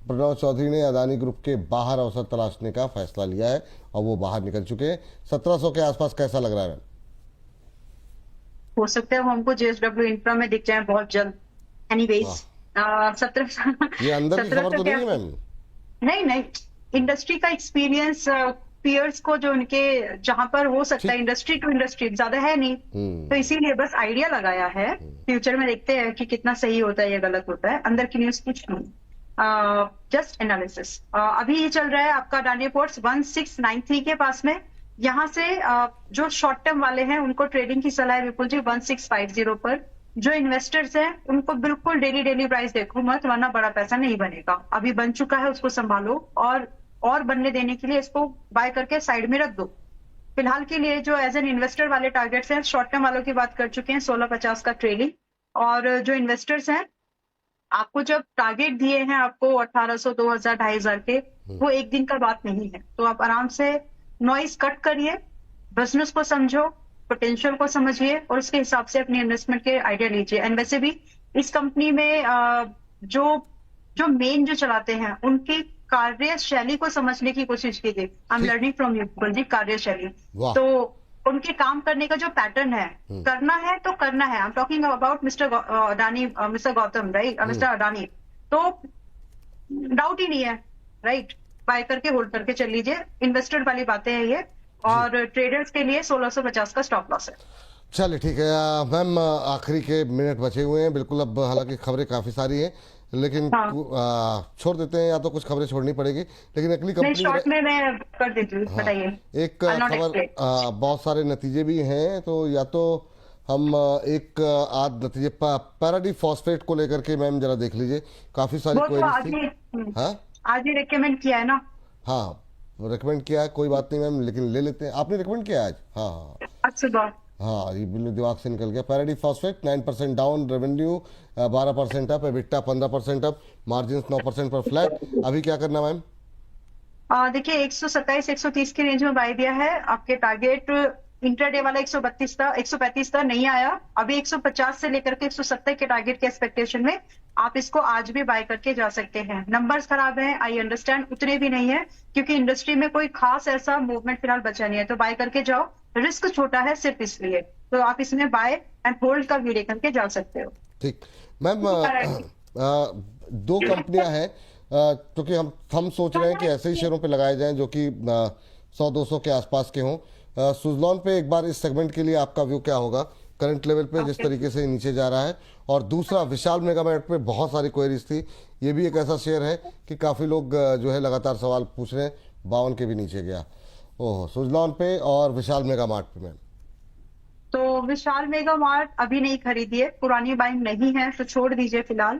प्रणव चौधरी ने अदानी ग्रुप के बाहर अवसर तलाशने का फैसला लिया है और वो बाहर निकल चुके हैं। 1700 के आसपास कैसा लग रहा है मैम? हो सकता है वो हमको JSW इंफ्रा में दिख जाए बहुत जल्द। एनीवेज 1700 ये अंदर की खबर तो नहीं है मैम? नहीं, इंडस्ट्री का एक्सपीरियंस पीयर्स को जो उनके जहां पर हो सकता है, इंडस्ट्री टू इंडस्ट्री ज्यादा है नहीं, तो इसीलिए बस आइडिया लगाया है। फ्यूचर में देखते हैं कि कितना सही होता है या गलत होता है। अंदर की न्यूज कुछ नहीं, जस्ट एनालिसिस। अभी ये चल रहा है आपका अडानी पोर्ट्स 1693 के पास में। यहाँ से जो शॉर्ट टर्म वाले हैं उनको ट्रेडिंग की सलाह है विपुल जी 1650 पर। जो इन्वेस्टर्स हैं उनको बिल्कुल डेली प्राइस देखो मत, वरना बड़ा पैसा नहीं बनेगा। अभी बन चुका है, उसको संभालो और बनने देने के लिए इसको बाय करके साइड में रख दो। फिलहाल के लिए जो एज एन इन्वेस्टर वाले टारगेट्स हैं, शॉर्ट टर्म वालों की बात कर चुके हैं, 1650 का ट्रेलिंग। और जो इन्वेस्टर्स हैं आपको जब टारगेट दिए हैं आपको 1800, 2000, 2500 के, वो एक दिन का बात नहीं है। तो आप आराम से नॉइस कट करिए, बिजनेस को समझो, पोटेंशियल को समझिए और उसके हिसाब से अपनी इन्वेस्टमेंट के आइडिया लीजिए। एंड वैसे भी इस कंपनी में जो मेन जो चलाते हैं उनकी कार्यशैली को समझने की कोशिश कीजिए। I am learning from you जी, कार्यशैली। तो उनके काम करने का जो पैटर्न है, करना है तो करना है। I am talking about mister Adani, mister Gautam, right, mister Adani. तो डाउट ही नहीं है, राइट, बाय करके होल्ड करके चल लीजिए। इन्वेस्टर वाली बातें हैं ये, और ट्रेडर्स के लिए 1650 का स्टॉप लॉस है। चलिए ठीक है मैम, आखिरी के मिनट बचे हुए हैं बिल्कुल। अब हालांकि खबरें काफी सारी हैं, लेकिन छोड़ देते हैं, या तो कुछ खबरें छोड़नी पड़ेगी। लेकिन अगली कंपनी शॉर्ट में मैं कर देती हूँ, बताइए। एक खबर, बहुत सारे नतीजे भी हैं, तो या तो हम एक आध नतीजे पैराडी फॉस्फेट को लेकर के मैम जरा देख लीजिए, काफी सारी क्वेरीज थी। हाँ, आज ही रिकमेंड किया है ना? हाँ, रिकमेंड किया है, कोई बात नहीं मैम, लेकिन ले लेते हैं। आपने रिकमेंड किया आज? हाँ, अच्छा, हाँ, ये बिल्कुल दिमाग से निकल गया। Paradeep phosphate 9% down, revenue 12% up, EBITDA 15% up, margin 9% पर फ्लैट। अभी क्या करना मैम? देखिए 127, 130 की रेंज में बाय दिया है। आपके टारगेट इंट्राडे वाला 132 था, 135 था, नहीं आया। अभी 150 से लेकर के 170 के टारगेट के एक्सपेक्टेशन में आप इसको आज भी बाय करके जा सकते हैं। नंबर्स खराब हैं, आई अंडरस्टैंड, उतने भी नहीं है क्योंकि इंडस्ट्री में कोई खास ऐसा मूवमेंट फिलहाल बचा नहीं है। तो बाय करके जाओ, रिस्क छोटा है सिर्फ इसलिए, तो आप इसमें बाय एंड होल्ड का व्यू लेकर के जा सकते हो। ठीक मैम, दो कंपनियां हैं, क्योंकि हम सोच रहे हैं कि ऐसे ही शेयरों पे लगाए जाएं जो कि 100-200 के आसपास के हों। सुजलॉन पे एक बार इस सेगमेंट के लिए आपका व्यू क्या होगा करंट लेवल पे, जिस तरीके से नीचे जा रहा है? और दूसरा विशाल मेगामार्ट पे बहुत सारी क्वेरीज थी, ये भी एक ऐसा शेयर है कि काफी लोग जो है लगातार सवाल पूछ रहे हैं, 52 के भी नीचे गया। ओह, सुजलॉन पे और विशाल मेगामार्ट पे मैम? तो विशाल मेगामार्ट अभी नहीं खरीदिए, पुरानी बाइंग नहीं है तो छोड़ दीजिए फिलहाल।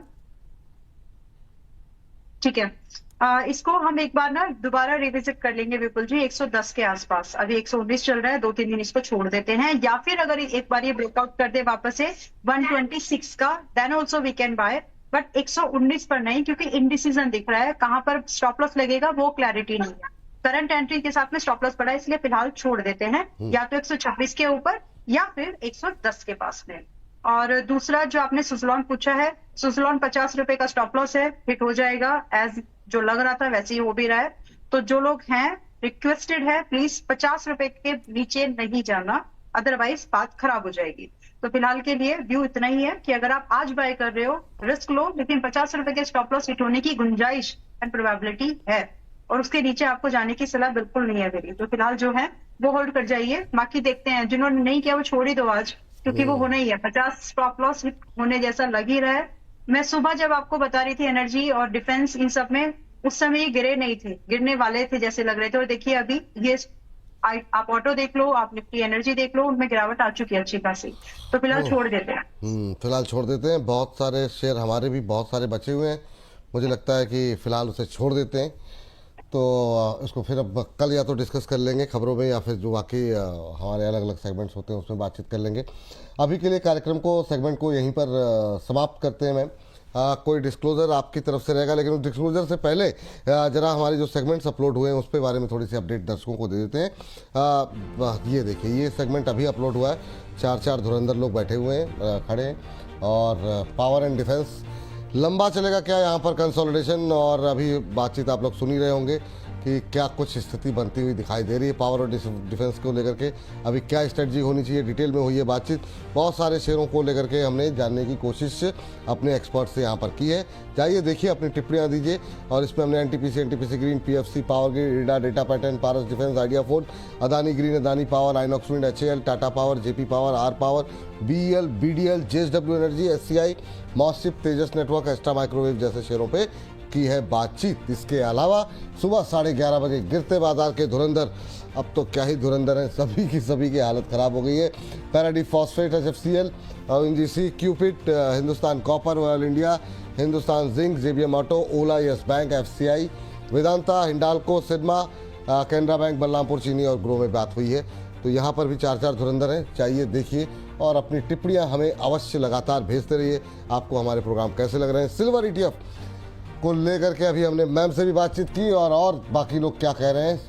ठीक है। इसको हम एक बार ना दोबारा रिविजिट कर लेंगे विपुल जी, 110 के आसपास। अभी 119 चल रहा है, 2-3 दिन इसको छोड़ देते हैं, या फिर अगर एक बार ये ब्रेकआउट कर दे वापस से 126 का, then also we can buy, but 119 पर नहीं, क्योंकि इनडिसीजन दिख रहा है। कहां पर स्टॉप लॉस लगेगा वो क्लैरिटी नहीं है। करंट एंट्री के साथ में स्टॉप लॉस पड़ा है, इसलिए फिलहाल छोड़ देते हैं, या तो 126 के ऊपर या फिर 110 के पास में। और दूसरा जो आपने सुजलॉन पूछा है, सुजलॉन 50 रुपए का स्टॉप लॉस है, हिट हो जाएगा, एज जो लग रहा था वैसे ही हो भी रहा है। तो जो लोग हैं, रिक्वेस्टेड है प्लीज 50 रुपए के नीचे नहीं जाना, अदरवाइज बात खराब हो जाएगी। तो फिलहाल के लिए व्यू इतना ही है कि अगर आप आज बाय कर रहे हो, रिस्क लो, लेकिन 50 रुपए के स्टॉप लॉस हिट होने की गुंजाइश एंड प्रोबेबिलिटी है, और उसके नीचे आपको जाने की सलाह बिल्कुल नहीं है मेरी। तो फिलहाल जो है वो होल्ड कर जाइए, बाकी देखते हैं। जिन्होंने नहीं किया वो छोड़ ही दो आज, क्योंकि वो होना ही है। 50 स्टॉप लॉस होने जैसा लग ही रहा है। मैं सुबह जब आपको बता रही थी एनर्जी और डिफेंस इन सब में, उस समय ये गिरे नहीं थे, गिरने वाले थे जैसे लग रहे थे। और देखिए अभी ये आप ऑटो देख लो, आप निफ्टी एनर्जी देख लो, उनमें गिरावट आ चुकी है अच्छी खासी। तो फिलहाल छोड़ देते हैं। फिलहाल छोड़ देते हैं। बहुत सारे शेयर हमारे भी बहुत सारे बचे हुए हैं, मुझे लगता है कि फिलहाल उसे छोड़ देते हैं। तो इसको फिर अब कल या तो डिस्कस कर लेंगे खबरों में, या फिर जो बाकी हमारे अलग अलग सेगमेंट्स होते हैं उसमें बातचीत कर लेंगे। अभी के लिए कार्यक्रम को, सेगमेंट को यहीं पर समाप्त करते हैं। मैम कोई डिस्क्लोजर आपकी तरफ से रहेगा, लेकिन उस डिस्क्लोजर से पहले जरा हमारे जो सेगमेंट्स अपलोड हुए हैं उस पर बारे में थोड़ी सी अपडेट दर्शकों को दे देते हैं। ये देखिए, ये सेगमेंट अभी अपलोड हुआ है। 4 धुरंधर लोग बैठे हुए हैं, खड़े हैं, और पावर एंड डिफेंस लंबा चलेगा क्या यहाँ पर कंसोलिडेशन। और अभी बातचीत आप लोग सुन ही रहे होंगे कि क्या कुछ स्थिति बनती हुई दिखाई दे रही है पावर और डिफेंस को लेकर के। अभी क्या स्ट्रेटजी होनी चाहिए, डिटेल में हुई है बातचीत। बहुत सारे शेयरों को लेकर के हमने जानने की कोशिश अपने एक्सपर्ट से यहाँ पर की है। जाइए देखिए, अपनी टिप्पणियाँ दीजिए। और इसमें हमने NTPC green, PFC, power grid, इडा, data pattern, Paras defence, idea forge, Adani green, Adani power, Inox wind, HAL, Tata power, JP power, R power, BEL, BDL, JSW energy, SCI, MosChip, Tejas network, extra microwave जैसे शेयरों पे की है बातचीत। इसके अलावा सुबह 11:30 बजे गिरते बाजार के धुरंधर, अब तो क्या ही धुरंधर हैं, सभी की हालत खराब हो गई है। Paradeep phosphate, HFCL, ONGC, Cupid, Hindustan copper, oil India, Hindustan zinc, JBM auto, Ola, yes bank, FCI, Vedanta, Hindalco, सिडमा, कैनरा बैंक, बलरामपुर चीनी और ग्रो में बात हुई है। तो यहाँ पर भी 4 धुरंधर हैं। चाहिए देखिए, और अपनी टिप्पणियाँ हमें अवश्य लगातार भेजते रहिए। आपको हमारे प्रोग्राम कैसे लग रहे हैं। सिल्वर ईटीएफ को लेकर के अभी हमने मैम से भी बातचीत की, और बाकी लोग क्या कह रहे हैं,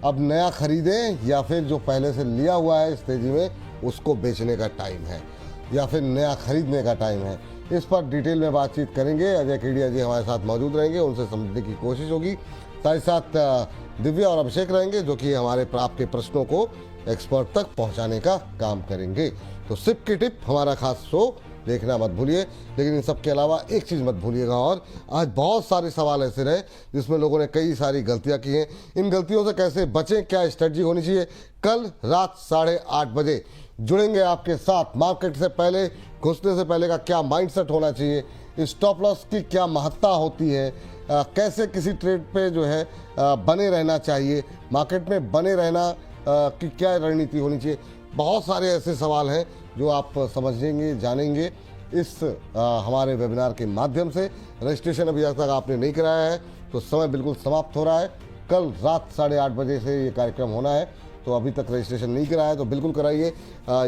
अब नया खरीदें या फिर जो पहले से लिया हुआ है इस तेजी में उसको बेचने का टाइम है, या फिर नया खरीदने का टाइम है। इस पर डिटेल में बातचीत करेंगे। अजय केडिया जी हमारे साथ मौजूद रहेंगे, उनसे समझने की कोशिश होगी। साथ ही साथ दिव्या और अभिषेक रहेंगे, जो कि हमारे आपके प्रश्नों को एक्सपर्ट तक पहुंचाने का काम करेंगे। तो सिप की टिप हमारा खास शो देखना मत भूलिए। लेकिन इन सब के अलावा एक चीज़ मत भूलिएगा, और आज बहुत सारे सवाल ऐसे रहे जिसमें लोगों ने कई सारी गलतियां की हैं। इन गलतियों से कैसे बचें, क्या स्ट्रेटजी होनी चाहिए, कल रात 8:30 बजे जुड़ेंगे आपके साथ। मार्केट से पहले, घुसने से पहले का क्या माइंडसेट होना चाहिए, स्टॉप लॉस की क्या महत्ता होती है, कैसे किसी ट्रेड पे जो है बने रहना चाहिए, मार्केट में बने रहना की क्या रणनीति होनी चाहिए। बहुत सारे ऐसे सवाल हैं जो आप समझेंगे, जानेंगे इस हमारे वेबिनार के माध्यम से। रजिस्ट्रेशन अभी तक आपने नहीं कराया है तो समय बिल्कुल समाप्त हो रहा है। कल रात 8:30 बजे से ये कार्यक्रम होना है, तो अभी तक रजिस्ट्रेशन नहीं कराया तो बिल्कुल कराइए।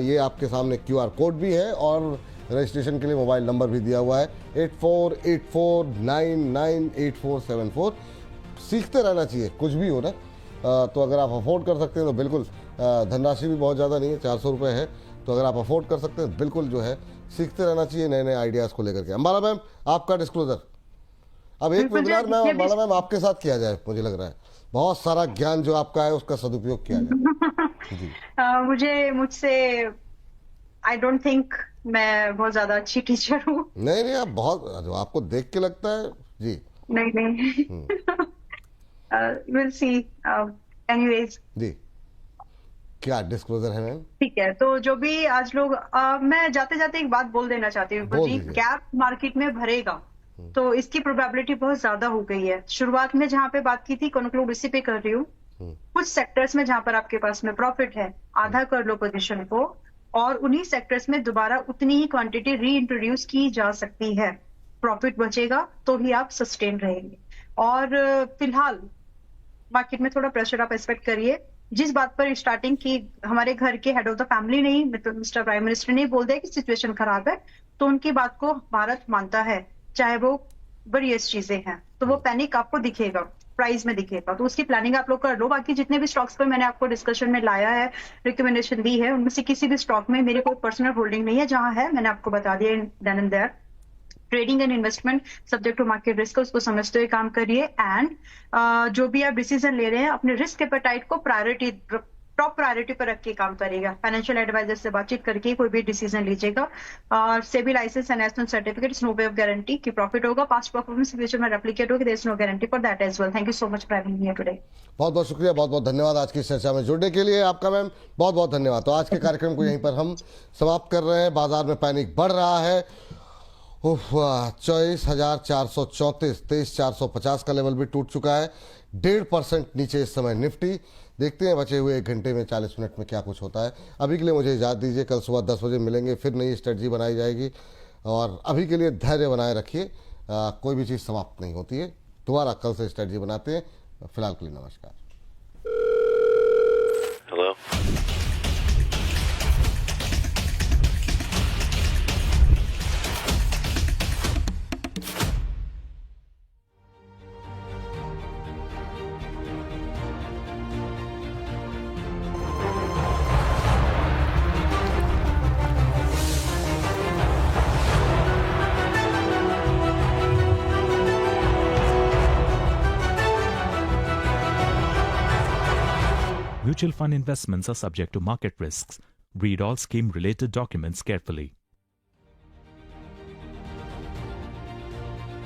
ये आपके सामने QR कोड भी है, और रजिस्ट्रेशन के लिए मोबाइल नंबर भी दिया हुआ है 8484998474। सीखते रहना चाहिए, कुछ भी हो ना। तो अगर आप अफोर्ड कर सकते हैं तो बिल्कुल, धनराशि भी बहुत ज़्यादा नहीं है, 400 रुपये है। तो अगर आप अफोर्ड कर सकते हैं बिल्कुल जो है सीखते रहना चाहिए नए नए आइडियाज़ को लेकर के। अंबाला मैम, आपका डिस्क्लोजर। अब एक वेबिनार मैम अंबाला मैम आपके साथ किया जाए, मुझे लग रहा है बहुत सारा ज्ञान जो आपका है उसका सदुपयोग किया जाए। मुझसे आई डोंट थिंक मैं बहुत ज्यादा अच्छी टीचर हूँ। नहीं, आप बहुत, जो आपको देख के लगता है जी। नहीं विल सी। एनीवेज जी, क्या डिस्क्लोजर है मैम? ठीक है, तो जो भी आज लोग मैं जाते जाते एक बात बोल देना चाहती हूँ जी। गैप मार्केट में भरेगा तो इसकी प्रोबेबिलिटी बहुत ज्यादा हो गई है। शुरुआत में जहाँ पे बात की थी, कंक्लूड इसी पे कर रही हूँ। कुछ सेक्टर्स में जहाँ पर आपके पास में प्रॉफिट है, आधा कर लो पोजीशन को, और उन्हीं सेक्टर्स में दोबारा उतनी ही क्वांटिटी री इंट्रोड्यूस की जा सकती है। प्रॉफिट बचेगा तो ही आप सस्टेन रहेंगे। और फिलहाल मार्केट में थोड़ा प्रेशर आप एक्सपेक्ट करिए। जिस बात पर स्टार्टिंग की हमारे घर के हेड ऑफ द फैमिली नहीं मिस्टर प्राइम मिनिस्टर ने बोल दिया कि सिचुएशन खराब है, तो उनकी बात को भारत मानता है, चाहे वो वेरियस चीजें हैं। तो वो पैनिक आपको दिखेगा, प्राइस में दिखेगा, तो उसकी प्लानिंग आप लोग कर लो। बाकी जितने भी स्टॉक्स पर मैंने आपको डिस्कशन में लाया है, रिकमेंडेशन दी है, उनमें से किसी भी स्टॉक में मेरी कोई पर्सनल होल्डिंग नहीं है। जहां है मैंने आपको बता दिया then and there. Trading and investment subject to market risk, उसको समझते हुए काम करिए। एंड जो भी आप डिसीजन ले रहे हैं अपने रिस्क एपेटाइट को टॉप प्रायोरिटी पर रख के काम करिएगा। फाइनेंशियल एडवाइजर से बातचीत करके कोई भी डिसीजन लीजिएगा। और SEBI license and national certificate, no way of guarantee कि प्रॉफिट होगा, पास्ट परफॉर्मेंस फ्यूचर में रेप्लिकेट होगी, there is no guarantee for that as well. Thank you so much for having me here today. बहुत बहुत शुक्रिया, बहुत बहुत धन्यवाद आज की चर्चा में जुड़ने के लिए आपका मैम, बहुत बहुत धन्यवाद। तो आज के कार्यक्रम को यहीं पर हम समाप्त कर रहे हैं। बाजार में पैनिक बढ़ रहा है। 24,434, 23,450 का लेवल भी टूट चुका है। 1.5% नीचे इस समय निफ्टी। देखते हैं बचे हुए 1 घंटे में 40 मिनट में क्या कुछ होता है। अभी के लिए मुझे इजाज़त दीजिए, कल सुबह 10 बजे मिलेंगे, फिर नई स्ट्रेटजी बनाई जाएगी। और अभी के लिए धैर्य बनाए रखिए, कोई भी चीज़ समाप्त नहीं होती है। दोबारा कल से स्ट्रेटजी बनाते हैं। फिलहाल के लिए नमस्कार। Hello? Mutual fund investments are subject to market risks. Read all scheme-related documents carefully.